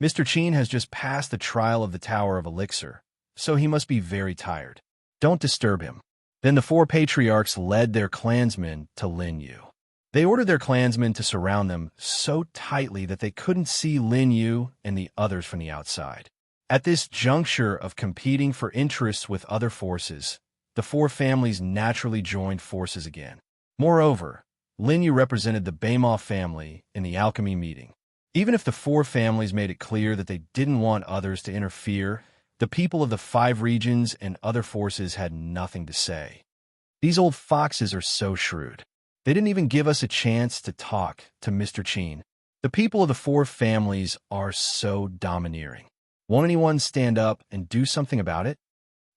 Mr. Qin has just passed the trial of the Tower of Elixir, so he must be very tired. Don't disturb him. Then the 4 patriarchs led their clansmen to Lin Yu. They ordered their clansmen to surround them so tightly that they couldn't see Lin Yu and the others from the outside. At this juncture of competing for interests with other forces, the 4 families naturally joined forces again. Moreover, Lin Yu represented the Baimoff family in the alchemy meeting. Even if the 4 families made it clear that they didn't want others to interfere, the people of the 5 regions and other forces had nothing to say. These old foxes are so shrewd. They didn't even give us a chance to talk to Mr. Qin. The people of the 4 families are so domineering. Won't anyone stand up and do something about it?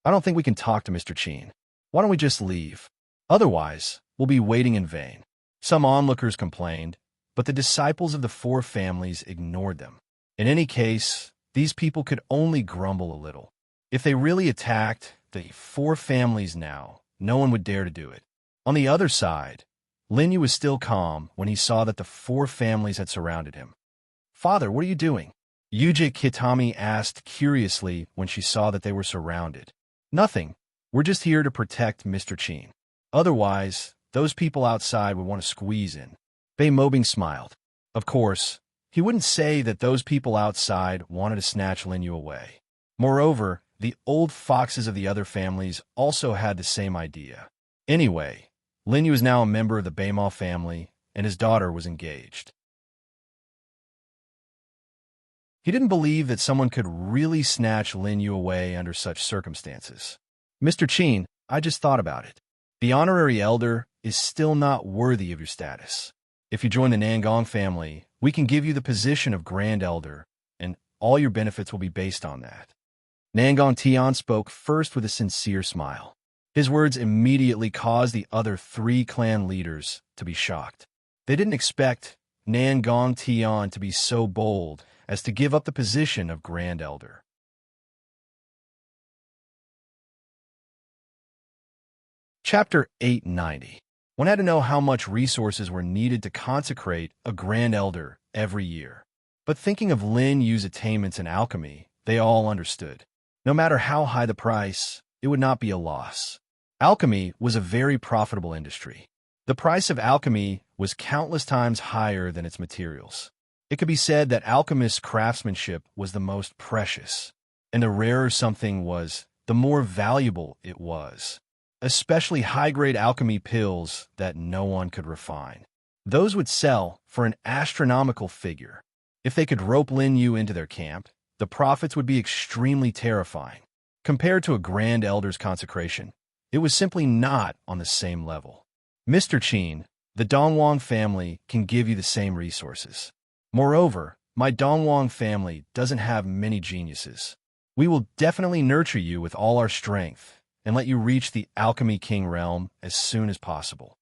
I don't think we can talk to Mr. Qin. Why don't we just leave? Otherwise, we'll be waiting in vain. Some onlookers complained, but the disciples of the 4 families ignored them. In any case, these people could only grumble a little. If they really attacked the 4 families now, no one would dare to do it. On the other side, Lin Yu was still calm when he saw that the 4 families had surrounded him. Father, what are you doing? Yuja Kitami asked curiously when she saw that they were surrounded. Nothing. We're just here to protect Mr. Qin. Otherwise, those people outside would want to squeeze in. Bei Mobing smiled. Of course, he wouldn't say that those people outside wanted to snatch Lin Yu away. Moreover, the old foxes of the other families also had the same idea. Anyway, Lin Yu is now a member of the Baimoff family, and his daughter was engaged. He didn't believe that someone could really snatch Lin Yu away under such circumstances. Mr. Qin, I just thought about it. The honorary elder is still not worthy of your status. If you join the Nangong family, we can give you the position of Grand Elder, and all your benefits will be based on that. Nangong Tian spoke first with a sincere smile. His words immediately caused the other 3 clan leaders to be shocked. They didn't expect Nangong Tian to be so bold as to give up the position of Grand Elder. Chapter 890. One had to know how much resources were needed to consecrate a Grand Elder every year. But thinking of Lin Yu's attainments in alchemy, they all understood. No matter how high the price, it would not be a loss. Alchemy was a very profitable industry. The price of alchemy was countless times higher than its materials. It could be said that alchemist's craftsmanship was the most precious, and the rarer something was, the more valuable it was. Especially high-grade alchemy pills that no one could refine. Those would sell for an astronomical figure. If they could rope Lin Yu into their camp, the profits would be extremely terrifying. Compared to a Grand Elder's consecration, it was simply not on the same level. Mr. Qin, the Dongwang family can give you the same resources. Moreover, my Dongwang family doesn't have many geniuses. We will definitely nurture you with all our strength and let you reach the Alchemy King realm as soon as possible.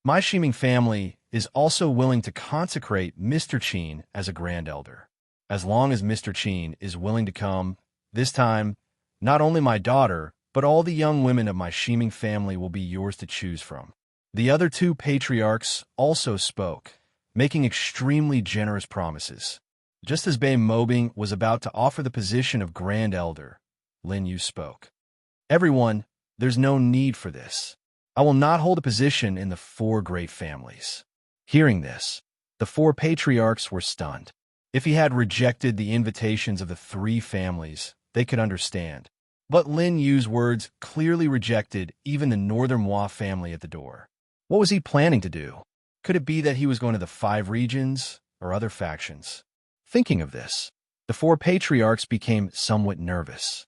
My Shiming family is also willing to consecrate Mr. Qin as a Grand Elder. As long as Mr. Qin is willing to come, this time, not only my daughter, but all the young women of my Shiming family will be yours to choose from. The other 2 patriarchs also spoke, making extremely generous promises. Just as Bei Mobing was about to offer the position of Grand Elder, Lin Yu spoke. Everyone, there's no need for this. I will not hold a position in the 4 great families. Hearing this, the 4 patriarchs were stunned. If he had rejected the invitations of the 3 families, they could understand. But Lin Yu's words clearly rejected even the Northern Hua family at the door. What was he planning to do? Could it be that he was going to the 5 regions or other factions? Thinking of this, the 4 patriarchs became somewhat nervous.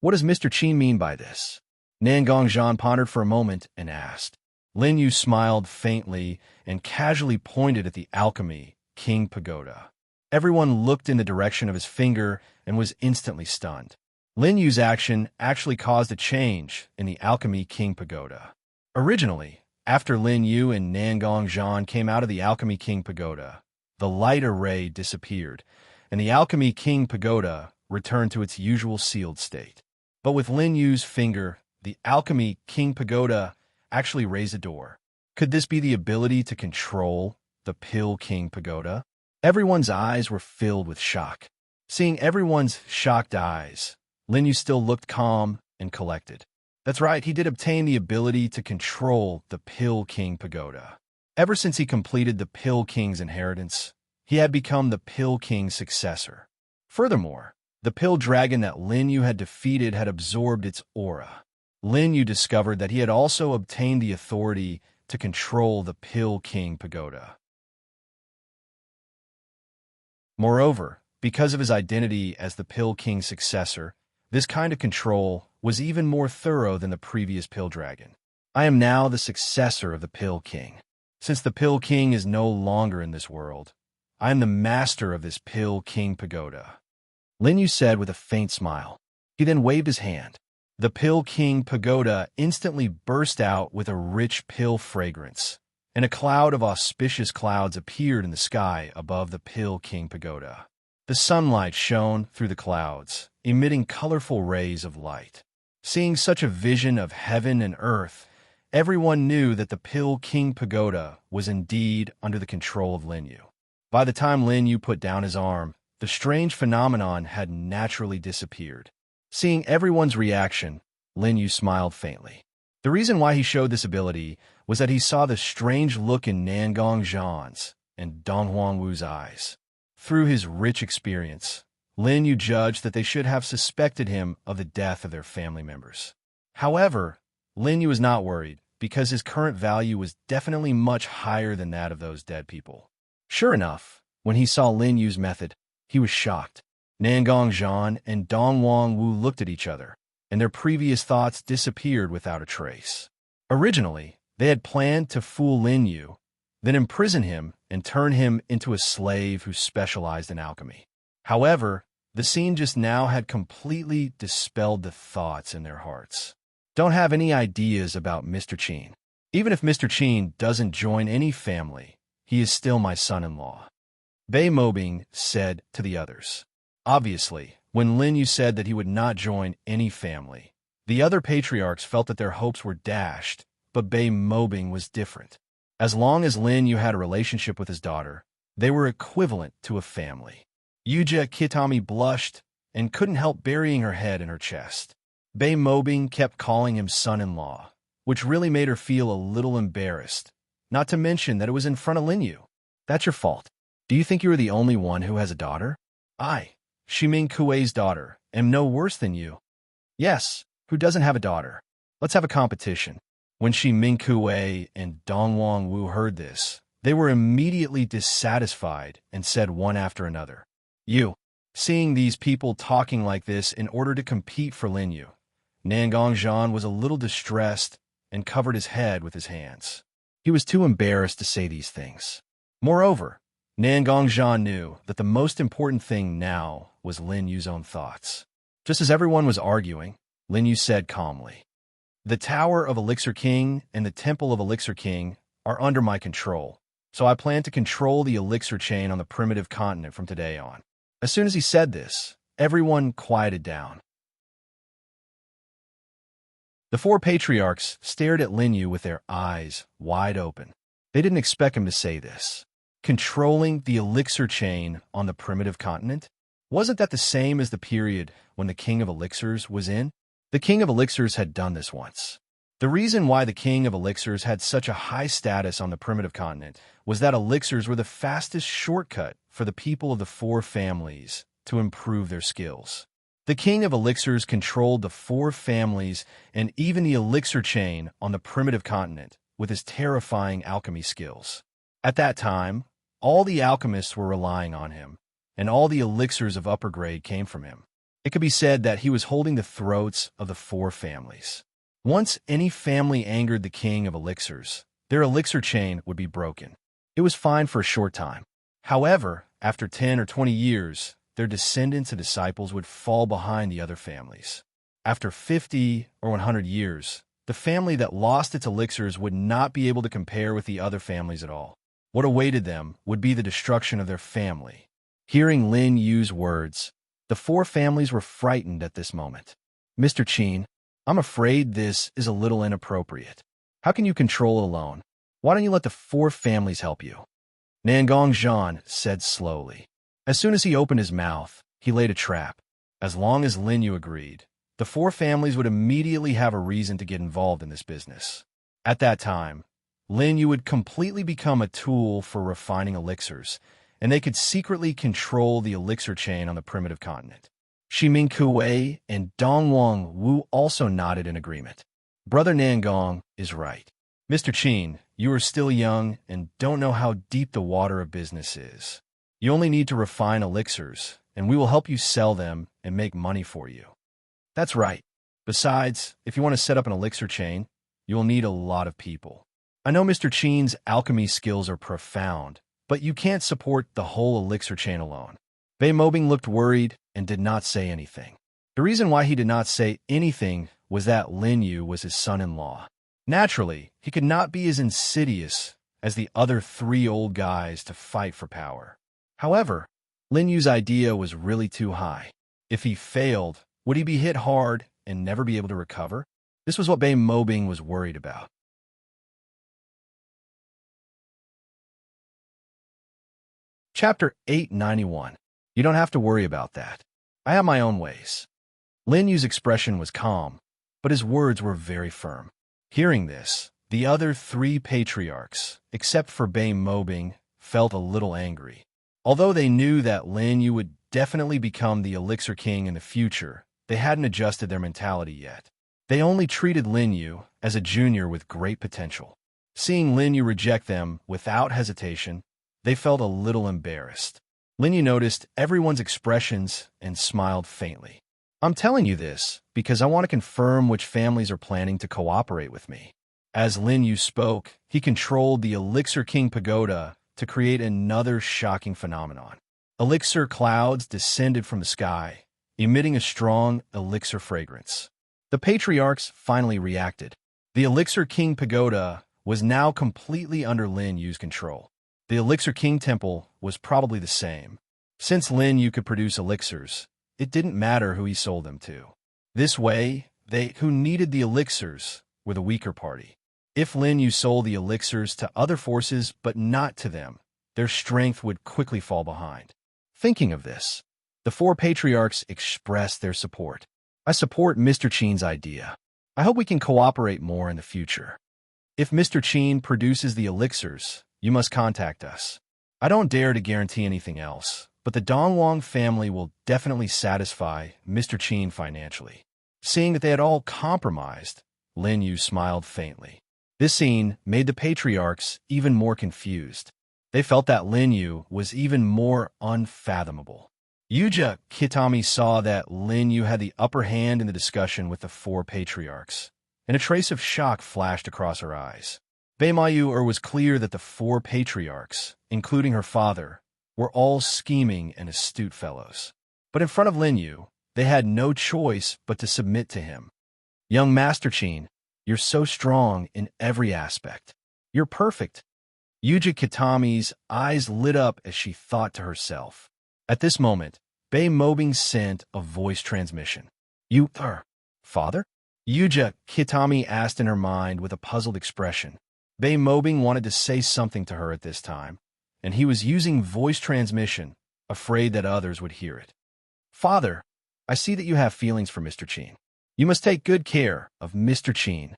What does Mr. Qin mean by this? Nangong Zhan pondered for a moment and asked. Lin Yu smiled faintly and casually pointed at the Alchemy King Pagoda. Everyone looked in the direction of his finger and was instantly stunned. Lin Yu's action actually caused a change in the Alchemy King Pagoda. Originally, after Lin Yu and Nangong Zhan came out of the Alchemy King Pagoda, the light array disappeared, and the Alchemy King Pagoda returned to its usual sealed state. But with Lin Yu's finger, the Alchemy King Pagoda actually raised a door. Could this be the ability to control the Pill King Pagoda? Everyone's eyes were filled with shock. Seeing everyone's shocked eyes, Lin Yu still looked calm and collected. That's right, he did obtain the ability to control the Pill King Pagoda. Ever since he completed the Pill King's inheritance, he had become the Pill King's successor. Furthermore, the Pill Dragon that Lin Yu had defeated had absorbed its aura. Lin Yu discovered that he had also obtained the authority to control the Pill King Pagoda. Moreover, because of his identity as the Pill King's successor, this kind of control was even more thorough than the previous Pill Dragon. I am now the successor of the Pill King. Since the Pill King is no longer in this world, I am the master of this Pill King Pagoda. Lin Yu said with a faint smile. He then waved his hand. The Pill King Pagoda instantly burst out with a rich pill fragrance, and a cloud of auspicious clouds appeared in the sky above the Pill King Pagoda. The sunlight shone through the clouds, emitting colorful rays of light. Seeing such a vision of heaven and earth, everyone knew that the Pill King Pagoda was indeed under the control of Lin Yu. By the time Lin Yu put down his arm, the strange phenomenon had naturally disappeared. Seeing everyone's reaction, Lin Yu smiled faintly. The reason why he showed this ability was that he saw the strange look in Nangong Zhan's and Dong Huangwu's eyes. Through his rich experience, Lin Yu judged that they should have suspected him of the death of their family members. However, Lin Yu was not worried because his current value was definitely much higher than that of those dead people. Sure enough, when he saw Lin Yu's method, he was shocked. Nangong Zhan and Dong Huangwu looked at each other, and their previous thoughts disappeared without a trace. Originally, they had planned to fool Lin Yu, then imprison him and turn him into a slave who specialized in alchemy. However, the scene just now had completely dispelled the thoughts in their hearts. Don't have any ideas about Mr. Qin. Even if Mr. Qin doesn't join any family, he is still my son-in-law, Bei Mobing said to the others. Obviously, when Lin Yu said that he would not join any family, the other patriarchs felt that their hopes were dashed, but Bei Mobing was different. As long as Lin Yu had a relationship with his daughter, they were equivalent to a family. Yuja Kitami blushed and couldn't help burying her head in her chest. Bei Mobing kept calling him son-in-law, which really made her feel a little embarrassed, not to mention that it was in front of Lin Yu. That's your fault. Do you think you are the only one who has a daughter? I, Shiming Kuei's daughter, am no worse than you. Yes, who doesn't have a daughter? Let's have a competition. When Shiming Kuei and Dongwang Wu heard this, they were immediately dissatisfied and said one after another, "You." Seeing these people talking like this in order to compete for Lin Yu, Nangongzhan was a little distressed and covered his head with his hands. He was too embarrassed to say these things. Moreover, Nangongzhan knew that the most important thing now was Lin Yu's own thoughts. Just as everyone was arguing, Lin Yu said calmly, "The Tower of Elixir King and the Temple of Elixir King are under my control, so I plan to control the elixir chain on the primitive continent from today on." As soon as he said this, everyone quieted down. The four patriarchs stared at Lin Yu with their eyes wide open. They didn't expect him to say this. Controlling the elixir chain on the primitive continent? Wasn't that the same as the period when the King of Elixirs was in? The King of Elixirs had done this once. The reason why the King of Elixirs had such a high status on the primitive continent was that elixirs were the fastest shortcut for the people of the four families to improve their skills. The King of Elixirs controlled the four families and even the elixir chain on the primitive continent with his terrifying alchemy skills. At that time, all the alchemists were relying on him, and all the elixirs of upper grade came from him. It could be said that he was holding the throats of the four families. Once any family angered the King of Elixirs, their elixir chain would be broken. It was fine for a short time. However, after 10 or 20 years, their descendants and disciples would fall behind the other families. After 50 or 100 years, the family that lost its elixirs would not be able to compare with the other families at all. What awaited them would be the destruction of their family. Hearing Lin Yu's words, the four families were frightened at this moment. "Mr. Qin, I'm afraid this is a little inappropriate. How can you control it alone? Why don't you let the four families help you?" Nangongzhan said slowly. As soon as he opened his mouth, he laid a trap. As long as Lin Yu agreed, the four families would immediately have a reason to get involved in this business. At that time, Lin Yu would completely become a tool for refining elixirs, and they could secretly control the elixir chain on the primitive continent. Shiming Kuei and Dongwang Wu also nodded in agreement. Brother Nangong is right. Mr. Qin, you are still young and don't know how deep the water of business is. You only need to refine elixirs, and we will help you sell them and make money for you. That's right. Besides, if you want to set up an elixir chain, you will need a lot of people. I know Mr. Qin's alchemy skills are profound, but you can't support the whole elixir chain alone. Bei Mobing looked worried and did not say anything. The reason why he did not say anything was that Lin Yu was his son-in-law. Naturally, he could not be as insidious as the other three old guys to fight for power. However, Lin Yu's idea was really too high. If he failed, would he be hit hard and never be able to recover? This was what Bei Mobing was worried about. Chapter 891. You don't have to worry about that. I have my own ways. Lin Yu's expression was calm, but his words were very firm. Hearing this, the other three patriarchs, except for Bei Mobing, felt a little angry. Although they knew that Lin Yu would definitely become the Elixir King in the future, they hadn't adjusted their mentality yet. They only treated Lin Yu as a junior with great potential. Seeing Lin Yu reject them without hesitation, they felt a little embarrassed. Lin Yu noticed everyone's expressions and smiled faintly. I'm telling you this because I want to confirm which families are planning to cooperate with me. As Lin Yu spoke, he controlled the Elixir King Pagoda to create another shocking phenomenon. Elixir clouds descended from the sky, emitting a strong elixir fragrance. The patriarchs finally reacted. The Elixir King Pagoda was now completely under Lin Yu's control. The Elixir King Temple was probably the same. Since Lin Yu could produce elixirs, it didn't matter who he sold them to. This way, they who needed the elixirs were the weaker party. If Lin Yu sold the elixirs to other forces but not to them, their strength would quickly fall behind. Thinking of this, the four patriarchs expressed their support. I support Mr. Qin's idea. I hope we can cooperate more in the future. If Mr. Qin produces the elixirs, you must contact us. I don't dare to guarantee anything else, but the Dongwang family will definitely satisfy Mr. Qin financially. Seeing that they had all compromised, Lin Yu smiled faintly. This scene made the patriarchs even more confused. They felt that Lin Yu was even more unfathomable. Yuja Kitami saw that Lin Yu had the upper hand in the discussion with the four patriarchs, and a trace of shock flashed across her eyes. Beimayu was clear that the four patriarchs, including her father, were all scheming and astute fellows. But in front of Lin Yu, they had no choice but to submit to him. Young Master Qin, you're so strong in every aspect. You're perfect. Yuja Kitami's eyes lit up as she thought to herself. At this moment, Bei Mobing sent a voice transmission. You are father? Yuja Kitami asked in her mind with a puzzled expression. Bei Mobing wanted to say something to her at this time, and he was using voice transmission, afraid that others would hear it. Father, I see that you have feelings for Mr. Qin. You must take good care of Mr. Qin.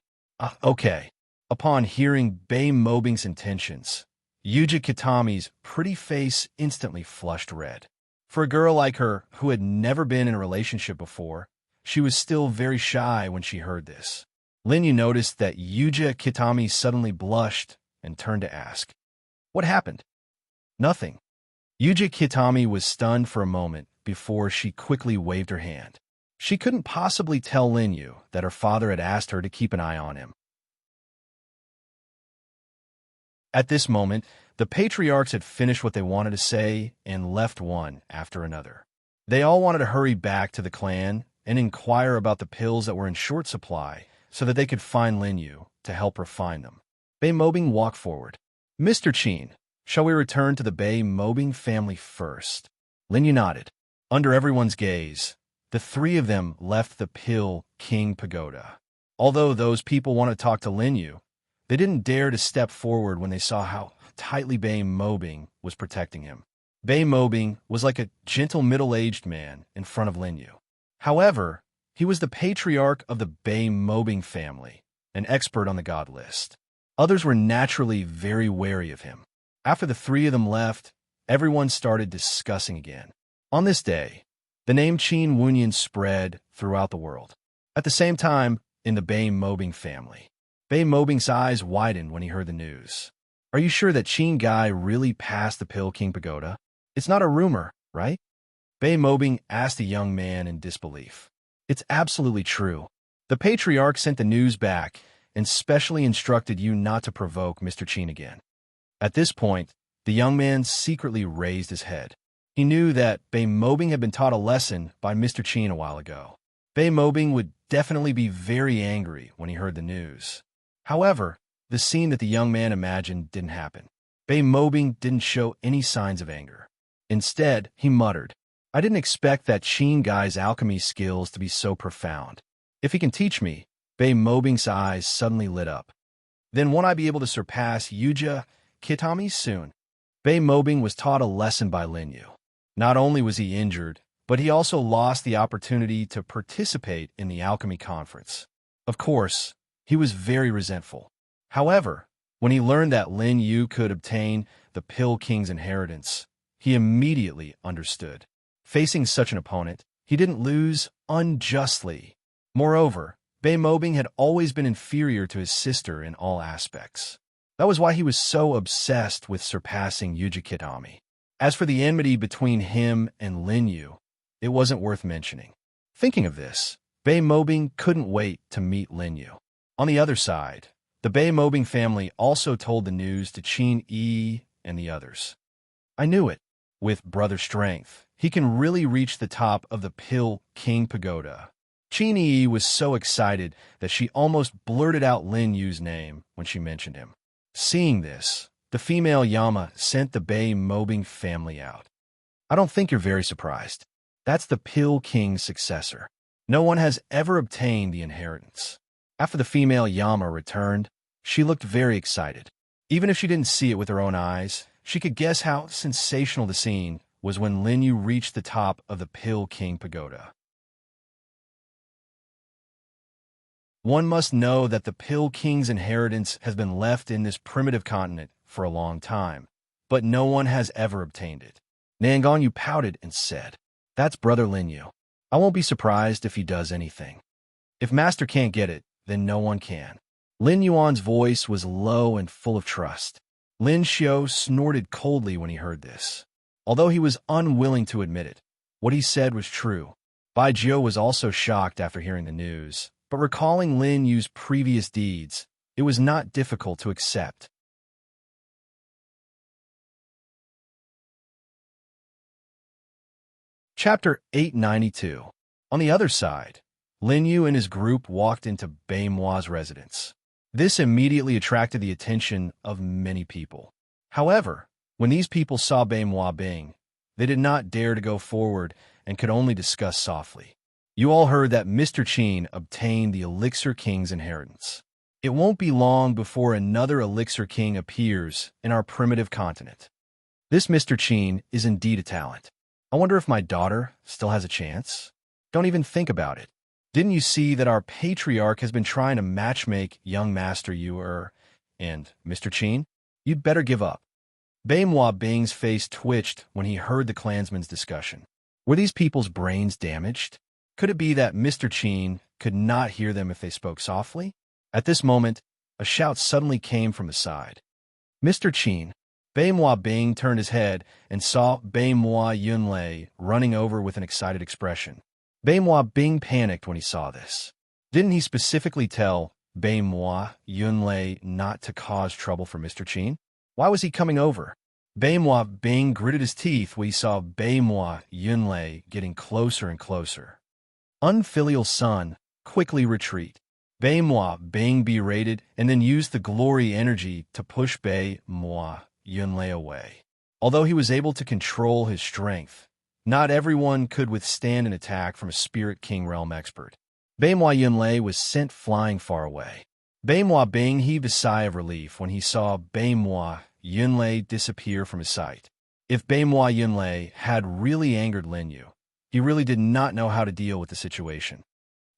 Okay. Upon hearing Bei Mobing's intentions, Yuja Kitami's pretty face instantly flushed red. For a girl like her, who had never been in a relationship before, she was still very shy when she heard this. Lin Yu noticed that Yuja Kitami suddenly blushed and turned to ask, "What happened?" "Nothing." Yuja Kitami was stunned for a moment before she quickly waved her hand. She couldn't possibly tell Lin Yu that her father had asked her to keep an eye on him. At this moment, the patriarchs had finished what they wanted to say and left one after another. They all wanted to hurry back to the clan and inquire about the pills that were in short supply so that they could find Lin Yu to help her find them. Bei Mobing walked forward. "Mr. Qin, shall we return to the Bei Mobing family first?" Lin Yu nodded. Under everyone's gaze, the three of them left the Pill King Pagoda. Although those people wanted to talk to Lin Yu, they didn't dare to step forward when they saw how tightly Bei Mobing was protecting him. Bei Mobing was like a gentle middle-aged man in front of Lin Yu. However, he was the patriarch of the Bei Mobing family, an expert on the god list. Others were naturally very wary of him. After the three of them left, everyone started discussing again. On this day, the name Qin Wunyan spread throughout the world. At the same time, in the Bei Mobing family, Bei Mobing's eyes widened when he heard the news. "Are you sure that Qin Guy really passed the Pill King Pagoda? It's not a rumor, right?" Bei Mobing asked the young man in disbelief. "It's absolutely true. The patriarch sent the news back and specially instructed you not to provoke Mr. Qin again." At this point, the young man secretly raised his head. He knew that Bei Mobing had been taught a lesson by Mr. Qin a while ago. Bei Mobing would definitely be very angry when he heard the news. However, the scene that the young man imagined didn't happen. Bei Mobing didn't show any signs of anger. Instead, he muttered, "I didn't expect that Qin Guy's alchemy skills to be so profound. If he can teach me," Bei Mobing's eyes suddenly lit up. "Then won't I be able to surpass Yuja Kitami soon?" Bei Mobing was taught a lesson by Lin Yu. Not only was he injured, but he also lost the opportunity to participate in the alchemy conference. Of course, he was very resentful. However, when he learned that Lin Yu could obtain the Pill King's inheritance, he immediately understood. Facing such an opponent, he didn't lose unjustly. Moreover, Bei Mobing had always been inferior to his sister in all aspects. That was why he was so obsessed with surpassing Yuji Kitami. As for the enmity between him and Lin Yu, it wasn't worth mentioning. Thinking of this, Bei Mobing couldn't wait to meet Lin Yu. On the other side, the The Bay Mobbing family also told the news to Qin Yi and the others. I knew it. With brother strength, he can really reach the top of the Pill King Pagoda. Qin Yi was so excited that she almost blurted out Lin Yu's name when she mentioned him. Seeing this, the female Yama sent the Bay Mobbing family out. I don't think you're very surprised. That's the Pill King's successor. No one has ever obtained the inheritance. After the female Yama returned, she looked very excited. Even if she didn't see it with her own eyes, she could guess how sensational the scene was when Lin Yu reached the top of the Pill King Pagoda. One must know that the Pill King's inheritance has been left in this primitive continent for a long time, but no one has ever obtained it. Nangon pouted and said, "That's Brother Lin Yu. I won't be surprised if he does anything. If Master can't get it, then no one can." Lin Yuan's voice was low and full of trust. Lin Xiu snorted coldly when he heard this. Although he was unwilling to admit it, what he said was true. Bai Jiu was also shocked after hearing the news, but recalling Lin Yu's previous deeds, it was not difficult to accept. Chapter 892. On the other side, Lin Yu and his group walked into Bai Mua's residence. This immediately attracted the attention of many people. However, when these people saw Bai Mua Bing, they did not dare to go forward and could only discuss softly. You all heard that Mr. Qin obtained the Elixir King's inheritance. It won't be long before another Elixir King appears in our primitive continent. This Mr. Qin is indeed a talent. I wonder if my daughter still has a chance? Don't even think about it. Didn't you see that our patriarch has been trying to matchmake young Master Yu and Mr. Qin? You'd better give up. Bai Mua Bing's face twitched when he heard the clansmen's discussion. Were these people's brains damaged? Could it be that Mr. Qin could not hear them if they spoke softly? At this moment, a shout suddenly came from the side. "Mr. Qin!" Bai Mua Bing turned his head and saw Bai Mua Yunlei running over with an excited expression. Bai Mua Bing panicked when he saw this. Didn't he specifically tell Bai Mua Yunlei not to cause trouble for Mr. Qin? Why was he coming over? Bai Mua Bing gritted his teeth when he saw Bai Mua Yunlei getting closer and closer. Unfilial son, quickly retreat. Bai Mua Bing berated and then used the glory energy to push Bai Mua Yunlei away. Although he was able to control his strength, not everyone could withstand an attack from a Spirit King Realm expert. Bai Mua Yunlei was sent flying far away. Bai Mua Bing heaved a sigh of relief when he saw Bai Mua Yunlei disappear from his sight. If Bai Mua Yunlei had really angered Lin Yu, he really did not know how to deal with the situation.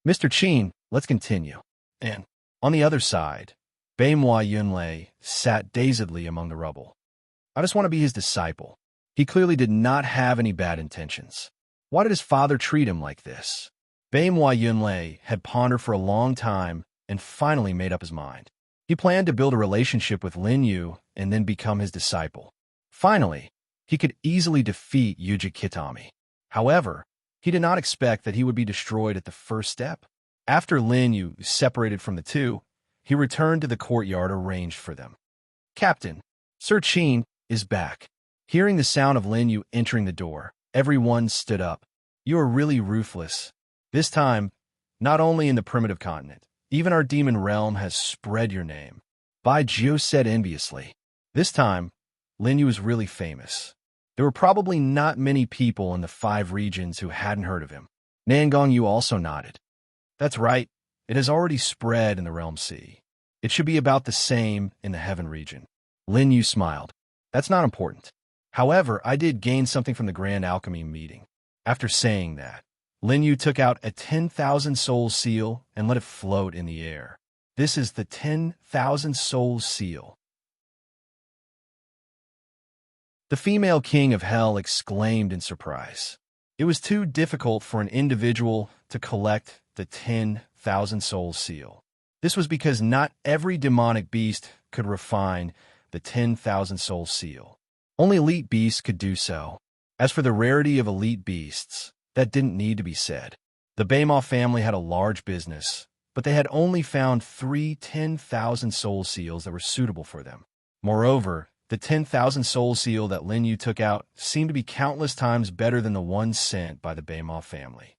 "Mr. Qin, let's continue." And, on the other side, Bai Mua Yunlei sat dazedly among the rubble. I just want to be his disciple. He clearly did not have any bad intentions. Why did his father treat him like this? Bai Mua Yunlei had pondered for a long time and finally made up his mind. He planned to build a relationship with Lin Yu and then become his disciple. Finally, he could easily defeat Yuji Kitami. However, he did not expect that he would be destroyed at the first step. After Lin Yu separated from the two, he returned to the courtyard arranged for them. "Captain, Sir Qin is back." Hearing the sound of Lin Yu entering the door, everyone stood up. "You are really ruthless. This time, not only in the primitive continent, even our demon realm has spread your name." Bai Jiu said enviously. This time, Lin Yu was really famous. There were probably not many people in the 5 regions who hadn't heard of him. Nangon Yu also nodded. "That's right. It has already spread in the Realm Sea. It should be about the same in the Heaven region." Lin Yu smiled. "That's not important. However, I did gain something from the Grand Alchemy meeting." After saying that, Lin Yu took out a 10,000 soul seal and let it float in the air. This is the 10,000 soul seal. The female king of hell exclaimed in surprise. It was too difficult for an individual to collect the 10,000 soul seal. This was because not every demonic beast could refine the 10,000 soul seal. Only elite beasts could do so. As for the rarity of elite beasts, that didn't need to be said. The Baima family had a large business, but they had only found 10,000 soul seals that were suitable for them. Moreover, the 10,000 soul seal that Lin Yu took out seemed to be countless times better than the one sent by the Beima family.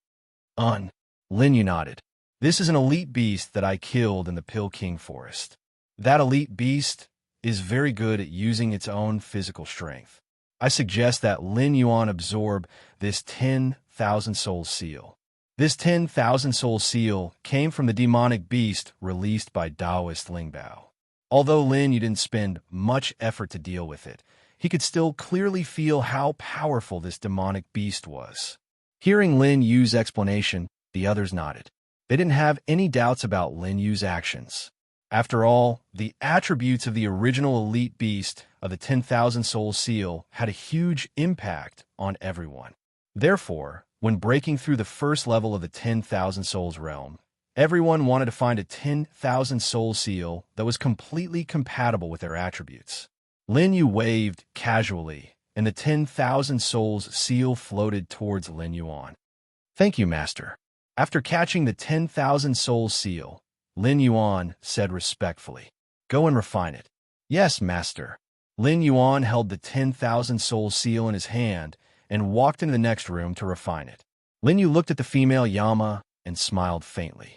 Lin Yu nodded. This is an elite beast that I killed in the Pill King forest. That elite beast is very good at using its own physical strength. I suggest that Lin Yuan absorb this 10,000 soul seal. This 10,000 soul seal came from the demonic beast released by Taoist Lingbao. Although Lin Yu didn't spend much effort to deal with it, he could still clearly feel how powerful this demonic beast was. Hearing Lin Yu's explanation, the others nodded. They didn't have any doubts about Lin Yu's actions. After all, the attributes of the original elite beast of the 10,000 soul seal had a huge impact on everyone. Therefore, when breaking through the first level of the 10,000 souls realm, everyone wanted to find a 10,000 soul seal that was completely compatible with their attributes. Lin Yu waved casually, and the 10,000 souls seal floated towards Lin Yuan. Thank you, Master. After catching the 10,000 soul seal, Lin Yuan said respectfully, Go and refine it. Yes, Master. Lin Yuan held the 10,000 soul seal in his hand and walked into the next room to refine it. Lin Yu looked at the female Yama and smiled faintly.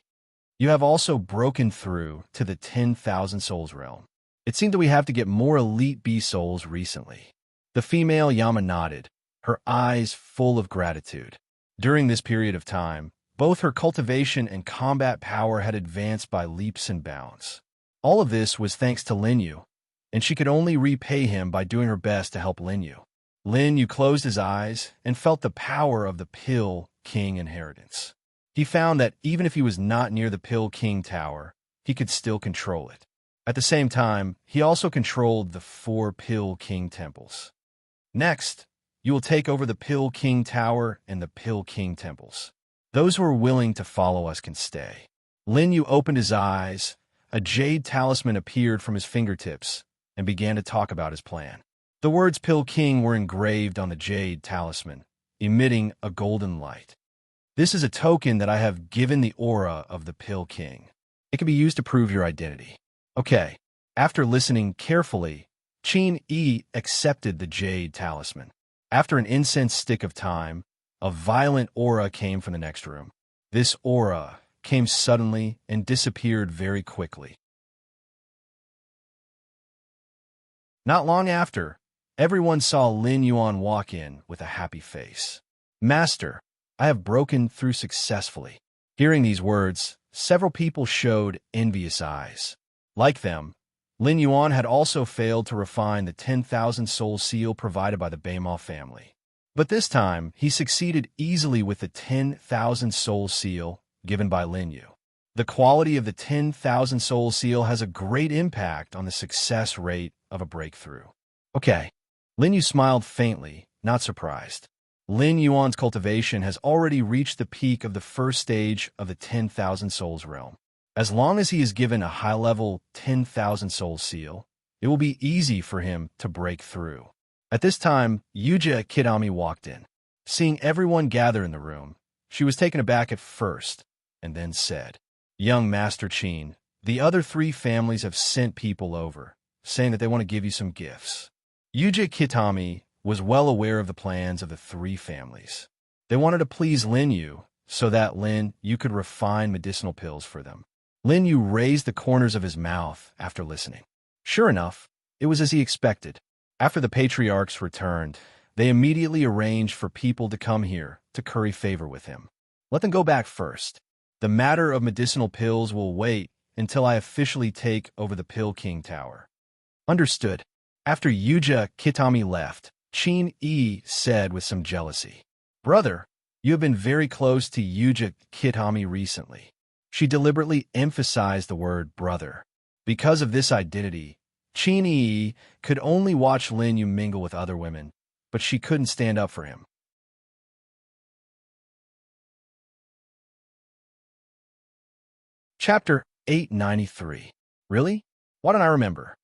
You have also broken through to the 10,000 souls realm. It seemed that we have to get more elite beast souls recently. The female Yama nodded, her eyes full of gratitude. During this period of time, both her cultivation and combat power had advanced by leaps and bounds. All of this was thanks to Lin Yu, and she could only repay him by doing her best to help Lin Yu. Lin Yu closed his eyes and felt the power of the Pill King inheritance. He found that even if he was not near the Pill King Tower, he could still control it. At the same time, he also controlled the 4 Pill King temples. Next, you will take over the Pill King Tower and the Pill King temples. Those who are willing to follow us can stay. Lin Yu opened his eyes, a jade talisman appeared from his fingertips, and began to talk about his plan. The words Pill King were engraved on the jade talisman, emitting a golden light. This is a token that I have given the aura of the Pill King. It can be used to prove your identity. Okay. After listening carefully, Qin Yi accepted the jade talisman. After an incense stick of time, a violent aura came from the next room. This aura came suddenly and disappeared very quickly. Not long after, everyone saw Lin Yuan walk in with a happy face. Master, I have broken through successfully. Hearing these words, several people showed envious eyes. Like them, Lin Yuan had also failed to refine the 10,000 soul seal provided by the Beima family. But this time, he succeeded easily with the 10,000 soul seal given by Lin Yu. The quality of the 10,000 soul seal has a great impact on the success rate of a breakthrough. Okay. Lin Yu smiled faintly, not surprised. Lin Yuan's cultivation has already reached the peak of the first stage of the 10,000 souls realm. As long as he is given a high-level 10,000 soul seal, it will be easy for him to break through. At this time, Yuja Kitami walked in. Seeing everyone gather in the room, she was taken aback at first, and then said, Young Master Qin, the other 3 families have sent people over, saying that they want to give you some gifts. Yuja Kitami was well aware of the plans of the 3 families. They wanted to please Lin Yu, so that Lin Yu could refine medicinal pills for them. Lin Yu raised the corners of his mouth after listening. Sure enough, it was as he expected. After the patriarchs returned, they immediately arranged for people to come here to curry favor with him. Let them go back first. The matter of medicinal pills will wait until I officially take over the Pill King Tower. Understood. After Yuja Kitami left, Qin Yi said with some jealousy, Brother, you have been very close to Yuja Kitami recently. She deliberately emphasized the word brother. Because of this identity, Qin Yi could only watch Lin Yu mingle with other women, but she couldn't stand up for him. Chapter 893. Really? Why don't I remember?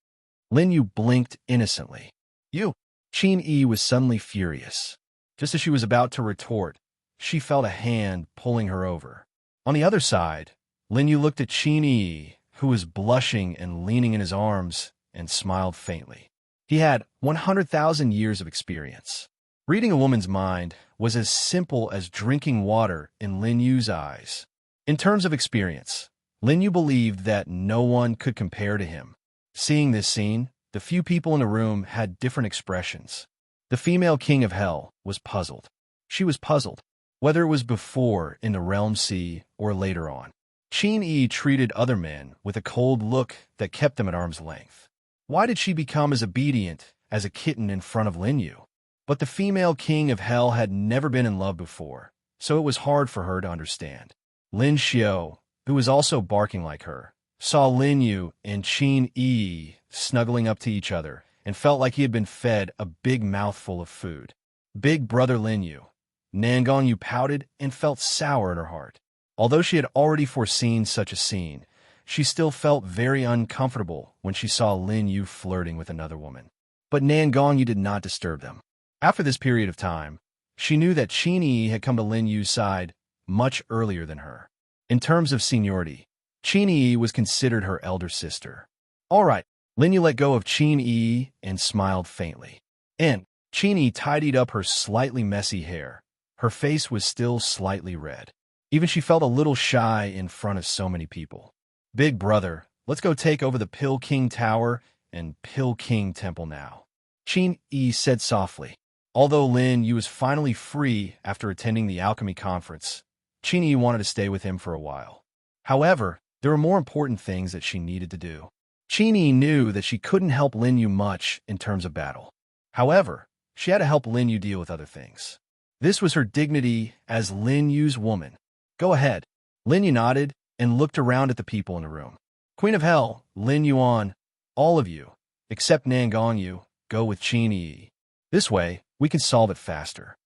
Lin Yu blinked innocently. You. Qin Yi was suddenly furious. Just as she was about to retort, she felt a hand pulling her over. On the other side, Lin Yu looked at Qin Yi, who was blushing and leaning in his arms, and smiled faintly. He had 100,000 years of experience. Reading a woman's mind was as simple as drinking water in Lin Yu's eyes. In terms of experience, Lin Yu believed that no one could compare to him. Seeing this scene, the few people in the room had different expressions. The female king of hell was puzzled. She was puzzled, whether it was before in the realm sea or later on. Qin Yi treated other men with a cold look that kept them at arm's length. Why did she become as obedient as a kitten in front of Lin Yu? But the female king of hell had never been in love before, so it was hard for her to understand. Lin Xiao, who was also barking like her, saw Lin Yu and Qin Yi snuggling up to each other and felt like he had been fed a big mouthful of food. Big brother Lin Yu. Nan Yu pouted and felt sour in her heart. Although she had already foreseen such a scene, she still felt very uncomfortable when she saw Lin Yu flirting with another woman. But Nan Yu did not disturb them. After this period of time, she knew that Qin Yi had come to Lin Yu's side much earlier than her. In terms of seniority, Qin Yi was considered her elder sister. All right, Lin Yu let go of Qin Yi and smiled faintly. And Qin Yi tidied up her slightly messy hair. Her face was still slightly red. Even she felt a little shy in front of so many people. Big brother, let's go take over the Pill King Tower and Pill King Temple now, Qin Yi said softly. Although Lin Yu was finally free after attending the alchemy conference, Qin Yi wanted to stay with him for a while. However, there were more important things that she needed to do. Qin Yi knew that she couldn't help Lin Yu much in terms of battle. However, she had to help Lin Yu deal with other things. This was her dignity as Lin Yu's woman. Go ahead. Lin Yu nodded and looked around at the people in the room. Queen of Hell, Lin Yuan, all of you, except Nan Yu, go with Qin Yi. This way, we can solve it faster.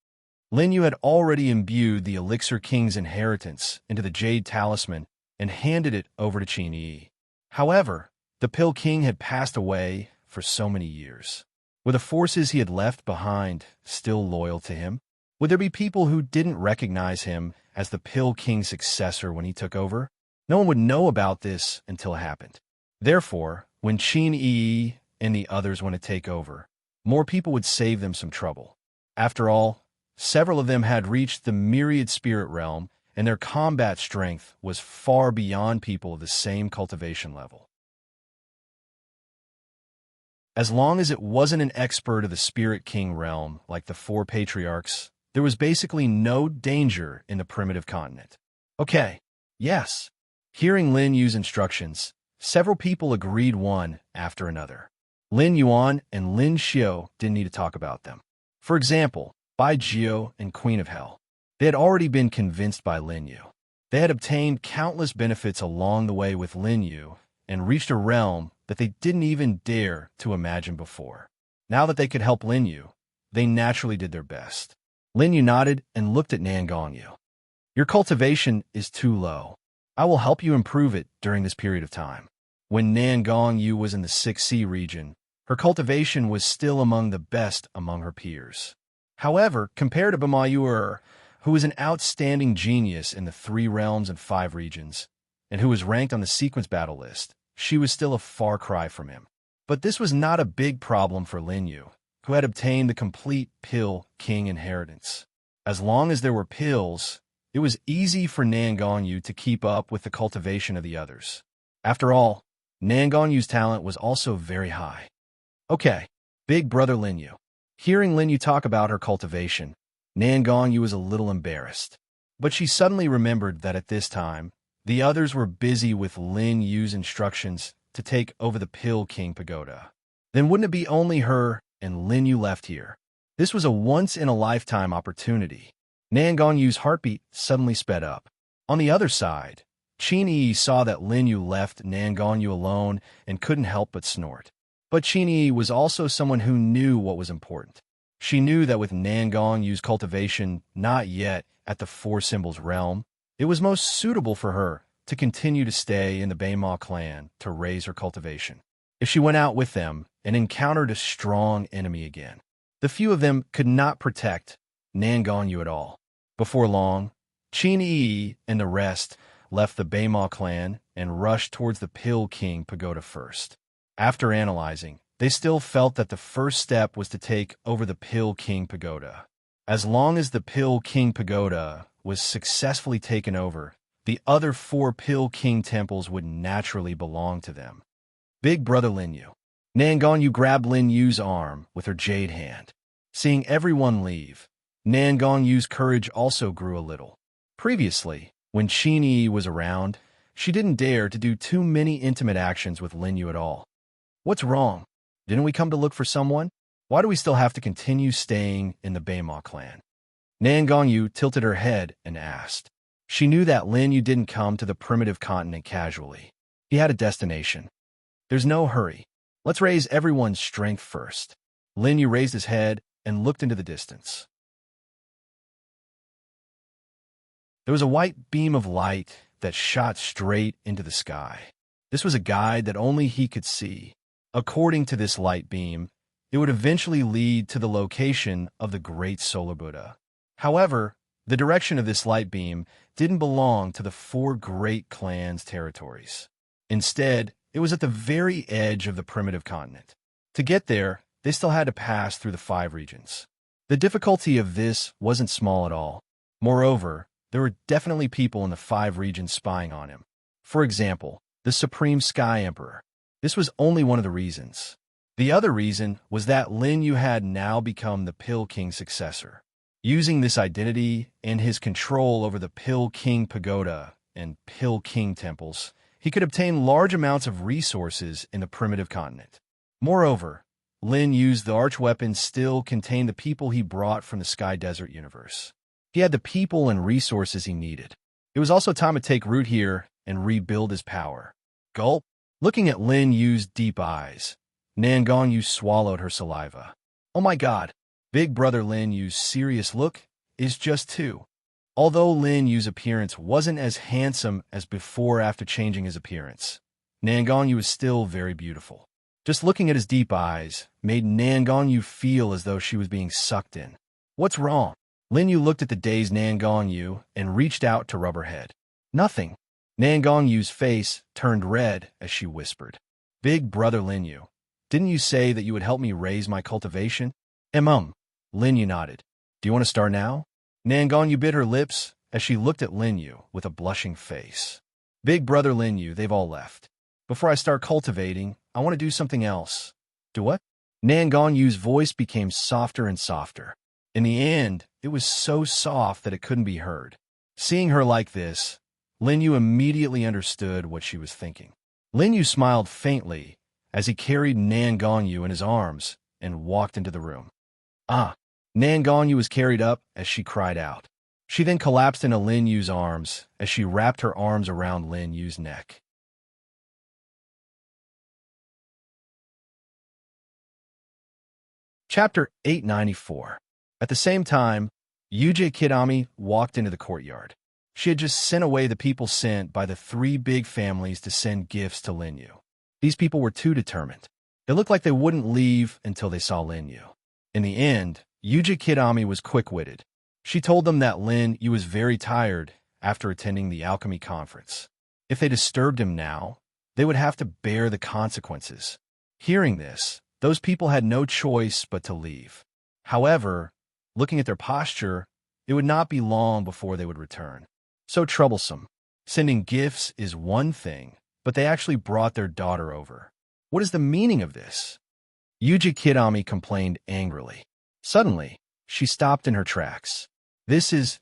Lin Yu had already imbued the Elixir King's inheritance into the Jade Talisman and handed it over to Qin Yi. However, the Pill King had passed away for so many years. Were the forces he had left behind still loyal to him? Would there be people who didn't recognize him as the Pill King's successor when he took over? No one would know about this until it happened. Therefore, when Qin Yi and the others went to take over, more people would save them some trouble. After all, several of them had reached the myriad spirit realm, and their combat strength was far beyond people of the same cultivation level. As long as it wasn't an expert of the Spirit King realm like the four patriarchs, there was basically no danger in the primitive continent. Okay, yes. Hearing Lin Yu's instructions, several people agreed one after another. Lin Yuan and Lin Xiao didn't need to talk about them. For example, Bai Jiao and Queen of Hell. They had already been convinced by Lin Yu. They had obtained countless benefits along the way with Lin Yu and reached a realm that they didn't even dare to imagine before. Now that they could help Lin Yu, they naturally did their best. Lin Yu nodded and looked at Nan Yu. Your cultivation is too low. I will help you improve it during this period of time. When Nan Yu was in the 6C region, her cultivation was still among the best among her peers. However, compared to Bama Yuer, who was an outstanding genius in the 3 realms and 5 regions, and who was ranked on the sequence battle list, she was still a far cry from him. But this was not a big problem for Lin Yu, who had obtained the complete Pill King inheritance. As long as there were pills, it was easy for Nan Yu to keep up with the cultivation of the others. After all, Nan Yu's talent was also very high. Okay, big brother Lin Yu. Hearing Lin Yu talk about her cultivation, Nan Yu was a little embarrassed. But she suddenly remembered that at this time, the others were busy with Lin Yu's instructions to take over the Pill King Pagoda. Then wouldn't it be only her and Lin Yu left here? This was a once-in-a-lifetime opportunity. Nan Yu's heartbeat suddenly sped up. On the other side, Qin Yi saw that Lin Yu left Nan Yu alone and couldn't help but snort. But Qin Yi was also someone who knew what was important. She knew that with Nan Yu's cultivation not yet at the 4 Symbols realm, it was most suitable for her to continue to stay in the Baima clan to raise her cultivation. If she went out with them and encountered a strong enemy again, the few of them could not protect Nan Yu at all. Before long, Qin Yi and the rest left the Baima clan and rushed towards the Pill King Pagoda first. After analyzing, they still felt that the first step was to take over the Pill King Pagoda. As long as the Pill King Pagoda was successfully taken over, the other 4 Pill King temples would naturally belong to them. Big Brother Lin Yu. Nangonyu grabbed Lin Yu's arm with her jade hand. Seeing everyone leave, Nangonyu's courage also grew a little. Previously, when Qin was around, she didn't dare to do too many intimate actions with Lin Yu at all. What's wrong? Didn't we come to look for someone? Why do we still have to continue staying in the Baima clan? Nangongyu tilted her head and asked. She knew that Lin Yu didn't come to the primitive continent casually. He had a destination. There's no hurry. Let's raise everyone's strength first. Lin Yu raised his head and looked into the distance. There was a white beam of light that shot straight into the sky. This was a guide that only he could see. According to this light beam, it would eventually lead to the location of the Great Solar Buddha. However, the direction of this light beam didn't belong to the 4 great clans' territories. Instead, it was at the very edge of the primitive continent. To get there, they still had to pass through the 5 regions. The difficulty of this wasn't small at all. Moreover, there were definitely people in the 5 regions spying on him. For example, the Supreme Sky Emperor. This was only one of the reasons. The other reason was that Lin Yu had now become the Pill King's successor. Using this identity and his control over the Pill King Pagoda and Pill King temples, he could obtain large amounts of resources in the primitive continent. Moreover, Lin Yu's the archweapon still contained the people he brought from the Sky Desert universe. He had the people and resources he needed. It was also time to take root here and rebuild his power. Gulp. Looking at Lin Yu's deep eyes, Nangongyu swallowed her saliva. Oh my god, Big Brother Lin Yu's serious look is just too. Although Lin Yu's appearance wasn't as handsome as before after changing his appearance, Nangongyu was still very beautiful. Just looking at his deep eyes made Nangongyu feel as though she was being sucked in. What's wrong? Lin Yu looked at the dazed Nangongyu and reached out to rub her head. Nothing. Nangongyu's face turned red as she whispered. Big Brother Lin Yu, didn't you say that you would help me raise my cultivation? Lin Yu nodded. Do you want to start now? Nangongyu bit her lips as she looked at Lin Yu with a blushing face. Big Brother Lin Yu, they've all left. Before I start cultivating, I want to do something else. Do what? Nangongyu's voice became softer and softer. In the end, it was so soft that it couldn't be heard. Seeing her like this, Lin Yu immediately understood what she was thinking. Lin Yu smiled faintly as he carried Nangongyu in his arms and walked into the room. Nangongyu was carried up as she cried out. She then collapsed into Lin Yu's arms as she wrapped her arms around Lin Yu's neck. Chapter 894. At the same time, Yuji Kitami walked into the courtyard. She had just sent away the people sent by the 3 big families to send gifts to Lin Yu. These people were too determined. It looked like they wouldn't leave until they saw Lin Yu. In the end, Yuji Kitami was quick-witted. She told them that Lin Yu was very tired after attending the alchemy conference. If they disturbed him now, they would have to bear the consequences. Hearing this, those people had no choice but to leave. However, looking at their posture, it would not be long before they would return. So troublesome. Sending gifts is one thing, but they actually brought their daughter over. What is the meaning of this? Yuji Kitami complained angrily. Suddenly, she stopped in her tracks. Yuji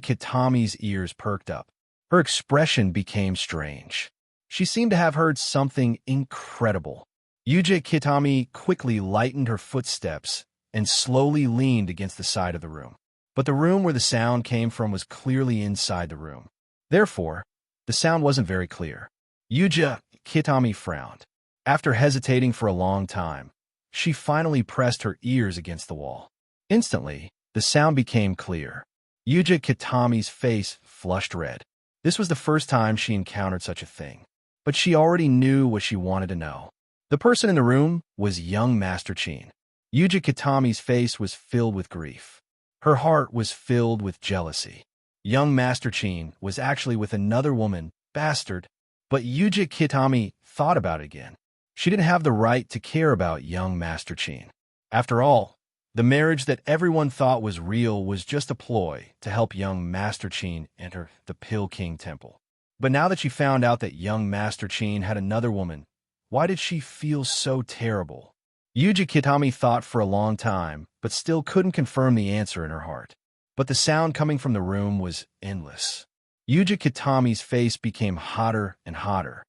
Kitami's ears perked up. Her expression became strange. She seemed to have heard something incredible. Yuji Kitami quickly lightened her footsteps and slowly leaned against the side of the room. But the room where the sound came from was clearly inside the room. Therefore, the sound wasn't very clear. Yuji Kitami frowned. After hesitating for a long time, she finally pressed her ears against the wall. Instantly, the sound became clear. Yuji Kitami's face flushed red. This was the first time she encountered such a thing. But she already knew what she wanted to know. The person in the room was young Master Qin. Yuji Kitami's face was filled with grief. Her heart was filled with jealousy. Young Master Chin was actually with another woman, bastard. But Yuji Kitami thought about it again. She didn't have the right to care about young Master Chin. After all, the marriage that everyone thought was real was just a ploy to help young Master Chin enter the Pill King Temple. But now that she found out that young Master Chin had another woman, why did she feel so terrible? Yuji Kitami thought for a long time, but still couldn't confirm the answer in her heart. But the sound coming from the room was endless. Yuji Kitami's face became hotter and hotter.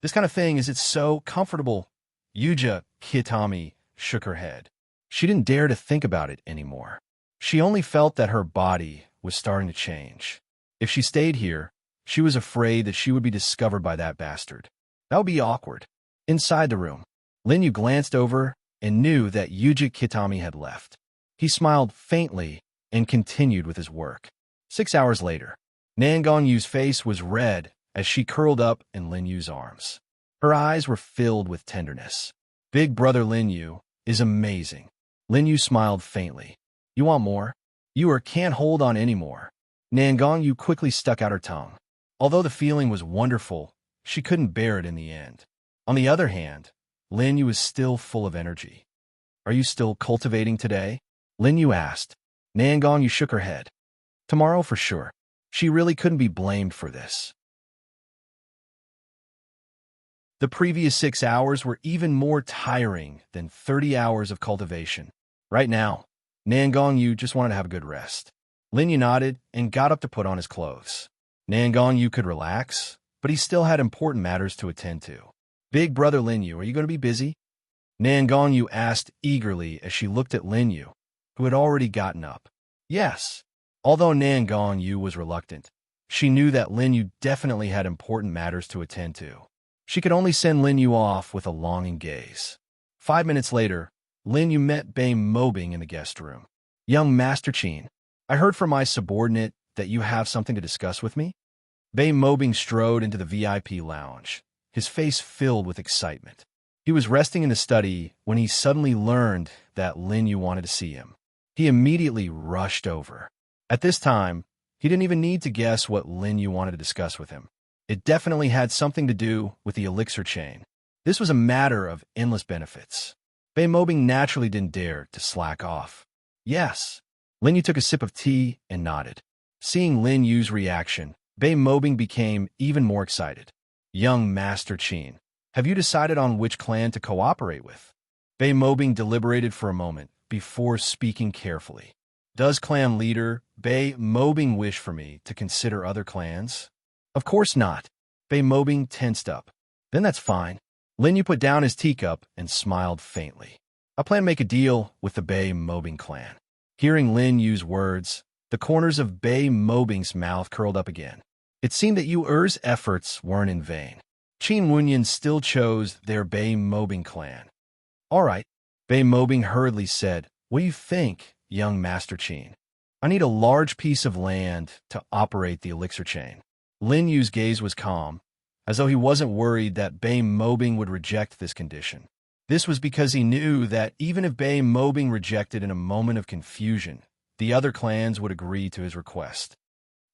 This kind of thing, is it so comfortable? Yuji Kitami shook her head. She didn't dare to think about it anymore. She only felt that her body was starting to change. If she stayed here, she was afraid that she would be discovered by that bastard. That would be awkward. Inside the room, Lin Yu glanced over and knew that Yuji Kitami had left. He smiled faintly and continued with his work. 6 hours later, Nangang Yu's face was red as she curled up in Lin Yu's arms. Her eyes were filled with tenderness. Big brother Lin Yu is amazing. Lin Yu smiled faintly. You want more? You can't hold on anymore. Nangang Yu quickly stuck out her tongue. Although the feeling was wonderful, she couldn't bear it in the end. On the other hand, Lin Yu was still full of energy. Are you still cultivating today? Lin Yu asked. Nangang Yu shook her head. Tomorrow for sure. She really couldn't be blamed for this. The previous 6 hours were even more tiring than 30 hours of cultivation. Right now, Nangang Yu just wanted to have a good rest. Lin Yu nodded and got up to put on his clothes. Nangang Yu could relax, but he still had important matters to attend to. Big brother Lin Yu, are you going to be busy? Nangang Yu asked eagerly as she looked at Lin Yu, who had already gotten up. Yes. Although Nangang Yu was reluctant, she knew that Lin Yu definitely had important matters to attend to. She could only send Lin Yu off with a longing gaze. 5 minutes later, Lin Yu met Bei Mobing in the guest room. Young Master Chin, I heard from my subordinate that you have something to discuss with me? Bei Mobing strode into the VIP lounge, his face filled with excitement. He was resting in the study when he suddenly learned that Lin Yu wanted to see him. He immediately rushed over. At this time, he didn't even need to guess what Lin Yu wanted to discuss with him. It definitely had something to do with the elixir chain. This was a matter of endless benefits. Bei Mobing naturally didn't dare to slack off. Yes. Lin Yu took a sip of tea and nodded. Seeing Lin Yu's reaction, Bei Mobing became even more excited. Young Master Chin, have you decided on which clan to cooperate with? Bei Mobing deliberated for a moment before speaking carefully. Does clan leader Bei Mobing wish for me to consider other clans? Of course not. Bei Mobing tensed up. Then that's fine. Lin Yu put down his teacup and smiled faintly. I plan to make a deal with the Bei Mobing clan. Hearing Lin Yu's words, the corners of Bei Mobing's mouth curled up again. It seemed that Yu's efforts weren't in vain. Qin Wunyan still chose their Bei Mobing clan. All right, Bei Mobing hurriedly said, what do you think, young Master Chin? I need a large piece of land to operate the elixir chain. Lin Yu's gaze was calm, as though he wasn't worried that Bei Mobing would reject this condition. This was because he knew that even if Bei Mobing rejected in a moment of confusion, the other clans would agree to his request.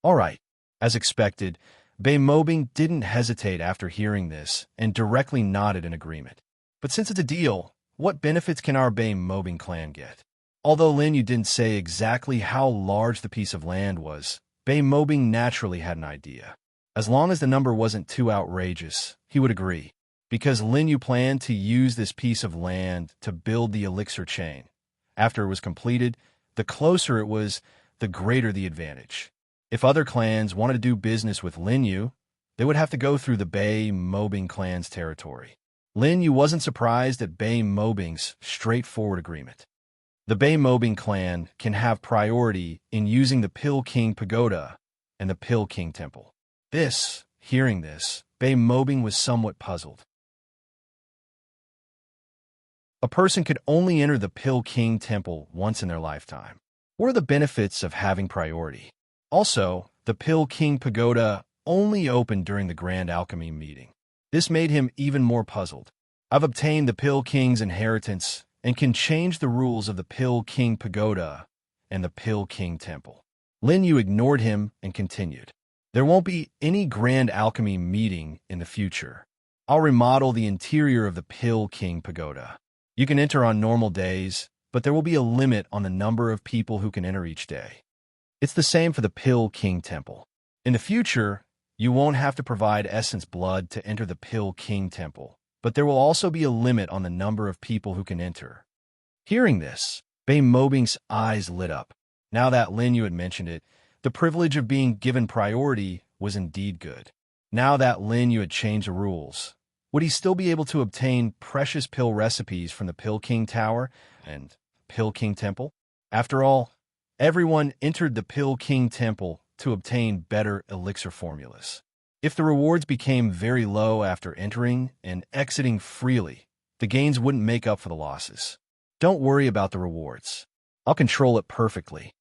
All right. As expected, Bei Mobing didn't hesitate after hearing this and directly nodded in agreement. But since it's a deal, what benefits can our Bei Mobing clan get? Although Lin Yu didn't say exactly how large the piece of land was, Bei Mobing naturally had an idea. As long as the number wasn't too outrageous, he would agree, because Lin Yu planned to use this piece of land to build the elixir chain. After it was completed, the closer it was, the greater the advantage. If other clans wanted to do business with Lin Yu, they would have to go through the Bei Mobing clan's territory. Lin Yu wasn't surprised at Bei Mobing's straightforward agreement. The Bei Mobing clan can have priority in using the Pill King Pagoda and the Pill King Temple. Hearing this, Bei Mobing was somewhat puzzled. A person could only enter the Pill King Temple once in their lifetime. What are the benefits of having priority? Also, the Pill King Pagoda only opened during the Grand Alchemy meeting. This made him even more puzzled. I've obtained the Pill King's inheritance and can change the rules of the Pill King Pagoda and the Pill King Temple. Lin Yu ignored him and continued. There won't be any grand alchemy meeting in the future. I'll remodel the interior of the Pill King Pagoda. You can enter on normal days, but there will be a limit on the number of people who can enter each day. It's the same for the Pill King Temple. In the future, you won't have to provide essence blood to enter the Pill King Temple, but there will also be a limit on the number of people who can enter. Hearing this, Bei Mobing's eyes lit up. Now that Lin Yu had mentioned it, the privilege of being given priority was indeed good. Now that Lin Yu had changed the rules, would he still be able to obtain precious pill recipes from the Pill King Tower and Pill King Temple? After all, everyone entered the Pill King Temple to obtain better elixir formulas. If the rewards became very low after entering and exiting freely, the gains wouldn't make up for the losses. Don't worry about the rewards. I'll control it perfectly.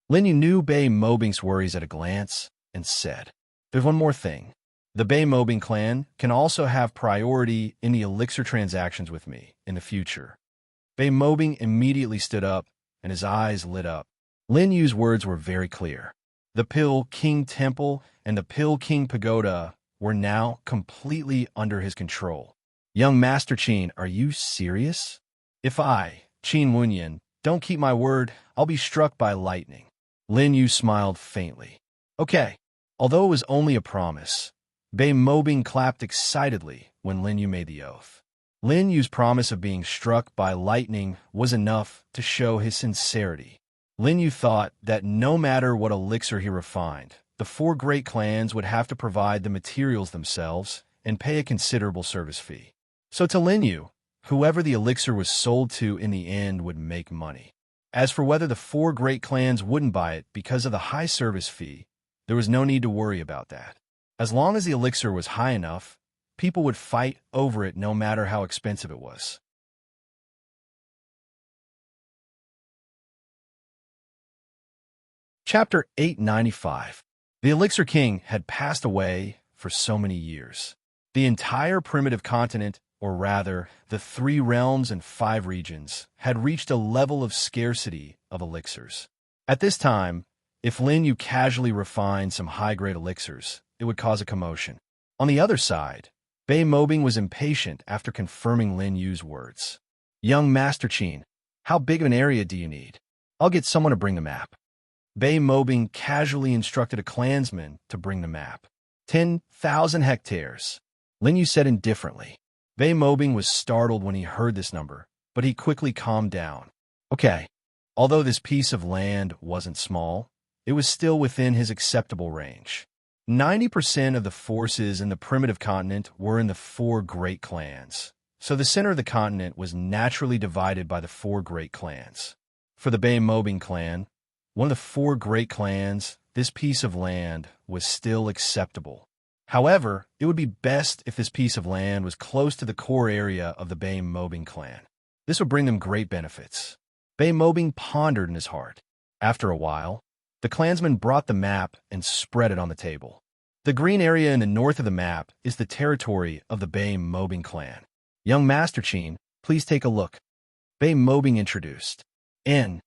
Lin Yu knew Bei Mobing's worries at a glance and said, There's one more thing. The Bei Mobing clan can also have priority in the elixir transactions with me in the future. Bei Mobing immediately stood up and his eyes lit up. Lin Yu's words were very clear. The Pill King Temple and the Pill King Pagoda were now completely under his control. Young Master Qin, are you serious? If I, Qin Wenyan, don't keep my word, I'll be struck by lightning. Lin Yu smiled faintly. Okay. Although it was only a promise, Bei Mobing clapped excitedly when Lin Yu made the oath. Lin Yu's promise of being struck by lightning was enough to show his sincerity. Lin Yu thought that no matter what elixir he refined, the four great clans would have to provide the materials themselves and pay a considerable service fee. So to Lin Yu, whoever the elixir was sold to in the end would make money. As for whether the four great clans wouldn't buy it because of the high service fee, there was no need to worry about that. As long as the elixir was high enough, people would fight over it no matter how expensive it was. Chapter 895. The Elixir King had passed away for so many years. The entire primitive continent, or rather, the 3 realms and 5 regions, had reached a level of scarcity of elixirs. At this time, if Lin Yu casually refined some high-grade elixirs, it would cause a commotion. On the other side, Bei Mobing was impatient after confirming Lin Yu's words. Young Master Qin, how big of an area do you need? I'll get someone to bring the map. Bei Mobing casually instructed a clansman to bring the map. 10,000 hectares. Lin Yu said indifferently. Bei Mobing was startled when he heard this number, but he quickly calmed down. Okay. Although this piece of land wasn't small, it was still within his acceptable range. 90% of the forces in the primitive continent were in the 4 great clans, so the center of the continent was naturally divided by the 4 great clans. For the Bei Mobing clan, one of the 4 great clans, this piece of land was still acceptable. However, it would be best if this piece of land was close to the core area of the Bei Mobing clan. This would bring them great benefits. Bei Mobing pondered in his heart. After a while, the clansman brought the map and spread it on the table. The green area in the north of the map is the territory of the Bei Mobing clan. Young Master Qin, please take a look. Bei Mobing introduced. Lin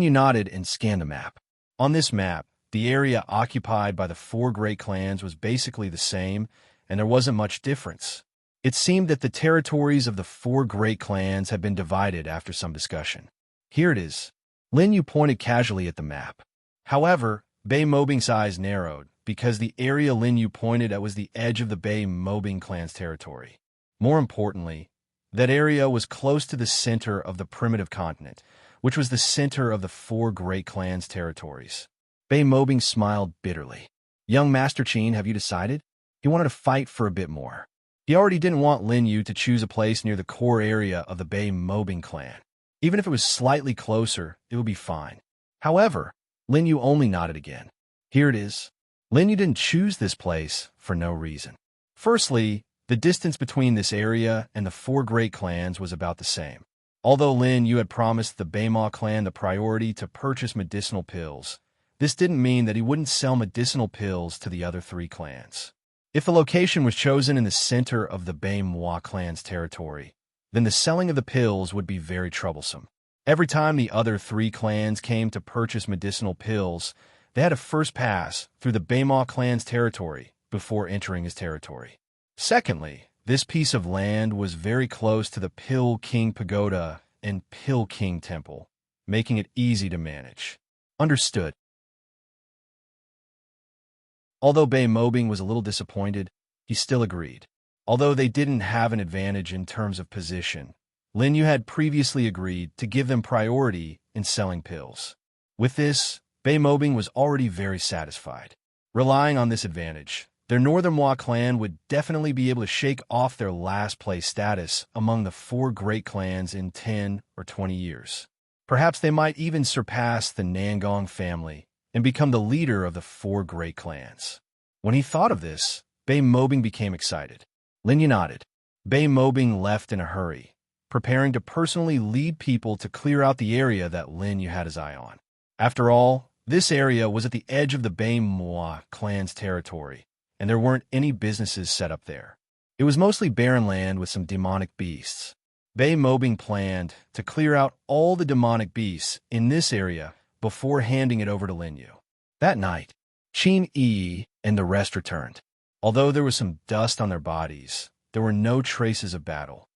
Yu nodded and scanned the map. On this map, the area occupied by the 4 great clans was basically the same, and there wasn't much difference. It seemed that the territories of the 4 great clans had been divided after some discussion. Here it is. Lin Yu pointed casually at the map. However, Bei Mobing's eyes narrowed, because the area Lin Yu pointed at was the edge of the Bei Mobing clan's territory. More importantly, that area was close to the center of the primitive continent, which was the center of the 4 great clans' territories. Bei Mobing smiled bitterly. Young Master Qin, have you decided? He wanted to fight for a bit more. He already didn't want Lin Yu to choose a place near the core area of the Bei Mobing clan. Even if it was slightly closer, it would be fine. However, Lin Yu only nodded again. Here it is. Lin Yu didn't choose this place for no reason. Firstly, the distance between this area and the 4 great clans was about the same. Although Lin Yu had promised the Beima clan the priority to purchase medicinal pills, this didn't mean that he wouldn't sell medicinal pills to the other 3 clans. If the location was chosen in the center of the Beima clan's territory, then the selling of the pills would be very troublesome. Every time the other 3 clans came to purchase medicinal pills, They had to first pass through the Baima clan's territory before entering his territory. Secondly, this piece of land was very close to the Pill King Pagoda and Pill King Temple, making it easy to manage. Understood. Although Bei Mobing was a little disappointed, he still agreed. Although they didn't have an advantage in terms of position, Lin Yu had previously agreed to give them priority in selling pills. With this, Bei Mobing was already very satisfied. Relying on this advantage, their Northern Hua clan would definitely be able to shake off their last place status among the 4 great clans in 10 or 20 years. Perhaps they might even surpass the Nangong family and become the leader of the 4 great clans. When he thought of this, Bei Mobing became excited. Lin Yu nodded. Bei Mobing left in a hurry, preparing to personally lead people to clear out the area that Lin Yu had his eye on. After all, this area was at the edge of the Bei Mua clan's territory, and there weren't any businesses set up there. It was mostly barren land with some demonic beasts. Bei Mobing planned to clear out all the demonic beasts in this area before handing it over to Lin Yu. That night, Qin Yi and the rest returned. Although there was some dust on their bodies, there were no traces of battle.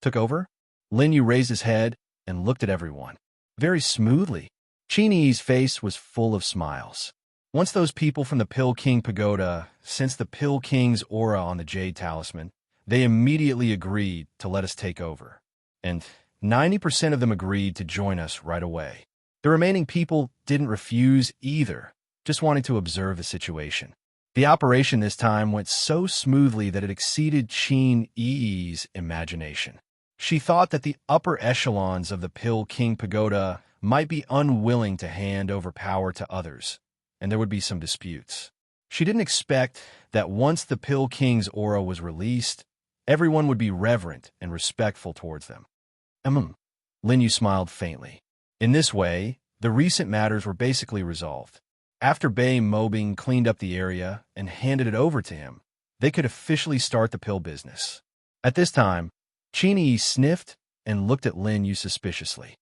Took over? Lin Yu raised his head and looked at everyone. Very smoothly. Qin Yi's face was full of smiles. Once those people from the Pill King Pagoda sensed the Pill King's aura on the Jade Talisman, they immediately agreed to let us take over. And 90% of them agreed to join us right away. The remaining people didn't refuse either, just wanted to observe the situation. The operation this time went so smoothly that it exceeded Qin Yi's imagination. She thought that the upper echelons of the Pill King Pagoda might be unwilling to hand over power to others, and there would be some disputes. She didn't expect that once the Pill King's aura was released, everyone would be reverent and respectful towards them. Lin Yu smiled faintly. In this way, the recent matters were basically resolved. After Bei Mobing cleaned up the area and handed it over to him, they could officially start the pill business. At this time, Qin Yi sniffed and looked at Lin Yu suspiciously.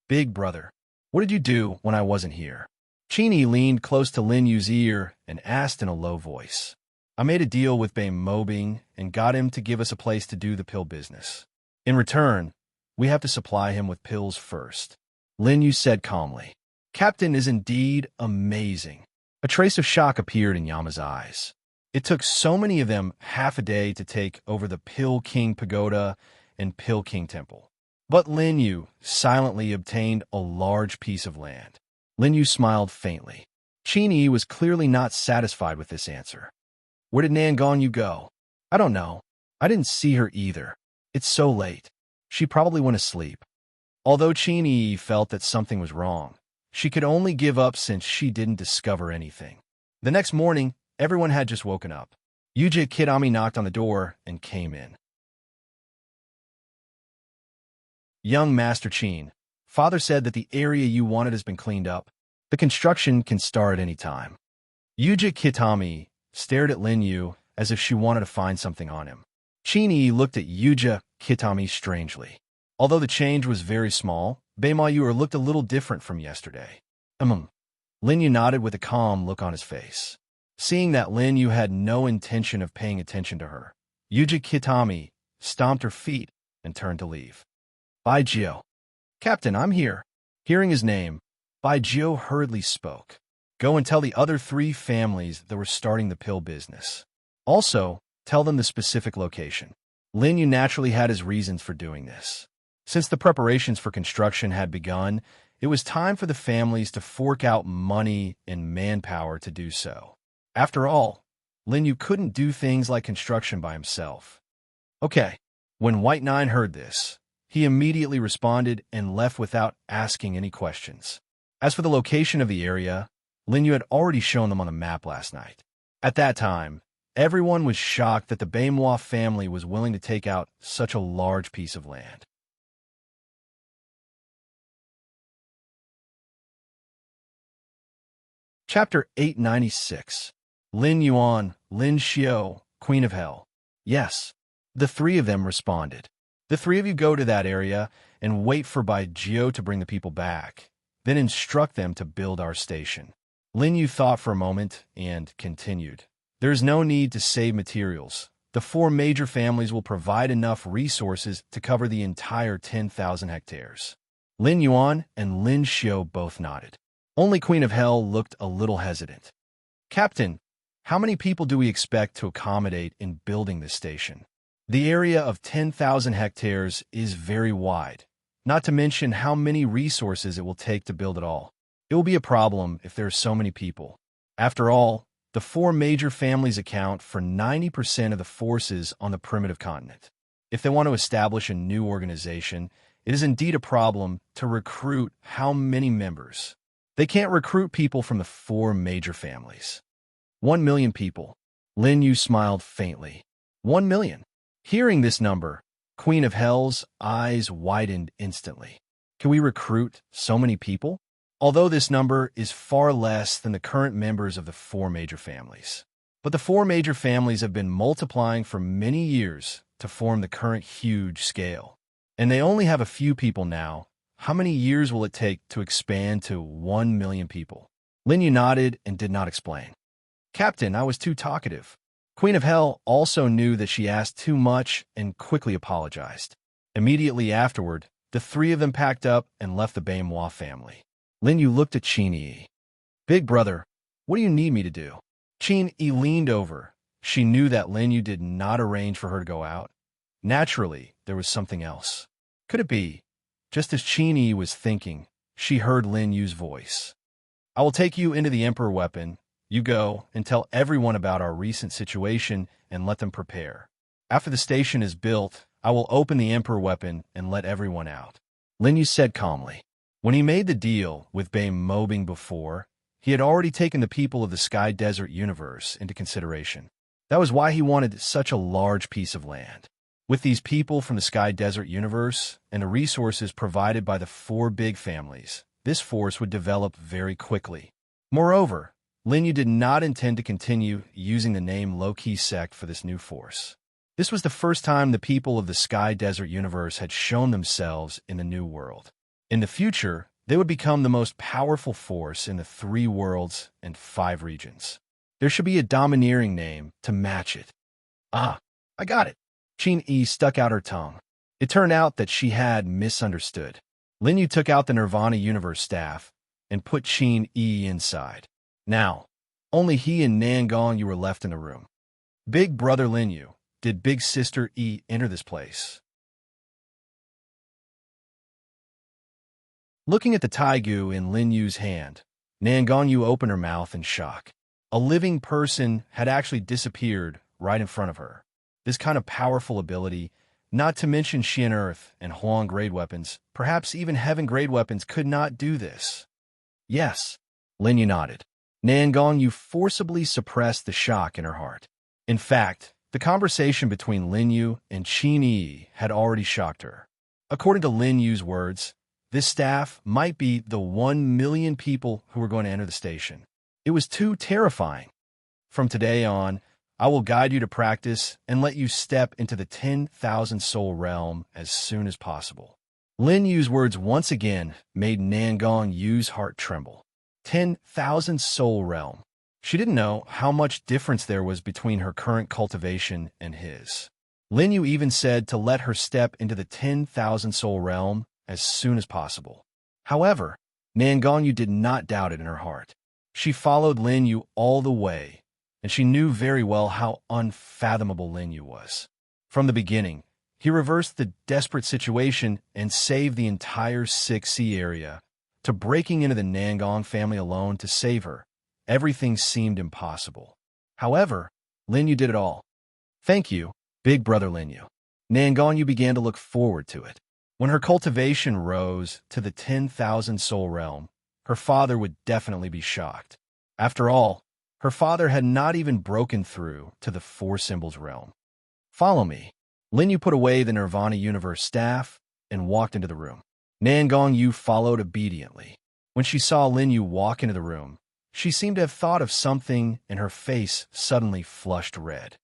Big brother, what did you do when I wasn't here? Qin Yi leaned close to Lin Yu's ear and asked in a low voice. I made a deal with Bei Mobing and got him to give us a place to do the pill business. In return, we have to supply him with pills first. Lin Yu said calmly. Captain is indeed amazing. A trace of shock appeared in Yama's eyes. It took so many of them half a day to take over the Pill King Pagoda and Pill King Temple. But Lin Yu silently obtained a large piece of land. Lin Yu smiled faintly. Qin Yi was clearly not satisfied with this answer. Where did Nangong Yu go? I don't know. I didn't see her either. It's so late. She probably went to sleep. Although Qin Yi felt that something was wrong, she could only give up since she didn't discover anything. The next morning, everyone had just woken up. Yuji Kitami knocked on the door and came in. Young Master Qin, Father said that the area you wanted has been cleaned up. The construction can start any time. Yuji Kitami stared at Lin Yu as if she wanted to find something on him. Qin Yi looked at Yuji Kitami strangely. Although the change was very small, Beima Yu looked a little different from yesterday. Lin Yu nodded with a calm look on his face. Seeing that Lin Yu had no intention of paying attention to her, Yuji Kitami stomped her feet and turned to leave. Bai Jiao. Captain, I'm here. Hearing his name, Bai Jiao hurriedly spoke. Go and tell the other 3 families that we're starting the pill business. Also, tell them the specific location. Lin Yu naturally had his reasons for doing this. Since the preparations for construction had begun, it was time for the families to fork out money and manpower to do so. After all, Lin Yu couldn't do things like construction by himself. Okay. When White Nine heard this, he immediately responded and left without asking any questions. As for the location of the area, Lin Yu had already shown them on the map last night. At that time, everyone was shocked that the Beimois family was willing to take out such a large piece of land. Chapter 896. Lin Yuan, Lin Xiao, Queen of Hell. Yes, the 3 of them responded. The 3 of you go to that area and wait for Bai Jiao to bring the people back, then instruct them to build our station. Lin Yu thought for a moment and continued. There is no need to save materials. The four major families will provide enough resources to cover the entire 10,000 hectares. Lin Yuan and Lin Xiu both nodded. Only Queen of Hell looked a little hesitant. Captain, how many people do we expect to accommodate in building this station? The area of 10,000 hectares is very wide, not to mention how many resources it will take to build it all. It will be a problem if there are so many people. After all, the four major families account for 90% of the forces on the primitive continent. If they want to establish a new organization, it is indeed a problem to recruit how many members. They can't recruit people from the four major families. 1 million people. Lin Yu smiled faintly. 1 million. Hearing this number, Queen of Hell's eyes widened instantly. Can we recruit so many people? Although this number is far less than the current members of the four major families. But the four major families have been multiplying for many years to form the current huge scale. And they only have a few people now. How many years will it take to expand to 1 million people? Lin Yu nodded and did not explain. Captain, I was too talkative. Queen of Hell also knew that she asked too much and quickly apologized. Immediately afterward, the three of them packed up and left the Baimois family. Lin Yu looked at Qin Yi. Big brother, what do you need me to do? Qin Yi leaned over. She knew that Lin Yu did not arrange for her to go out. Naturally, there was something else. Could it be? Just as Qin Yi was thinking, she heard Lin Yu's voice. I will take you into the Emperor weapon. You go and tell everyone about our recent situation and let them prepare. After the station is built, I will open the Emperor weapon and let everyone out. Lin Yu said calmly. When he made the deal with Bei Mobing before, he had already taken the people of the Sky Desert universe into consideration. That was why he wanted such a large piece of land. With these people from the Sky Desert universe and the resources provided by the four big families, this force would develop very quickly. Moreover, Lin Yu did not intend to continue using the name Low-Key Sect for this new force. This was the first time the people of the Sky Desert universe had shown themselves in the new world. In the future, they would become the most powerful force in the 3 worlds and 5 regions. There should be a domineering name to match it. Ah, I got it. Qin Yi stuck out her tongue. It turned out that she had misunderstood. Lin Yu took out the Nirvana Universe staff and put Qin Yi inside. Now, only he and Nangong Yu were left in the room. Big brother Lin Yu, did big sister Yi enter this place? Looking at the Taigu in Lin Yu's hand, Nangong Yu opened her mouth in shock. A living person had actually disappeared right in front of her. This kind of powerful ability, not to mention Xian Earth and Huang grade weapons, perhaps even Heaven grade weapons, could not do this. Yes, Lin Yu nodded. Nangong Yu forcibly suppressed the shock in her heart. In fact, the conversation between Lin Yu and Qin Yi had already shocked her. According to Lin Yu's words, this staff might be the 1 million people who were going to enter the station. It was too terrifying. From today on, I will guide you to practice and let you step into the 10,000 soul realm as soon as possible. Lin Yu's words once again made Nangong Yu's heart tremble. 10,000 soul realm. She didn't know how much difference there was between her current cultivation and his. Lin Yu even said to let her step into the 10,000 soul realm as soon as possible. However, Nangong Yu did not doubt it in her heart. She followed Lin Yu all the way, and she knew very well how unfathomable Lin Yu was. From the beginning, he reversed the desperate situation and saved the entire 6C area. To breaking into the Nangong family alone to save her, everything seemed impossible. However, Lin Yu did it all. Thank you, big brother Lin Yu. Nangong Yu began to look forward to it. When her cultivation rose to the 10,000 soul realm, her father would definitely be shocked. After all, her father had not even broken through to the 4 symbols realm. Follow me. Lin Yu put away the Nirvana Universe staff and walked into the room. Nangong Yu followed obediently. When she saw Lin Yu walk into the room, she seemed to have thought of something and her face suddenly flushed red.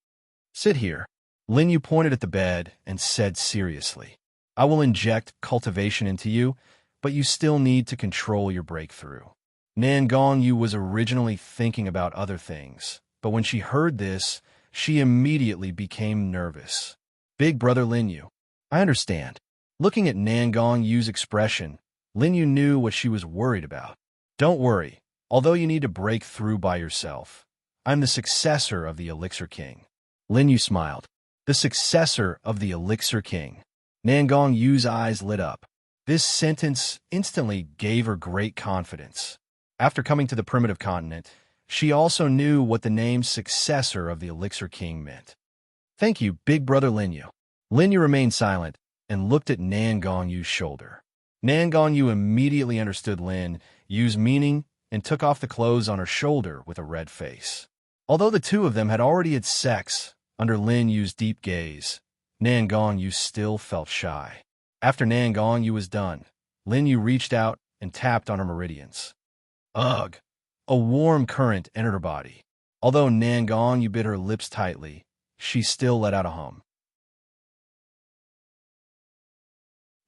Sit here. Lin Yu pointed at the bed and said seriously. I will inject cultivation into you, but you still need to control your breakthrough. Nan Gongyu was originally thinking about other things, but when she heard this, she immediately became nervous. Big brother Lin Yu. I understand. Looking at Nan Gongyu's expression, Lin Yu knew what she was worried about. Don't worry, although you need to break through by yourself. I'm the successor of the Elixir King. Lin Yu smiled. The successor of the Elixir King. Nan Gongyu's eyes lit up. This sentence instantly gave her great confidence. After coming to the primitive continent, she also knew what the name successor of the Elixir King meant. Thank you, big brother Lin Yu. Lin Yu remained silent and looked at Nan Gongyu's shoulder. Nan Gongyu immediately understood Lin Yu's meaning and took off the clothes on her shoulder with a red face. Although the two of them had already had sex under Lin Yu's deep gaze, Nan Gongyu still felt shy. After Nan Gongyu was done, Lin Yu reached out and tapped on her meridians. Ugh! A warm current entered her body. Although Nan Gongyu bit her lips tightly, she still let out a hum.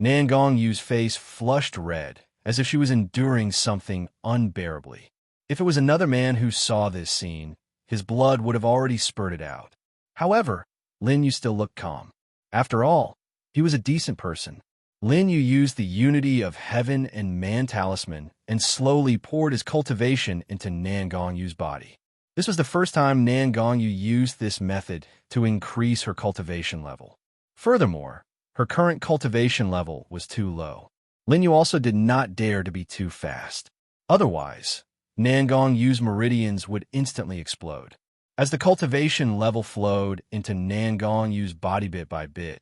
Nan Gongyu's face flushed red, as if she was enduring something unbearably. If it was another man who saw this scene, his blood would have already spurted out. However, Lin Yu still looked calm. After all, he was a decent person. Lin Yu used the unity of heaven and man talisman and slowly poured his cultivation into Nan Gongyu's body. This was the first time Nan Gongyu used this method to increase her cultivation level. Furthermore, her current cultivation level was too low. Lin Yu also did not dare to be too fast. Otherwise, Nan Gongyu's meridians would instantly explode. As the cultivation level flowed into Nan Gongyu's body bit by bit,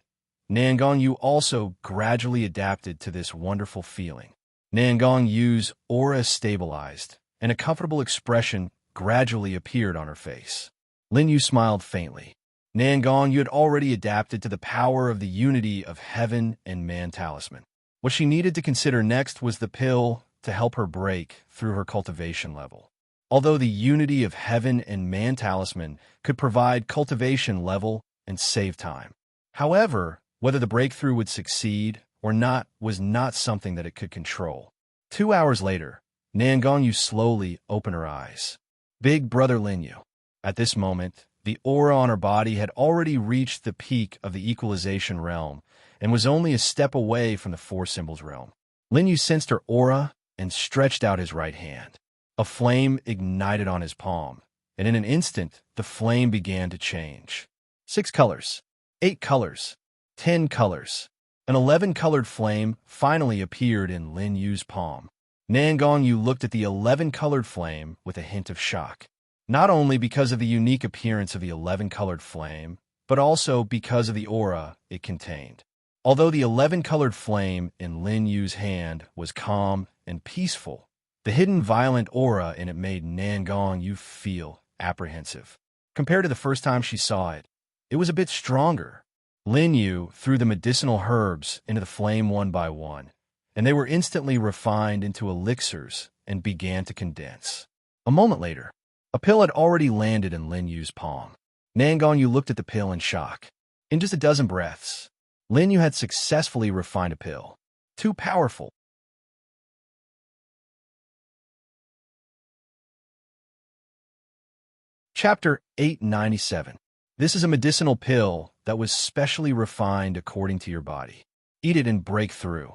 Nan Gongyu also gradually adapted to this wonderful feeling. Nan Gongyu's aura stabilized, and a comfortable expression gradually appeared on her face. Lin Yu smiled faintly. Nan Gongyu had already adapted to the power of the unity of heaven and man talisman. What she needed to consider next was the pill to help her break through her cultivation level. Although the unity of heaven and man talisman could provide cultivation level and save time. However, whether the breakthrough would succeed or not was not something that it could control. 2 hours later, Nan Gongyu slowly opened her eyes. Big brother Lin Yu. At this moment, the aura on her body had already reached the peak of the equalization realm and was only a step away from the four symbols realm. Lin Yu sensed her aura and stretched out his right hand. A flame ignited on his palm, and in an instant, the flame began to change. 6 colors, 8 colors, 10 colors. An 11-colored flame finally appeared in Lin Yu's palm. Nan Gongyu looked at the 11-colored flame with a hint of shock. Not only because of the unique appearance of the 11-colored flame, but also because of the aura it contained. Although the 11-colored flame in Lin Yu's hand was calm and peaceful, the hidden violent aura in it made Nan Gongyu feel apprehensive. Compared to the first time she saw it, it was a bit stronger. Lin Yu threw the medicinal herbs into the flame one by one, and they were instantly refined into elixirs and began to condense. A moment later, a pill had already landed in Lin Yu's palm. Nan Gongyu looked at the pill in shock. In just a dozen breaths, Lin Yu had successfully refined a pill. Too powerful. Chapter 897. This is a medicinal pill that was specially refined according to your body. Eat it and break through.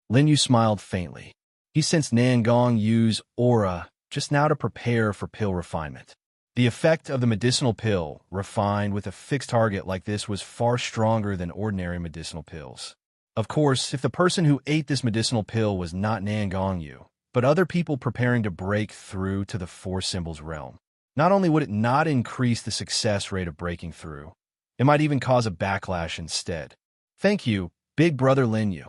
Lin Yu smiled faintly. He sensed Nan Gongyu's aura just now to prepare for pill refinement. The effect of the medicinal pill, refined with a fixed target like this, was far stronger than ordinary medicinal pills. Of course, if the person who ate this medicinal pill was not Nan Gongyu, but other people preparing to break through to the four symbols realm, not only would it not increase the success rate of breaking through, it might even cause a backlash instead. Thank you, big brother Lin Yu.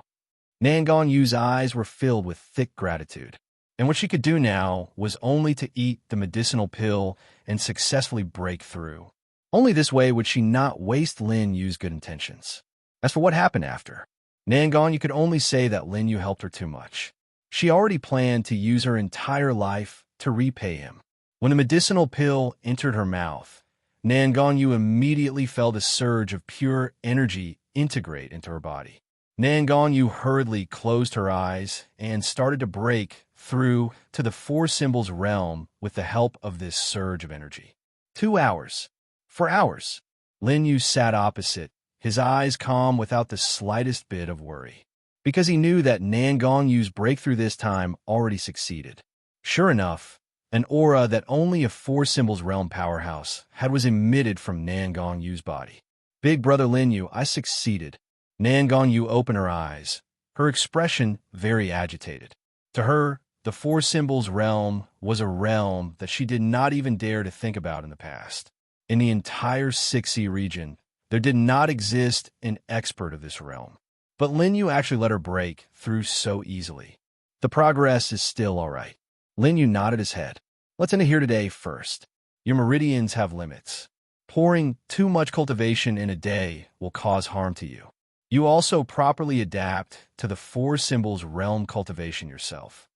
Nan Gongyu's eyes were filled with thick gratitude. And what she could do now was only to eat the medicinal pill and successfully break through. Only this way would she not waste Lin Yu's good intentions. As for what happened after, Nan Gongyu could only say that Lin Yu helped her too much. She already planned to use her entire life to repay him. When the medicinal pill entered her mouth, Nan Gongyu immediately felt a surge of pure energy integrate into her body. Nangon Yu hurriedly closed her eyes and started to break through to the four symbols realm with the help of this surge of energy. 2 hours. For hours. Lin Yu sat opposite, his eyes calm without the slightest bit of worry, because he knew that Nangon Yu's breakthrough this time already succeeded. Sure enough, an aura that only a four symbols realm powerhouse had was emitted from Nangon Yu's body. Big brother Lin Yu, I succeeded. Nangon Yu opened her eyes, her expression very agitated. To her, the four symbols realm was a realm that she did not even dare to think about in the past. In the entire 6E region, there did not exist an expert of this realm. But Lin Yu actually let her break through so easily. The progress is still all right. Lin Yu nodded his head. Let's end it here today first. Your meridians have limits. Pouring too much cultivation in a day will cause harm to you. You also properly adapt to the four symbols realm cultivation yourself.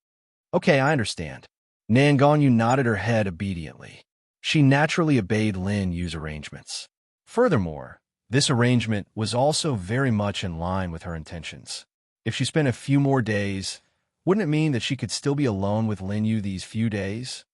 Okay, I understand. Nangon Yu nodded her head obediently. She naturally obeyed Lin Yu's arrangements. Furthermore, this arrangement was also very much in line with her intentions. If she spent a few more days, wouldn't it mean that she could still be alone with Lin Yu these few days?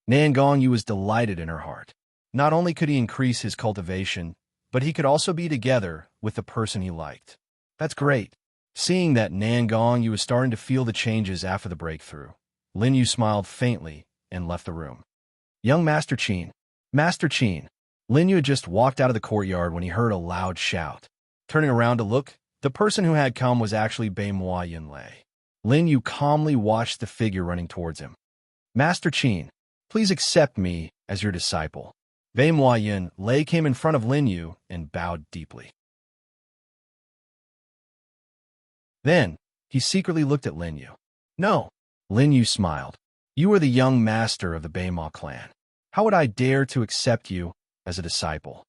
Nangon Yu was delighted in her heart. Not only could he increase his cultivation, but he could also be together with the person he liked. That's great. Seeing that Nangon Yu was starting to feel the changes after the breakthrough, Lin Yu smiled faintly and left the room. Young Master Qin. Master Qin. Lin Yu had just walked out of the courtyard when he heard a loud shout. Turning around to look, the person who had come was actually Beimoi Yunlei. Lin Yu calmly watched the figure running towards him. Master Qin, please accept me as your disciple. Beimoi Yunlei came in front of Lin Yu and bowed deeply. Then, he secretly looked at Lin Yu. No. Lin Yu smiled. You are the young master of the Beimoi clan. How would I dare to accept you as a disciple?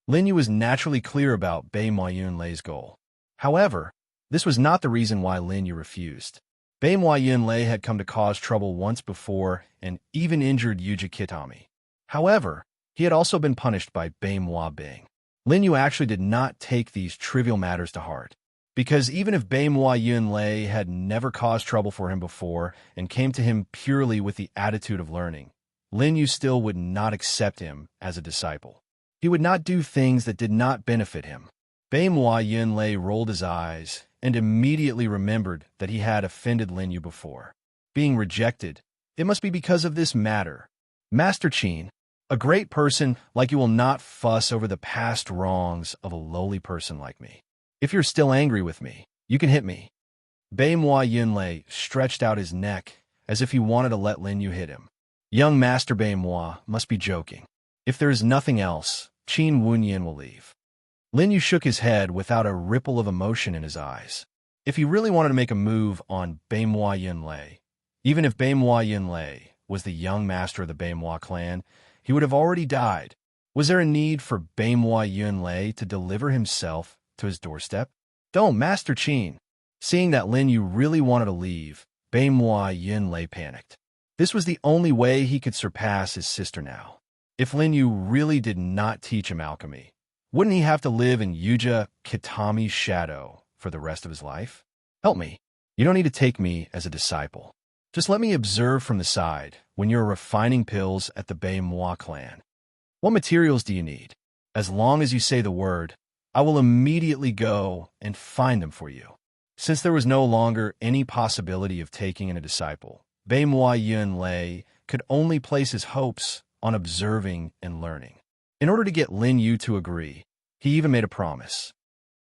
Lin Yu was naturally clear about Beimoi Yunlei's goal. However, this was not the reason why Lin Yu refused. Beimoi Yunlei had come to cause trouble once before and even injured Yuji Kitami. However, he had also been punished by Beimoi Bing. Lin Yu actually did not take these trivial matters to heart, because even if Beimoi Yunlei had never caused trouble for him before and came to him purely with the attitude of learning, Lin Yu still would not accept him as a disciple. He would not do things that did not benefit him. Beimoi Yunlei rolled his eyes and immediately remembered that he had offended Lin Yu before. Being rejected, it must be because of this matter. Master Qin, a great person like you will not fuss over the past wrongs of a lowly person like me. If you're still angry with me, you can hit me. Beimoi Yunlei stretched out his neck as if he wanted to let Lin Yu hit him. Young Master Beimoi must be joking. If there is nothing else, Qin Wunyan will leave. Lin Yu shook his head without a ripple of emotion in his eyes. If he really wanted to make a move on Beimoi Yunlei, even if Beimoi Yunlei was the young master of the Beimoi clan, he would have already died. Was there a need for Beimoi Yunlei to deliver himself to his doorstep? Don't, Master Qin. Seeing that Lin Yu really wanted to leave, Beimoi Yunlei panicked. This was the only way he could surpass his sister now. If Lin Yu really did not teach him alchemy, wouldn't he have to live in Yuji Kitami's shadow for the rest of his life? Help me. You don't need to take me as a disciple. Just let me observe from the side when you're refining pills at the Beimoi clan. What materials do you need? As long as you say the word, I will immediately go and find them for you. Since there was no longer any possibility of taking in a disciple, Beimoi Yunlei could only place his hopes on observing and learning. In order to get Lin Yu to agree, he even made a promise.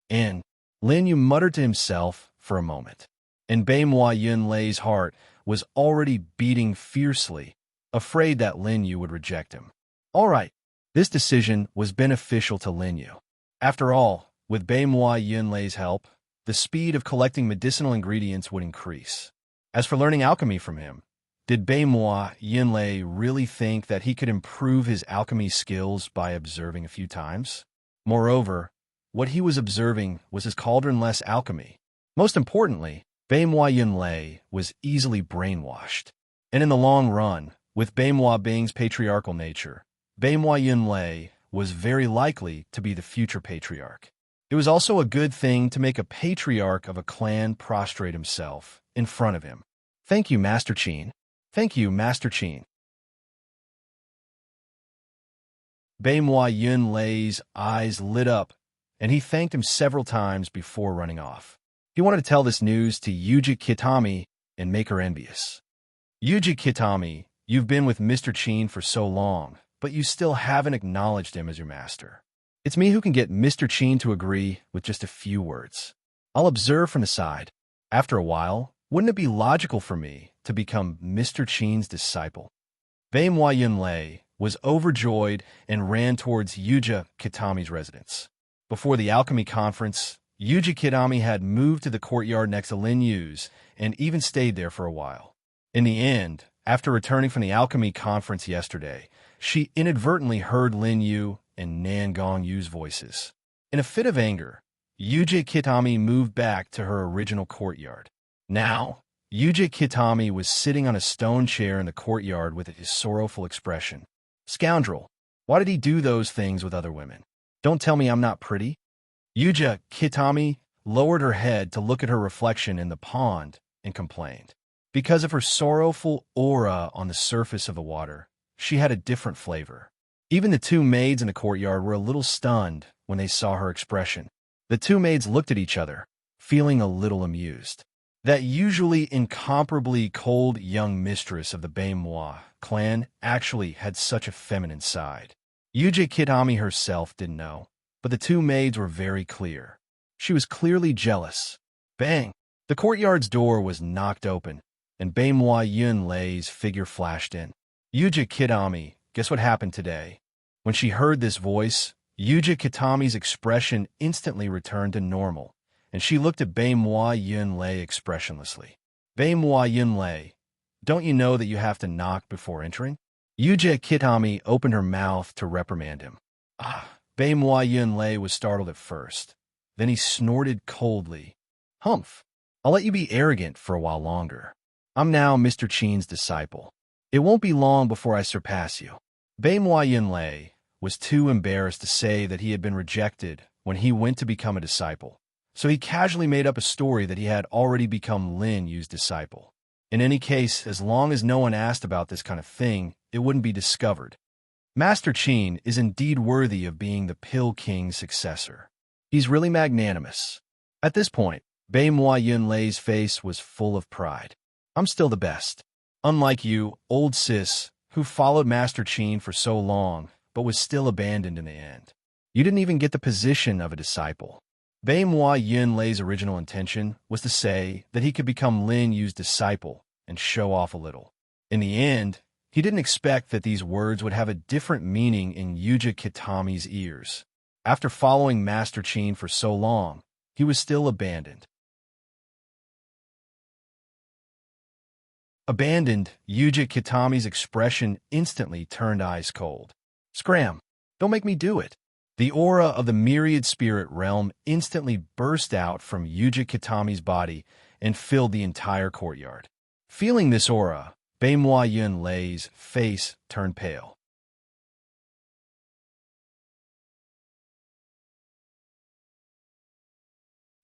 And Lin Yu muttered to himself for a moment, and Beimoi Yunlei's heart was already beating fiercely, afraid that Lin Yu would reject him. All right, this decision was beneficial to Lin Yu. After all, with Beimoi Yunlei's help, the speed of collecting medicinal ingredients would increase. As for learning alchemy from him, did Beimoi Yunlei really think that he could improve his alchemy skills by observing a few times? Moreover, what he was observing was his cauldron-less alchemy. Most importantly, Beimoi Yunlei was easily brainwashed. And in the long run, with Beimoi Bing's patriarchal nature, Beimoi Yunlei was very likely to be the future patriarch. It was also a good thing to make a patriarch of a clan prostrate himself in front of him. Thank you, Master Qin. Thank you, Master Qin. Baimhua Yunlei's eyes lit up, and he thanked him several times before running off. He wanted to tell this news to Yuji Kitami and make her envious. Yuji Kitami, you've been with Mr. Qin for so long, but you still haven't acknowledged him as your master. It's me who can get Mr. Qin to agree with just a few words. I'll observe from the side. After a while, wouldn't it be logical for me to become Mr. Qin's disciple? Baimhua Yunlei was overjoyed and ran towards Yuji Kitami's residence. Before the alchemy conference, Yuji Kitami had moved to the courtyard next to Lin Yu's and even stayed there for a while. In the end, after returning from the alchemy conference yesterday, she inadvertently heard Lin Yu and Nan Gongyu's voices. In a fit of anger, Yuji Kitami moved back to her original courtyard. Now, Yuji Kitami was sitting on a stone chair in the courtyard with a sorrowful expression. Scoundrel, why did he do those things with other women? Don't tell me I'm not pretty. Yuji Kitami lowered her head to look at her reflection in the pond and complained. Because of her sorrowful aura on the surface of the water, she had a different flavor. Even the two maids in the courtyard were a little stunned when they saw her expression. The two maids looked at each other, feeling a little amused. That usually incomparably cold young mistress of the Baimhua clan actually had such a feminine side. Yuji Kitami herself didn't know, but the two maids were very clear. She was clearly jealous. Bang! The courtyard's door was knocked open, and Baimhua Yunlei's figure flashed in. Yuji Kitami, guess what happened today? When she heard this voice, Yuji Kitami's expression instantly returned to normal, and she looked at Baimhua Yunlei expressionlessly. Baimhua Yunlei, don't you know that you have to knock before entering? Yuji Kitami opened her mouth to reprimand him. Baimhua Yunlei was startled at first. Then he snorted coldly. Humph, I'll let you be arrogant for a while longer. I'm now Mr. Qin's disciple. It won't be long before I surpass you. Baimhua Yunlei was too embarrassed to say that he had been rejected when he went to become a disciple, so he casually made up a story that he had already become Lin Yu's disciple. In any case, as long as no one asked about this kind of thing, it wouldn't be discovered. Master Qin is indeed worthy of being the Pill King's successor. He's really magnanimous. At this point, Baimhua Yunlei's face was full of pride. I'm still the best. Unlike you, old sis, who followed Master Qin for so long, but was still abandoned in the end. You didn't even get the position of a disciple. Baimhua Yunlei's original intention was to say that he could become Lin Yu's disciple and show off a little. In the end, he didn't expect that these words would have a different meaning in Yuji Kitami's ears. After following Master Qin for so long, he was still abandoned. Abandoned, Yuji Kitami's expression instantly turned ice cold. Scram! Don't make me do it! The aura of the myriad spirit realm instantly burst out from Yuji Kitami's body and filled the entire courtyard. Feeling this aura, Baimhua Yunlei's face turned pale.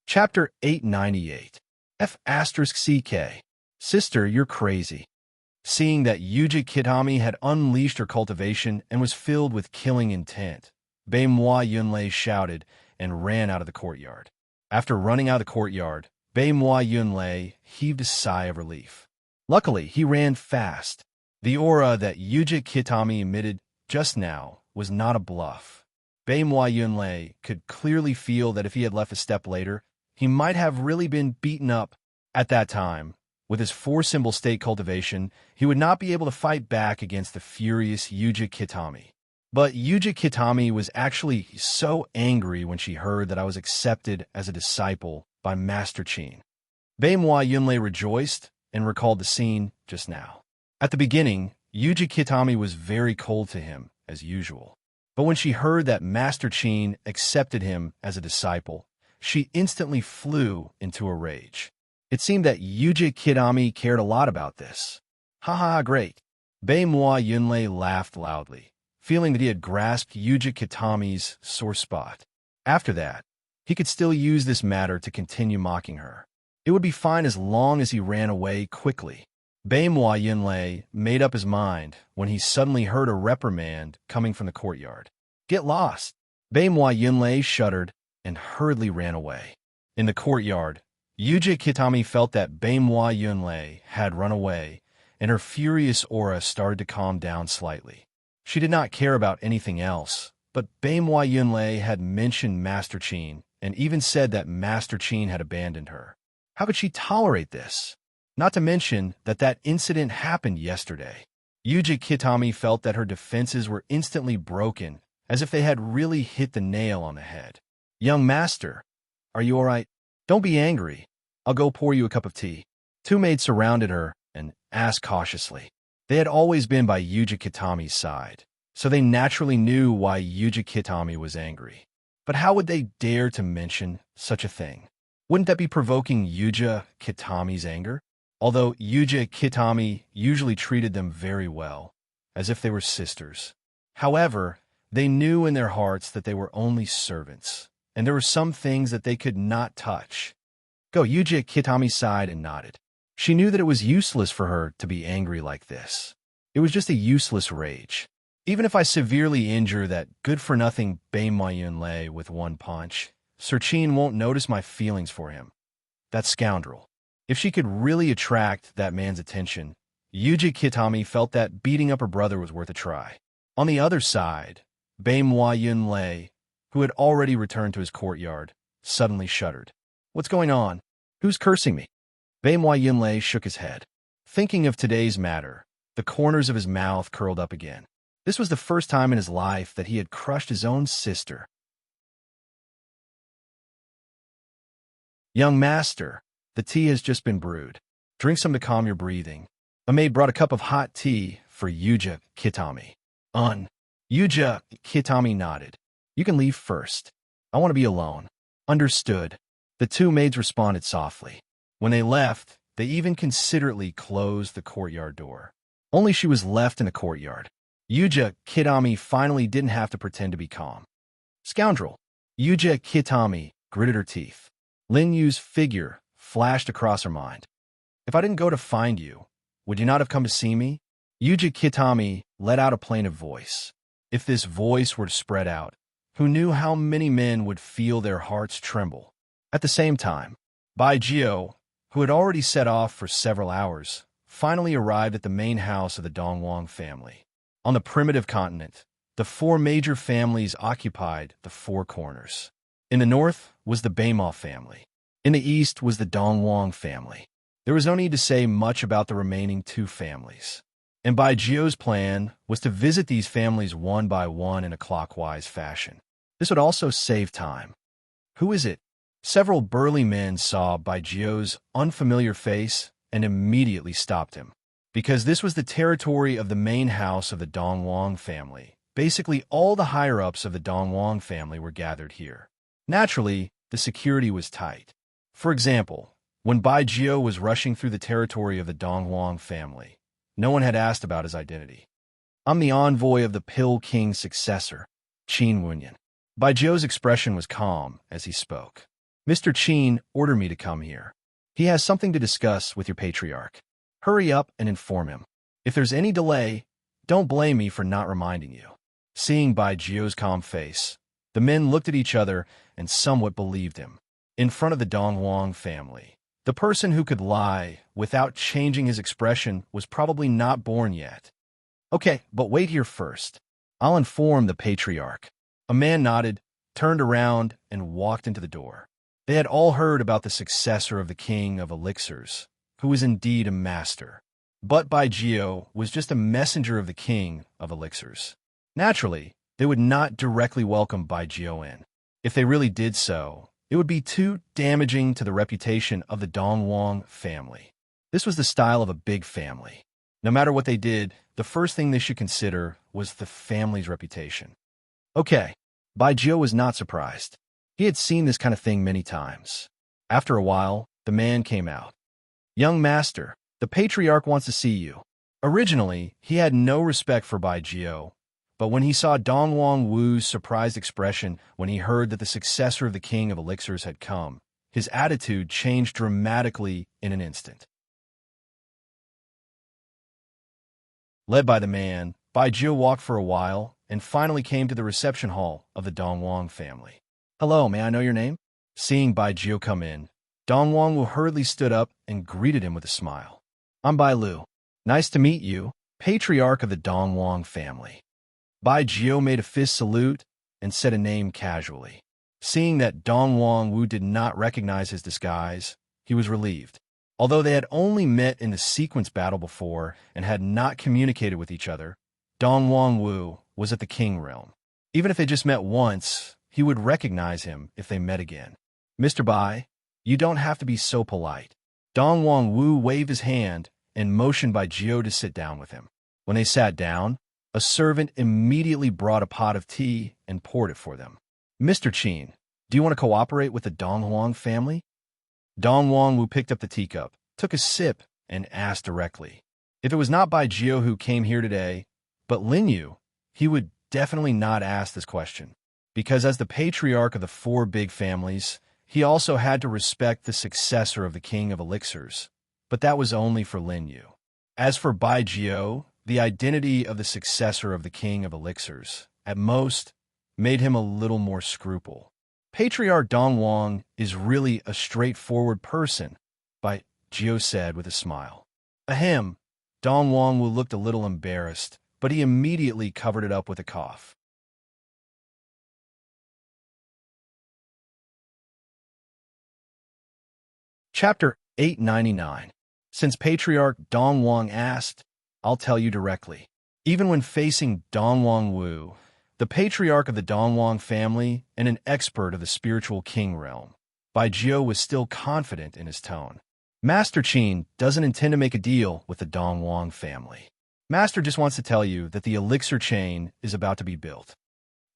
Chapter 898 F***CK Sister, you're crazy. Seeing that Yuji Kitami had unleashed her cultivation and was filled with killing intent, Baimhua Yunlei shouted and ran out of the courtyard. After running out of the courtyard, Baimhua Yunlei heaved a sigh of relief. Luckily, he ran fast. The aura that Yuji Kitami emitted just now was not a bluff. Baimhua Yunlei could clearly feel that if he had left a step later, he might have really been beaten up. At that time, with his four-symbol state cultivation, he would not be able to fight back against the furious Yuji Kitami. But Yuji Kitami was actually so angry when she heard that I was accepted as a disciple by Master Qin. Baimhua Yunlei rejoiced and recalled the scene just now. At the beginning, Yuji Kitami was very cold to him, as usual. But when she heard that Master Qin accepted him as a disciple, she instantly flew into a rage. It seemed that Yuji Kitami cared a lot about this. Ha ha, great. Baimhua Yunlei laughed loudly, feeling that he had grasped Yuji Kitami's sore spot. After that, He could still use this matter to continue mocking her. It would be fine as long as he ran away quickly. Baimwa Yunlei made up his mind when he suddenly heard a reprimand coming from the courtyard. "Get lost!" Baimwa Yunlei shuddered and hurriedly ran away. In the courtyard, Yuji Kitami felt that Baimwa Yunlei had run away, and her furious aura started to calm down slightly. She did not care about anything else, but Baimwa Yunlei had mentioned Master Qin and even said that Master Qin had abandoned her. How could she tolerate this? Not to mention that that incident happened yesterday. Yuji Kitami felt that her defenses were instantly broken, as if they had really hit the nail on the head. "Young master, are you all right? Don't be angry. I'll go pour you a cup of tea." Two maids surrounded her and asked cautiously. They had always been by Yuji Kitami's side, so they naturally knew why Yuji Kitami was angry. But how would they dare to mention such a thing? Wouldn't that be provoking Yuji Kitami's anger? Although Yuji Kitami usually treated them very well, as if they were sisters. However, they knew in their hearts that they were only servants, and there were some things that they could not touch. Yuji Kitami sighed and nodded. She knew that it was useless for her to be angry like this. It was just a useless rage. Even if I severely injure that good-for-nothing Baimwa Yunlei with one punch, Sir Qin won't notice my feelings for him. That scoundrel. If she could really attract that man's attention, Yuji Kitami felt that beating up her brother was worth a try. On the other side, Baimwa Yunlei, who had already returned to his courtyard, suddenly shuddered. "What's going on? Who's cursing me?" Baimwa Yunlei shook his head. Thinking of today's matter, the corners of his mouth curled up again. This was the first time in his life that he had crushed his own sister. "Young master, the tea has just been brewed. Drink some to calm your breathing." A maid brought a cup of hot tea for Yuji Kitami. Yuji Kitami nodded. "You can leave first. I want to be alone." "Understood." The two maids responded softly. When they left, they even considerately closed the courtyard door. Only she was left in the courtyard. Yuji Kitami finally didn't have to pretend to be calm. "Scoundrel!" Yuji Kitami gritted her teeth. Lin Yu's figure flashed across her mind. "If I didn't go to find you, would you not have come to see me?" Yuji Kitami let out a plaintive voice. If this voice were to spread out, who knew how many men would feel their hearts tremble? At the same time, Bai Jio, who had already set off for several hours, finally arrived at the main house of the Dongwang family. On the primitive continent, the four major families occupied the four corners. In the north was the Baima family. In the east was the Dongwang family. There was no need to say much about the remaining two families. And Bai Jio's plan was to visit these families one by one in a clockwise fashion. This would also save time. "Who is it?" Several burly men saw Bai Jio's unfamiliar face and immediately stopped him. Because this was the territory of the main house of the Dongwang family. Basically, all the higher-ups of the Dongwang family were gathered here. Naturally, the security was tight. For example, when Bai Jio was rushing through the territory of the Dongwang family, no one had asked about his identity. "I'm the envoy of the Pill King's successor, Qin Wenyan." Bai Jio's expression was calm as he spoke. "Mr. Qin ordered me to come here. He has something to discuss with your patriarch. Hurry up and inform him. If there's any delay, don't blame me for not reminding you." Seeing Bai Jio's calm face, the men looked at each other and somewhat believed him. In front of the Dongwang family, the person who could lie without changing his expression was probably not born yet. "Okay, but wait here first. I'll inform the patriarch." A man nodded, turned around, and walked into the door. They had all heard about the successor of the king of elixirs, who was indeed a master. But Bai Jio was just a messenger of the king of elixirs. Naturally, they would not directly welcome Bai Jio in. If they really did so, it would be too damaging to the reputation of the Dongwang family. This was the style of a big family. No matter what they did, the first thing they should consider was the family's reputation. Okay, Bai Jio was not surprised. He had seen this kind of thing many times. After a while, the man came out. "Young master, the patriarch wants to see you." Originally, he had no respect for Bai Jio, But when he saw Dong Wang Wu's surprised expression when he heard that the successor of the king of elixirs had come, his attitude changed dramatically in an instant. Led by the man, Bai Jiu walked for a while and finally came to the reception hall of the Dong Wang family. "Hello, may I know your name?" Seeing Bai Jiu come in, Dong Wang Wu hurriedly stood up and greeted him with a smile. "I'm Bai Lu. Nice to meet you, patriarch of the Dong Wang family." Bai Jiu made a fist salute and said a name casually. Seeing that Dong Wang Wu did not recognize his disguise, he was relieved. Although they had only met in the sequence battle before and had not communicated with each other, Dong Wang Wu was at the King realm. Even if they just met once, he would recognize him if they met again. "Mr. Bai, you don't have to be so polite." Dong Wang Wu waved his hand and motioned Bai Jiu to sit down with him. When they sat down, a servant immediately brought a pot of tea and poured it for them. "Mr. Qin, do you want to cooperate with the Dong Wang family?" Dong Wang Wu picked up the teacup, took a sip, and asked directly. If it was not Bai Jiu who came here today, but Lin Yu, he would definitely not ask this question, because as the patriarch of the four big families, he also had to respect the successor of the king of elixirs, but that was only for Lin Yu. As for Bai Jiu, the identity of the successor of the king of elixirs, at most, made him a little more scruple. Patriarch Dong Wang is really a straightforward person, Bai Jiu said with a smile. Ahem. Dong Wang Wu looked a little embarrassed, but he immediately covered it up with a cough. Chapter 899. Since Patriarch Dong Wang asked, I'll tell you directly. Even when facing Dong Wang Wu, the patriarch of the Dong Wang family and an expert of the spiritual king realm, Bai Jiu was still confident in his tone. Master Qin doesn't intend to make a deal with the Dong Wang family. Master just wants to tell you that the elixir chain is about to be built.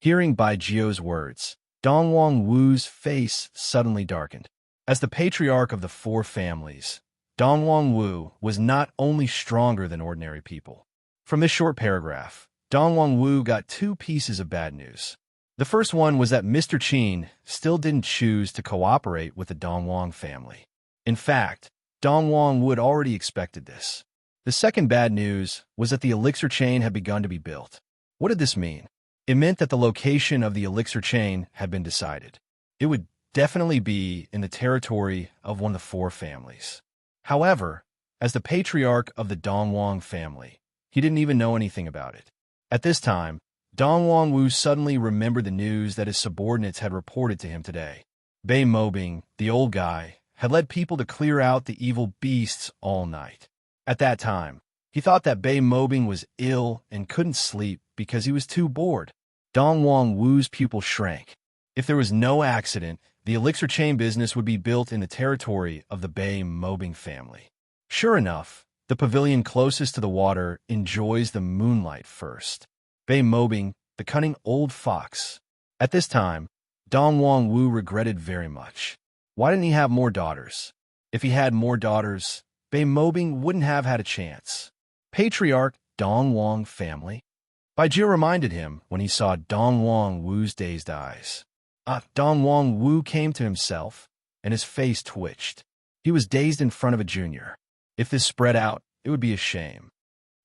Hearing Bai Jiu's words, Dong Wang Wu's face suddenly darkened. As the patriarch of the four families, Dong Wang Wu was not only stronger than ordinary people. From this short paragraph, Dong Wang Wu got two pieces of bad news. The first one was that Mr. Qin still didn't choose to cooperate with the Dong Wang family. In fact, Dong Wang Wu had already expected this. The second bad news was that the elixir chain had begun to be built. What did this mean? It meant that the location of the elixir chain had been decided. It would definitely be in the territory of one of the four families. However, as the patriarch of the Dong Wang family, he didn't even know anything about it. At this time, Dong Wang Wu suddenly remembered the news that his subordinates had reported to him today. Bei Mobing, the old guy, had led people to clear out the evil beasts all night. At that time, he thought that Bei Mobing was ill and couldn't sleep because he was too bored. Dong Wang Wu's pupil shrank. If there was no accident, the elixir chain business would be built in the territory of the Bei Mobing family. Sure enough, the pavilion closest to the water enjoys the moonlight first. Bei Mobing, the cunning old fox. At this time, Dong Wang Wu regretted very much. Why didn't he have more daughters? If he had more daughters, Bei Mobing wouldn't have had a chance. Patriarch Dong Wang family? Bai Jiu reminded him when he saw Dong Wang Wu's dazed eyes. Dong Wang Wu came to himself, and his face twitched. He was dazed in front of a junior. If this spread out, it would be a shame.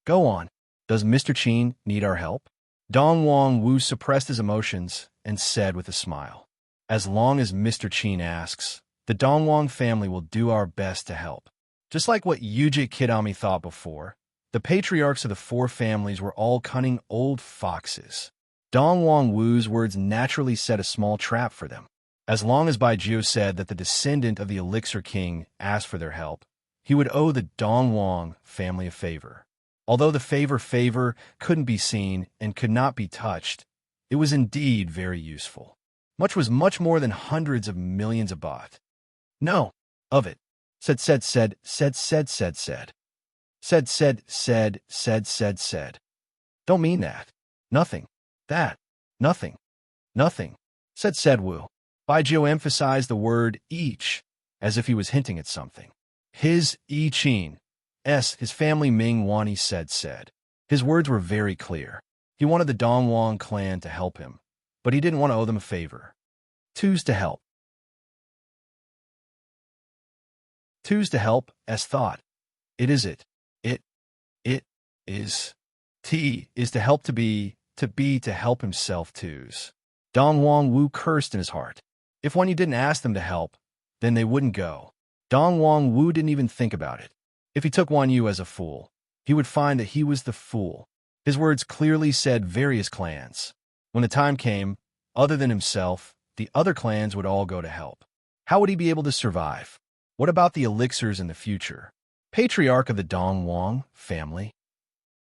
Go on. Does Mr. Qin need our help? Dong Wang Wu suppressed his emotions and said with a smile, as long as Mr. Qin asks, the Dong Wang family will do our best to help. Just like what Yuji Kidami thought before, the patriarchs of the four families were all cunning old foxes. Dong Wang Wu's words naturally set a small trap for them. As long as Bai Jiu said that the descendant of the Elixir King asked for their help, he would owe the Dong Wang family a favor. Although the favor couldn't be seen and could not be touched, it was indeed very useful. Much was much more than hundreds of millions of baht. No, of it. Said. Don't mean that. Nothing. That. Nothing. Nothing. Said Wu. Bai Jiu emphasized the word each, as if he was hinting at something. His I Qin. His family Ming Wani said. His words were very clear. He wanted the Dongwon clan to help him, but he didn't want to owe them a favor. Choose to help. Choose to help, as thought. It is it. It is. T is to help to help himself twos. Dong Wang Wu cursed in his heart. If when you didn't ask them to help, then they wouldn't go. Dong Wang Wu didn't even think about it. If he took Wan Yu as a fool, he would find that he was the fool. His words clearly said various clans. When the time came, other than himself, the other clans would all go to help. How would he be able to survive? What about the elixirs in the future? Patriarch of the Dongwang family.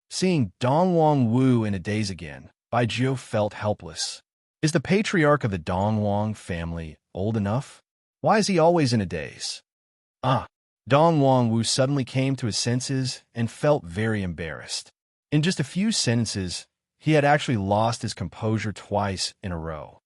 Seeing Dongwang Wu in a daze again, Bai Jiu felt helpless. Is the patriarch of the Dongwang family old enough? Why is he always in a daze? Dongwang Wu suddenly came to his senses and felt very embarrassed. In just a few sentences, he had actually lost his composure twice in a row.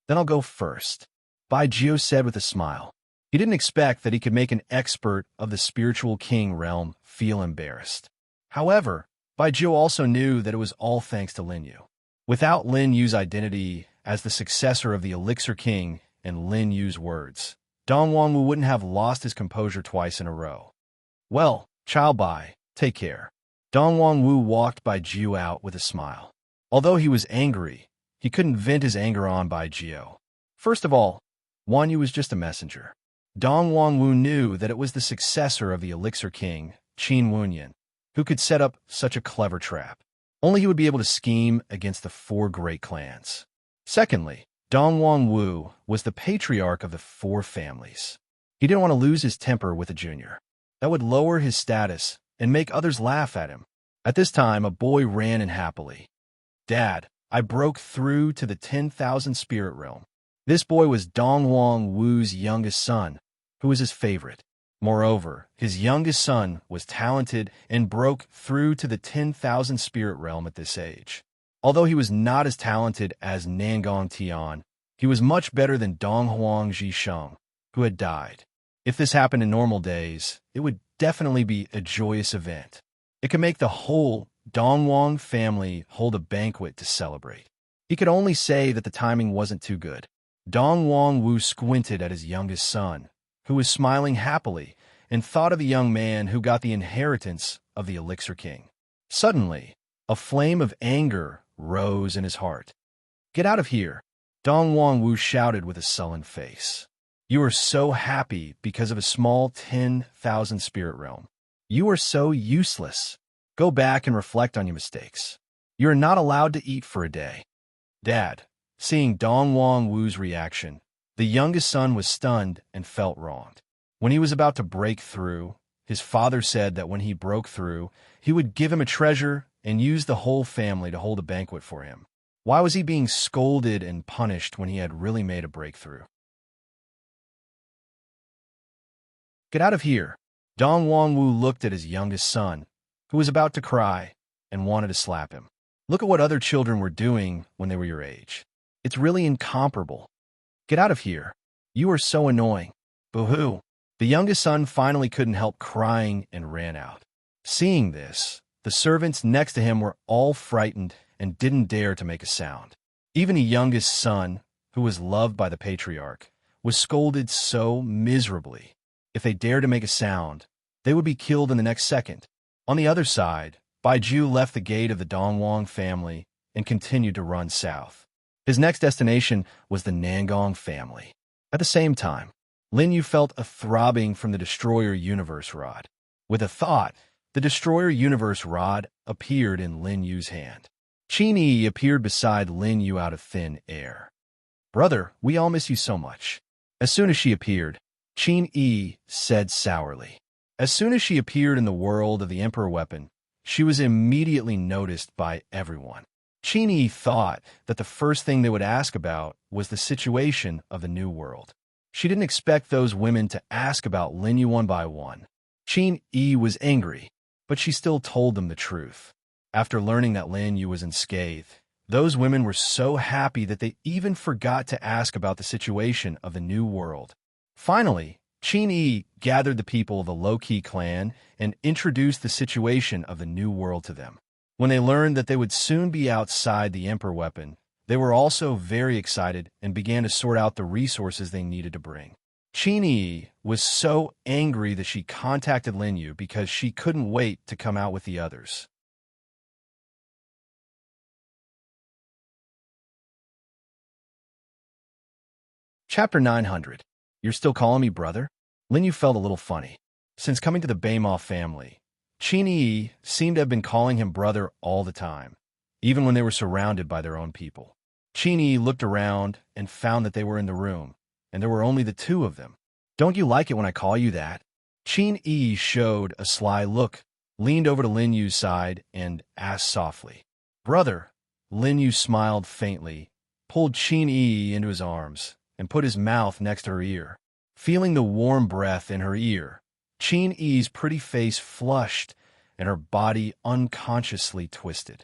Then I'll go first, Bai Jiu said with a smile. He didn't expect that he could make an expert of the spiritual king realm feel embarrassed. However, Bai Jiu also knew that it was all thanks to Lin Yu. Without Lin Yu's identity as the successor of the Elixir King and Lin Yu's words, Dongwang Wu wouldn't have lost his composure twice in a row. Well, Chao Bai, take care. Dongwang Wu walked Bai Jiu out with a smile. Although he was angry, he couldn't vent his anger on Bai Jiu. First of all, Wan Yu was just a messenger. Dongwang Wu knew that it was the successor of the Elixir King, Qin Wunyan, who could set up such a clever trap. Only he would be able to scheme against the four great clans. Secondly, Dongwang Wu was the patriarch of the four families. He didn't want to lose his temper with a junior. That would lower his status and make others laugh at him. At this time, a boy ran in happily. Dad, I broke through to the 10,000 spirit realm. This boy was Dongwang Wu's youngest son, who was his favorite. Moreover, his youngest son was talented and broke through to the 10,000 spirit realm at this age. Although he was not as talented as Nangong Tian, he was much better than Donghuang Zhisheng, who had died. If this happened in normal days, it would definitely be a joyous event. It could make the whole Dongwang family hold a banquet to celebrate. He could only say that the timing wasn't too good. Dongwang Wu squinted at his youngest son, who was smiling happily, and thought of the young man who got the inheritance of the Elixir King. Suddenly, a flame of anger rose in his heart. Get out of here, Dongwang Wu shouted with a sullen face. You are so happy because of a small 10,000 spirit realm. You are so useless. Go back and reflect on your mistakes. You are not allowed to eat for a day. Dad, seeing Dongwang Wu's reaction, the youngest son was stunned and felt wronged. When he was about to break through, his father said that when he broke through, he would give him a treasure and use the whole family to hold a banquet for him. Why was he being scolded and punished when he had really made a breakthrough? Get out of here. Dongwang Wu looked at his youngest son, who was about to cry, and wanted to slap him. Look at what other children were doing when they were your age. It's really incomparable. Get out of here. You are so annoying. Boo-hoo. The youngest son finally couldn't help crying and ran out. Seeing this, the servants next to him were all frightened and didn't dare to make a sound. Even the youngest son, who was loved by the patriarch, was scolded so miserably. If they dared to make a sound, they would be killed in the next second. On the other side, Bai Jiu left the gate of the Dongwang family and continued to run south. His next destination was the Nangong family. At the same time, Lin Yu felt a throbbing from the Destroyer Universe Rod. With a thought, the Destroyer Universe Rod appeared in Lin Yu's hand. Qin Yi appeared beside Lin Yu out of thin air. Brother, we all miss you so much. As soon as she appeared, Qin Yi said sourly. As soon as she appeared in the world of the Emperor Weapon, she was immediately noticed by everyone. Qin Yi thought that the first thing they would ask about was the situation of the new world. She didn't expect those women to ask about Lin Yu one by one. Qin Yi was angry, but she still told them the truth. After learning that Lin Yu was unscathed, those women were so happy that they even forgot to ask about the situation of the new world. Finally, Qin Yi gathered the people of the Low-Key clan and introduced the situation of the new world to them. When they learned that they would soon be outside the Emperor weapon, they were also very excited and began to sort out the resources they needed to bring. Qin was so angry that she contacted Lin Yu because she couldn't wait to come out with the others. Chapter 900. You're still calling me brother? Lin Yu felt a little funny. Since coming to the Baimov family, Qin seemed to have been calling him brother all the time, even when they were surrounded by their own people. Qin looked around and found that they were in the room, and there were only the two of them. Don't you like it when I call you that? Qin showed a sly look, leaned over to Lin Yu's side, and asked softly. Brother. Lin Yu smiled faintly, pulled Qin into his arms, and put his mouth next to her ear. Feeling the warm breath in her ear, Qin pretty face flushed and her body unconsciously twisted.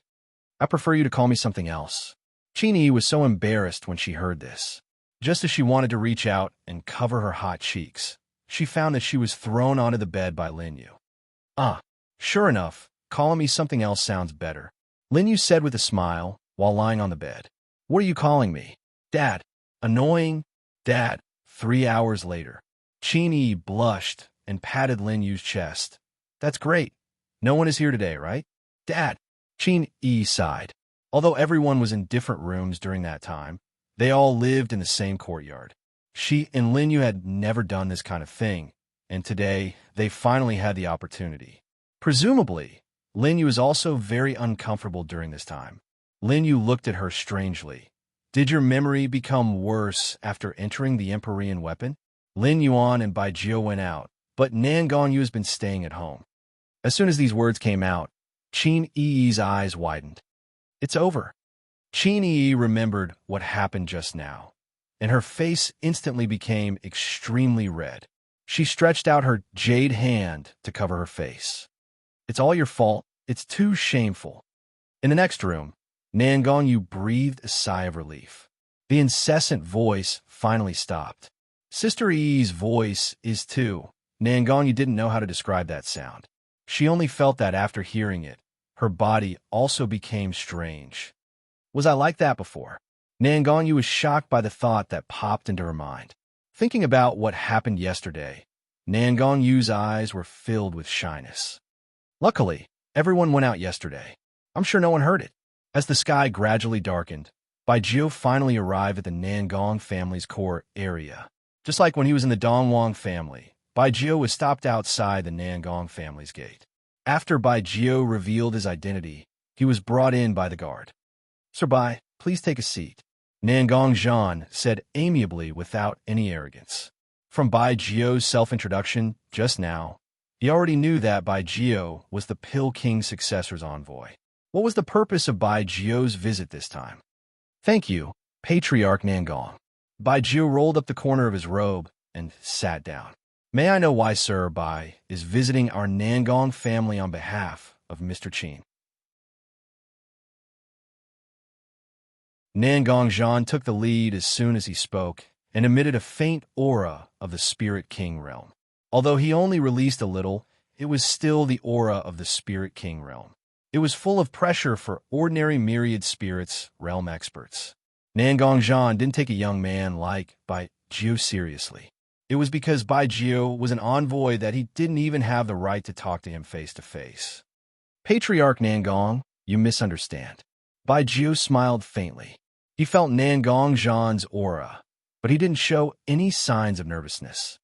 I prefer you to call me something else. Qin was so embarrassed when she heard this. Just as she wanted to reach out and cover her hot cheeks, she found that she was thrown onto the bed by Lin Yu. Sure enough, calling me something else sounds better, Lin Yu said with a smile while lying on the bed. What are you calling me? Dad. Annoying? Dad. 3 hours later, Qin blushed and patted Lin Yu's chest. That's great. No one is here today, right? Dad. Qin sighed. Although everyone was in different rooms during that time, they all lived in the same courtyard. She and Lin Yu had never done this kind of thing, and today they finally had the opportunity. Presumably, Lin Yu was also very uncomfortable during this time. Lin Yu looked at her strangely. Did your memory become worse after entering the Empyrean weapon? Lin Yuan and Bai Jio went out, but Nan Gongyu has been staying at home. As soon as these words came out, Qin Yi's eyes widened. It's over. Qin Yi remembered what happened just now, and her face instantly became extremely red. She stretched out her jade hand to cover her face. It's all your fault. It's too shameful. In the next room, Nan Gongyu breathed a sigh of relief. The incessant voice finally stopped. Sister Yi's voice is too. Nan Gongyu didn't know how to describe that sound. She only felt that after hearing it, her body also became strange. Was I like that before? Nan Gongyu was shocked by the thought that popped into her mind. Thinking about what happened yesterday, Nan Gongyu's eyes were filled with shyness. Luckily, everyone went out yesterday. I'm sure no one heard it. As the sky gradually darkened, Bai Jio finally arrived at the Nangong family's core area. Just like when he was in the Dongwang family, Bai Jio was stopped outside the Nangong family's gate. After Bai Jio revealed his identity, he was brought in by the guard. Sir Bai, please take a seat, Nangong Zhan said amiably without any arrogance. From Bai Jio's self-introduction just now, he already knew that Bai Jio was the Pill King's successor's envoy. What was the purpose of Bai Jio's visit this time? Thank you, Patriarch Nangong. Bai Jio rolled up the corner of his robe and sat down. May I know why Sir Bai is visiting our Nangong family on behalf of Mr. Qin? Nangong Zhan took the lead as soon as he spoke and emitted a faint aura of the Spirit King realm. Although he only released a little, it was still the aura of the Spirit King realm. It was full of pressure for ordinary myriad spirits realm experts. Nangong Zhan didn't take a young man like Bai Jio seriously. It was because Bai Jio was an envoy that he didn't even have the right to talk to him face to face. Patriarch Nangong, you misunderstand. Bai Jio smiled faintly. He felt Nangong Zhan's aura, but he didn't show any signs of nervousness.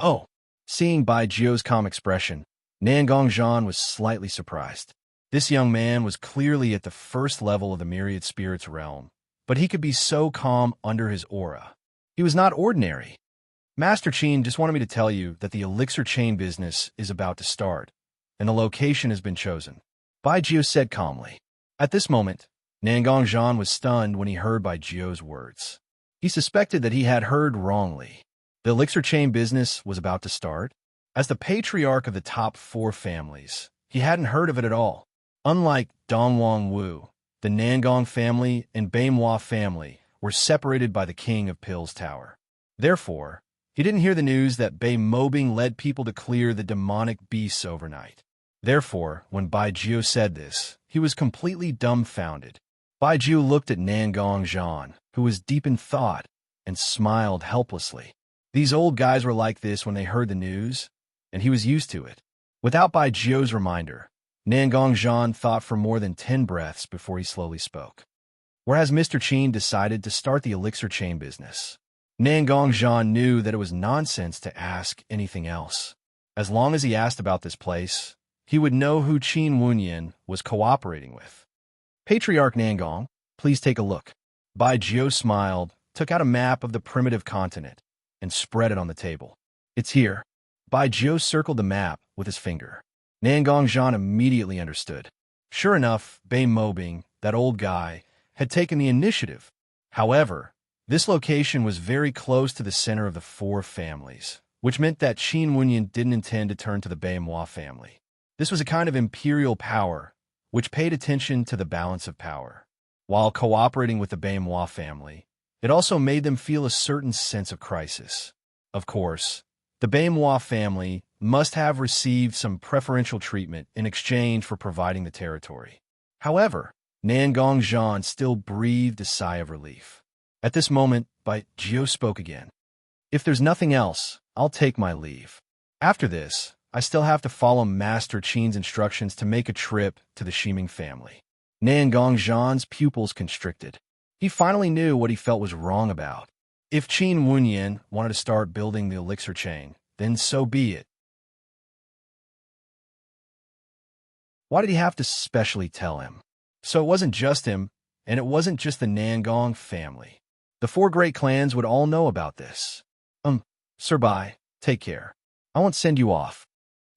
Oh, seeing Bai Jio's calm expression, Nangong Zhan was slightly surprised. This young man was clearly at the first level of the myriad spirits realm, but he could be so calm under his aura. He was not ordinary. Master Qin just wanted me to tell you that the elixir chain business is about to start, and the location has been chosen, Bai Jio said calmly. At this moment, Nangong Zhan was stunned when he heard Bai Jio's words. He suspected that he had heard wrongly. The elixir chain business was about to start? As the patriarch of the top 4 families, he hadn't heard of it at all. Unlike Dongwang Wu, the Nangong family and Baimhua family were separated by the King of Pills Tower. Therefore, he didn't hear the news that Bai Mobing led people to clear the demonic beasts overnight. Therefore, when Bai Jio said this, he was completely dumbfounded. Bai Jiu looked at Nangong Zhan, who was deep in thought, and smiled helplessly. These old guys were like this when they heard the news, and he was used to it. Without Bai Jiu's reminder, Nangong Zhan thought for more than 10 breaths before he slowly spoke. Whereas Mr. Qin decided to start the elixir chain business, Nangong Zhan knew that it was nonsense to ask anything else. As long as he asked about this place, he would know who Qin Wunyan was cooperating with. Patriarch Nangong, please take a look. Bai Jiu smiled, took out a map of the primitive continent, and spread it on the table. It's here. Bai Jiu circled the map with his finger. Nangong Zhan immediately understood. Sure enough, Bei Mobing, that old guy, had taken the initiative. However, this location was very close to the center of the 4 families, which meant that Qin Wunyan didn't intend to turn to the Bei Moi family. This was a kind of imperial power, which paid attention to the balance of power. While cooperating with the Bei Moi family, it also made them feel a certain sense of crisis. Of course, the Bei Moi family must have received some preferential treatment in exchange for providing the territory. However, Nangong Zhan still breathed a sigh of relief. At this moment, Bai Jiu spoke again. If there's nothing else, I'll take my leave. After this, I still have to follow Master Qin's instructions to make a trip to the Shiming family. Nangong Zhan's pupils constricted. He finally knew what he felt was wrong about. If Qin Wunyan wanted to start building the elixir chain, then so be it. Why did he have to specially tell him? So it wasn't just him, and it wasn't just the Nangong family. The 4 great clans would all know about this. Sir Bai, take care. I won't send you off.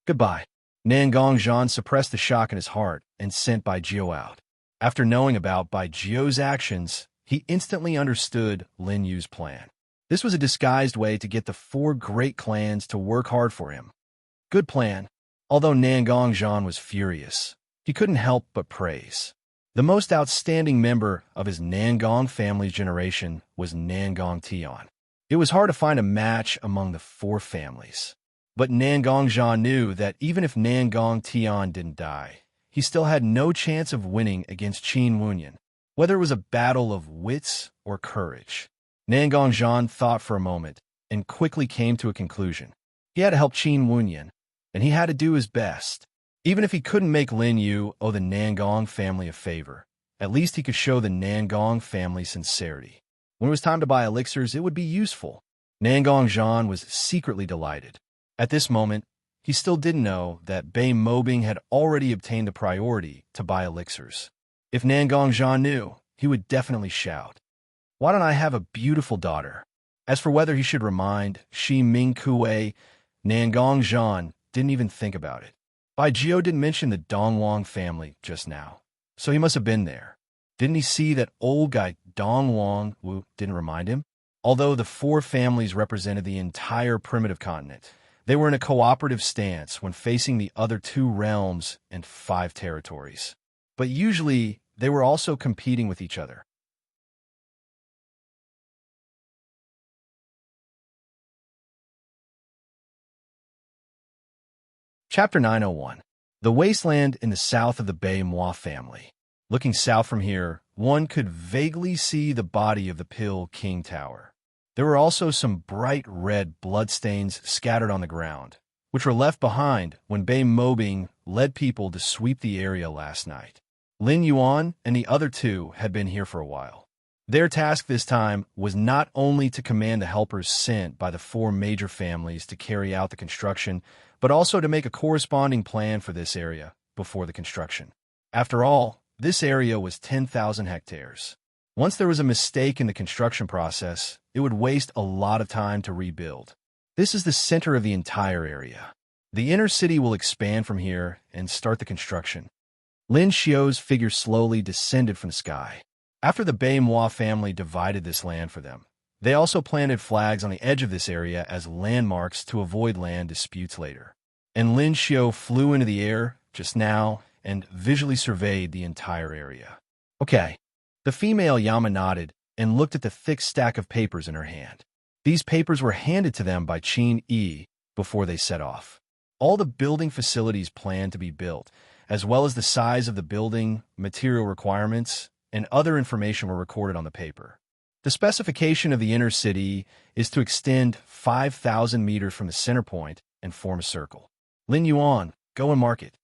Goodbye. Nangong Zhan suppressed the shock in his heart and sent Bai Jiu out. After knowing about Bai Jiu's actions, he instantly understood Lin Yu's plan. This was a disguised way to get the 4 great clans to work hard for him. Good plan. Although Nangong Zhan was furious, he couldn't help but praise. The most outstanding member of his Nangong family's generation was Nangong Tian. It was hard to find a match among the 4 families. But Nangong Zhan knew that even if Nangong Tian didn't die, he still had no chance of winning against Qin Wunyan, whether it was a battle of wits or courage. Nangong Zhan thought for a moment and quickly came to a conclusion. He had to help Qin Wunyan, and he had to do his best. Even if he couldn't make Lin Yu owe the Nangong family a favor, at least he could show the Nangong family sincerity. When it was time to buy elixirs, it would be useful. Nangong Zhan was secretly delighted. At this moment, he still didn't know that Bei Mobing had already obtained the priority to buy elixirs. If Nangong Zhan knew, he would definitely shout, "Why don't I have a beautiful daughter?" As for whether he should remind Shi Mingkue, Nangong Zhan didn't even think about it. Bai Jiu didn't mention the Dongwang family just now, so he must have been there. Didn't he see that old guy Dongwang Wu didn't remind him? Although the 4 families represented the entire primitive continent, they were in a cooperative stance when facing the other 2 realms and 5 territories. But usually, they were also competing with each other. Chapter 901. The Wasteland in the south of the Bei Moi family. Looking south from here, one could vaguely see the body of the Pill King Tower. There were also some bright red bloodstains scattered on the ground, which were left behind when Bei Mobing led people to sweep the area last night. Lin Yuan and the other 2 had been here for a while. Their task this time was not only to command the helpers sent by the 4 major families to carry out the construction, but also to make a corresponding plan for this area before the construction. After all, this area was 10,000 hectares. Once there was a mistake in the construction process, it would waste a lot of time to rebuild. This is the center of the entire area. The inner city will expand from here and start the construction. Lin Xiu's figure slowly descended from the sky. After the Bei Moi family divided this land for them, they also planted flags on the edge of this area as landmarks to avoid land disputes later. And Lin Xiu flew into the air just now and visually surveyed the entire area. Okay. The female Yama nodded and looked at the thick stack of papers in her hand. These papers were handed to them by Qin Yi before they set off. All the building facilities planned to be built, as well as the size of the building, material requirements, and other information were recorded on the paper. The specification of the inner city is to extend 5,000 meters from the center point and form a circle. Lin Yuan, go and mark it.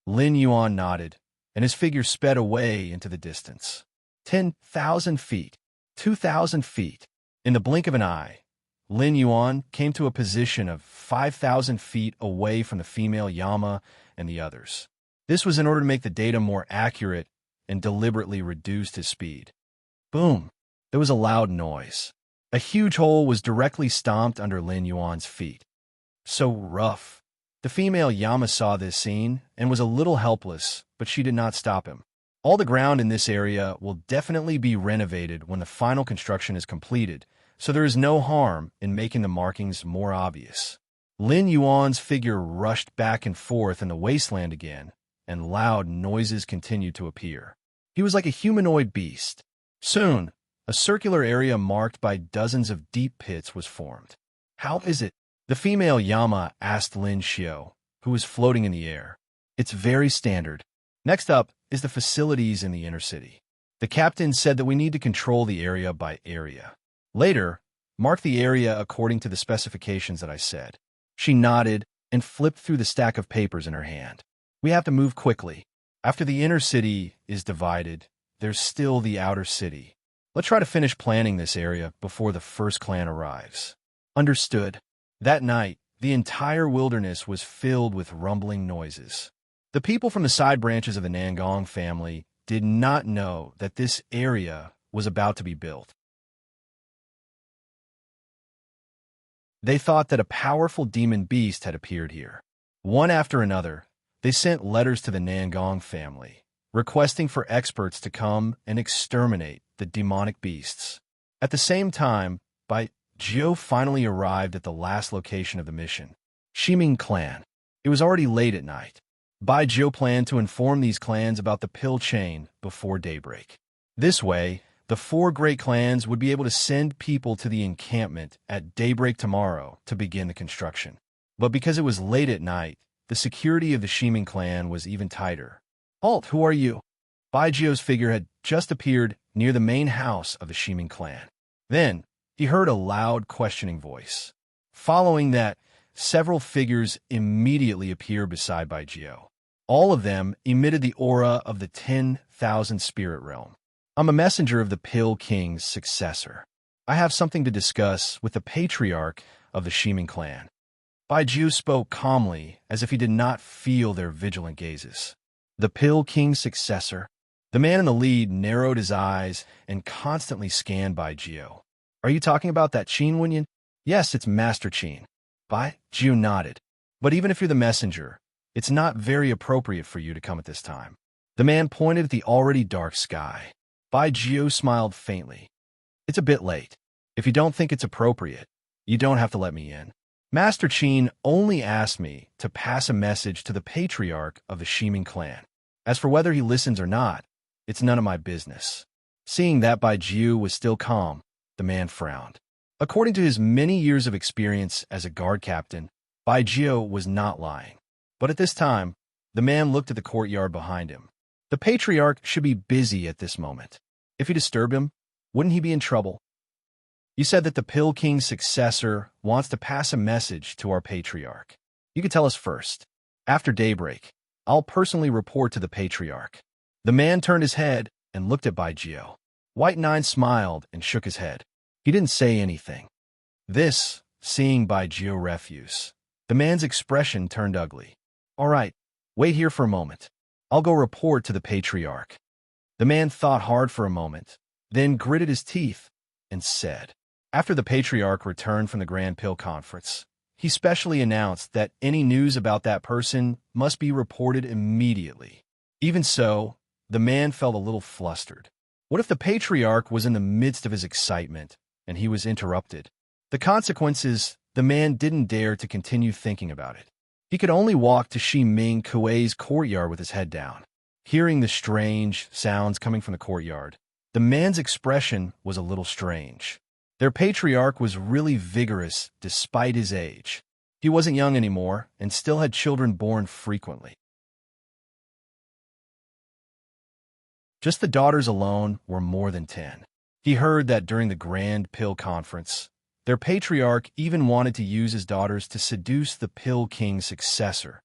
Lin Yuan nodded, and his figure sped away into the distance. 10,000 feet, 2,000 feet. In the blink of an eye, Lin Yuan came to a position of 5,000 feet away from the female Yama and the others. This was in order to make the data more accurate and deliberately reduced his speed. Boom! There was a loud noise. A huge hole was directly stomped under Lin Yuan's feet. So rough. The female Yama saw this scene and was a little helpless, but she did not stop him. All the ground in this area will definitely be renovated when the final construction is completed, so there is no harm in making the markings more obvious. Lin Yuan's figure rushed back and forth in the wasteland again, and loud noises continued to appear. He was like a humanoid beast. Soon, a circular area marked by dozens of deep pits was formed. How is it? The female Yama asked Lin Xiu, who was floating in the air. It's very standard. Next up is the facilities in the inner city. The captain said that we need to control the area by area. Later, mark the area according to the specifications that I said. She nodded and flipped through the stack of papers in her hand. We have to move quickly. After the inner city is divided, there's still the outer city. Let's try to finish planning this area before the first clan arrives. Understood. That night, the entire wilderness was filled with rumbling noises. The people from the side branches of the Nangong family did not know that this area was about to be built. They thought that a powerful demon beast had appeared here. One after another, they sent letters to the Nangong family, requesting for experts to come and exterminate the demonic beasts. At the same time, Bai Jiu finally arrived at the last location of the mission, Shiming Clan. It was already late at night. Bai Jiu planned to inform these clans about the pill chain before daybreak. This way, the 4 great clans would be able to send people to the encampment at daybreak tomorrow to begin the construction. But because it was late at night, the security of the Shiming clan was even tighter. Halt, who are you? Bai Jiu's figure had just appeared near the main house of the Shiming clan. Then, he heard a loud, questioning voice. Following that, several figures immediately appeared beside Bai Jiu. All of them emitted the aura of the 10,000 spirit realm. I'm a messenger of the Pill King's successor. I have something to discuss with the patriarch of the Shiming clan. Bai Jiu spoke calmly, as if he did not feel their vigilant gazes. The Pill King's successor? The man in the lead narrowed his eyes and constantly scanned Bai Jiu. Are you talking about that Qin Wenyan? Yes, it's Master Qin. Bai Jiu nodded. But even if you're the messenger, it's not very appropriate for you to come at this time. The man pointed at the already dark sky. Bai Jiu smiled faintly. It's a bit late. If you don't think it's appropriate, you don't have to let me in. Master Qin only asked me to pass a message to the patriarch of the Shiming clan. As for whether he listens or not, it's none of my business. Seeing that Bai Jiu was still calm, the man frowned. According to his many years of experience as a guard captain, Bai Jiu was not lying. But at this time, the man looked at the courtyard behind him. The patriarch should be busy at this moment. If you disturb him, wouldn't he be in trouble? You said that the Pill King's successor wants to pass a message to our patriarch. You could tell us first. After daybreak, I'll personally report to the patriarch. The man turned his head and looked at Bai Jiu. White Nine smiled and shook his head. He didn't say anything. This, seeing Bai Jiu refuse, the man's expression turned ugly. All right, wait here for a moment. I'll go report to the patriarch. The man thought hard for a moment, then gritted his teeth and said, after the patriarch returned from the Grand Pill Conference, he specially announced that any news about that person must be reported immediately. Even so, the man felt a little flustered. What if the patriarch was in the midst of his excitement and he was interrupted? The consequences, the man didn't dare to continue thinking about it. He could only walk to Shi Ming Kuei's courtyard with his head down. Hearing the strange sounds coming from the courtyard, the man's expression was a little strange. Their patriarch was really vigorous despite his age. He wasn't young anymore and still had children born frequently. Just the daughters alone were more than 10. He heard that during the Grand Pill Conference, their patriarch even wanted to use his daughters to seduce the Pill King's successor.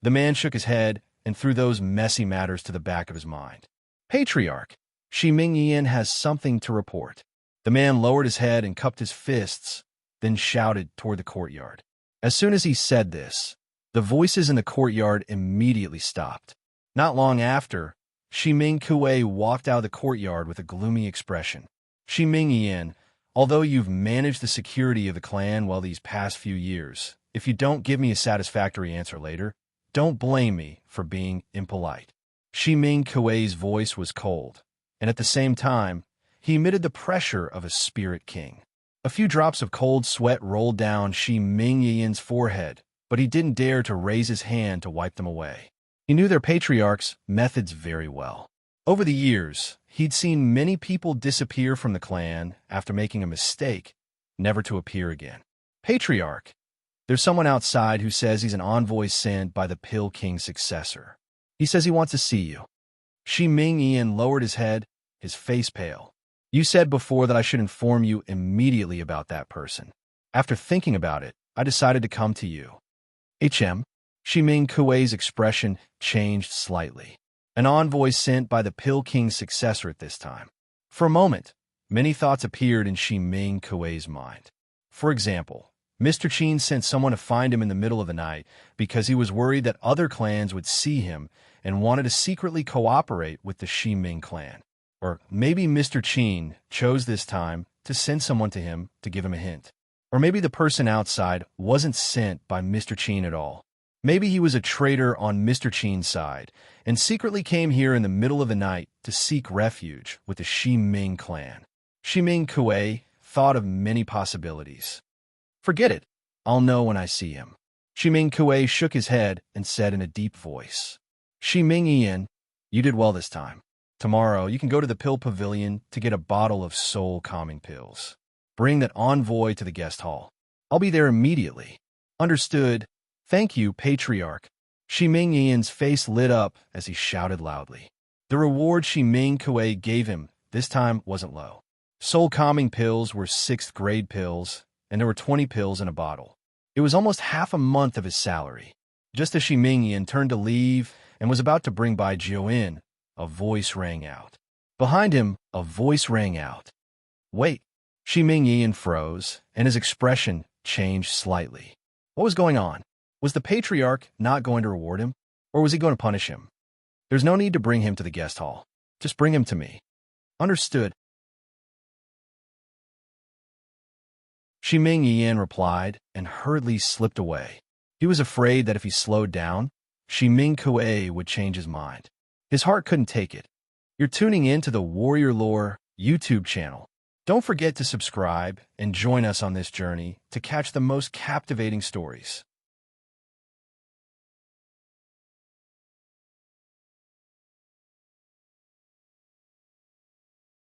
The man shook his head and threw those messy matters to the back of his mind. Patriarch, Shi Mingyan has something to report. The man lowered his head and cupped his fists, then shouted toward the courtyard. As soon as he said this, the voices in the courtyard immediately stopped. Not long after, Shi Ming Kuei walked out of the courtyard with a gloomy expression. Shi Mingyan, although you've managed the security of the clan well these past few years, if you don't give me a satisfactory answer later, don't blame me for being impolite. Shi Ming Kuei's voice was cold, and at the same time, he emitted the pressure of a spirit king. A few drops of cold sweat rolled down Shi Mingyan's forehead, but he didn't dare to raise his hand to wipe them away. He knew their patriarch's methods very well. Over the years, he'd seen many people disappear from the clan after making a mistake, never to appear again. Patriarch, there's someone outside who says he's an envoy sent by the Pill King's successor. He says he wants to see you. Shi Mingyan lowered his head, his face pale. You said before that I should inform you immediately about that person. After thinking about it, I decided to come to you. Shi Ming Kuei's expression changed slightly. An envoy sent by the Pill King's successor at this time. For a moment, many thoughts appeared in Shi Ming Kuei's mind. For example, Mr. Qin sent someone to find him in the middle of the night because he was worried that other clans would see him and wanted to secretly cooperate with the Shi Ming clan. Or maybe Mr. Qin chose this time to send someone to him to give him a hint. Or maybe the person outside wasn't sent by Mr. Qin at all. Maybe he was a traitor on Mr. Qin's side and secretly came here in the middle of the night to seek refuge with the Shi Ming clan. Shi Ming Kuei thought of many possibilities. Forget it. I'll know when I see him. Shi Ming Kuei shook his head and said in a deep voice, Shi Mingyan, you did well this time. Tomorrow, you can go to the pill pavilion to get a bottle of soul-calming pills. Bring that envoy to the guest hall. I'll be there immediately. Understood. Thank you, Patriarch. Shi Mingyan's face lit up as he shouted loudly. The reward Shi Ming Kuei gave him this time wasn't low. Soul-calming pills were 6th-grade pills, and there were 20 pills in a bottle. It was almost half a month of his salary. Just as Shi Mingyan turned to leave and was about to bring by Jiuyin, a voice rang out. Behind him, a voice rang out. Wait. Shi Mingyan froze, and his expression changed slightly. What was going on? Was the patriarch not going to reward him, or was he going to punish him? There's no need to bring him to the guest hall. Just bring him to me. Understood. Shi Mingyan replied and hurriedly slipped away. He was afraid that if he slowed down, Shi Ming Kuei would change his mind. His heart couldn't take it. You're tuning in to the Warrior Lore YouTube channel. Don't forget to subscribe and join us on this journey to catch the most captivating stories.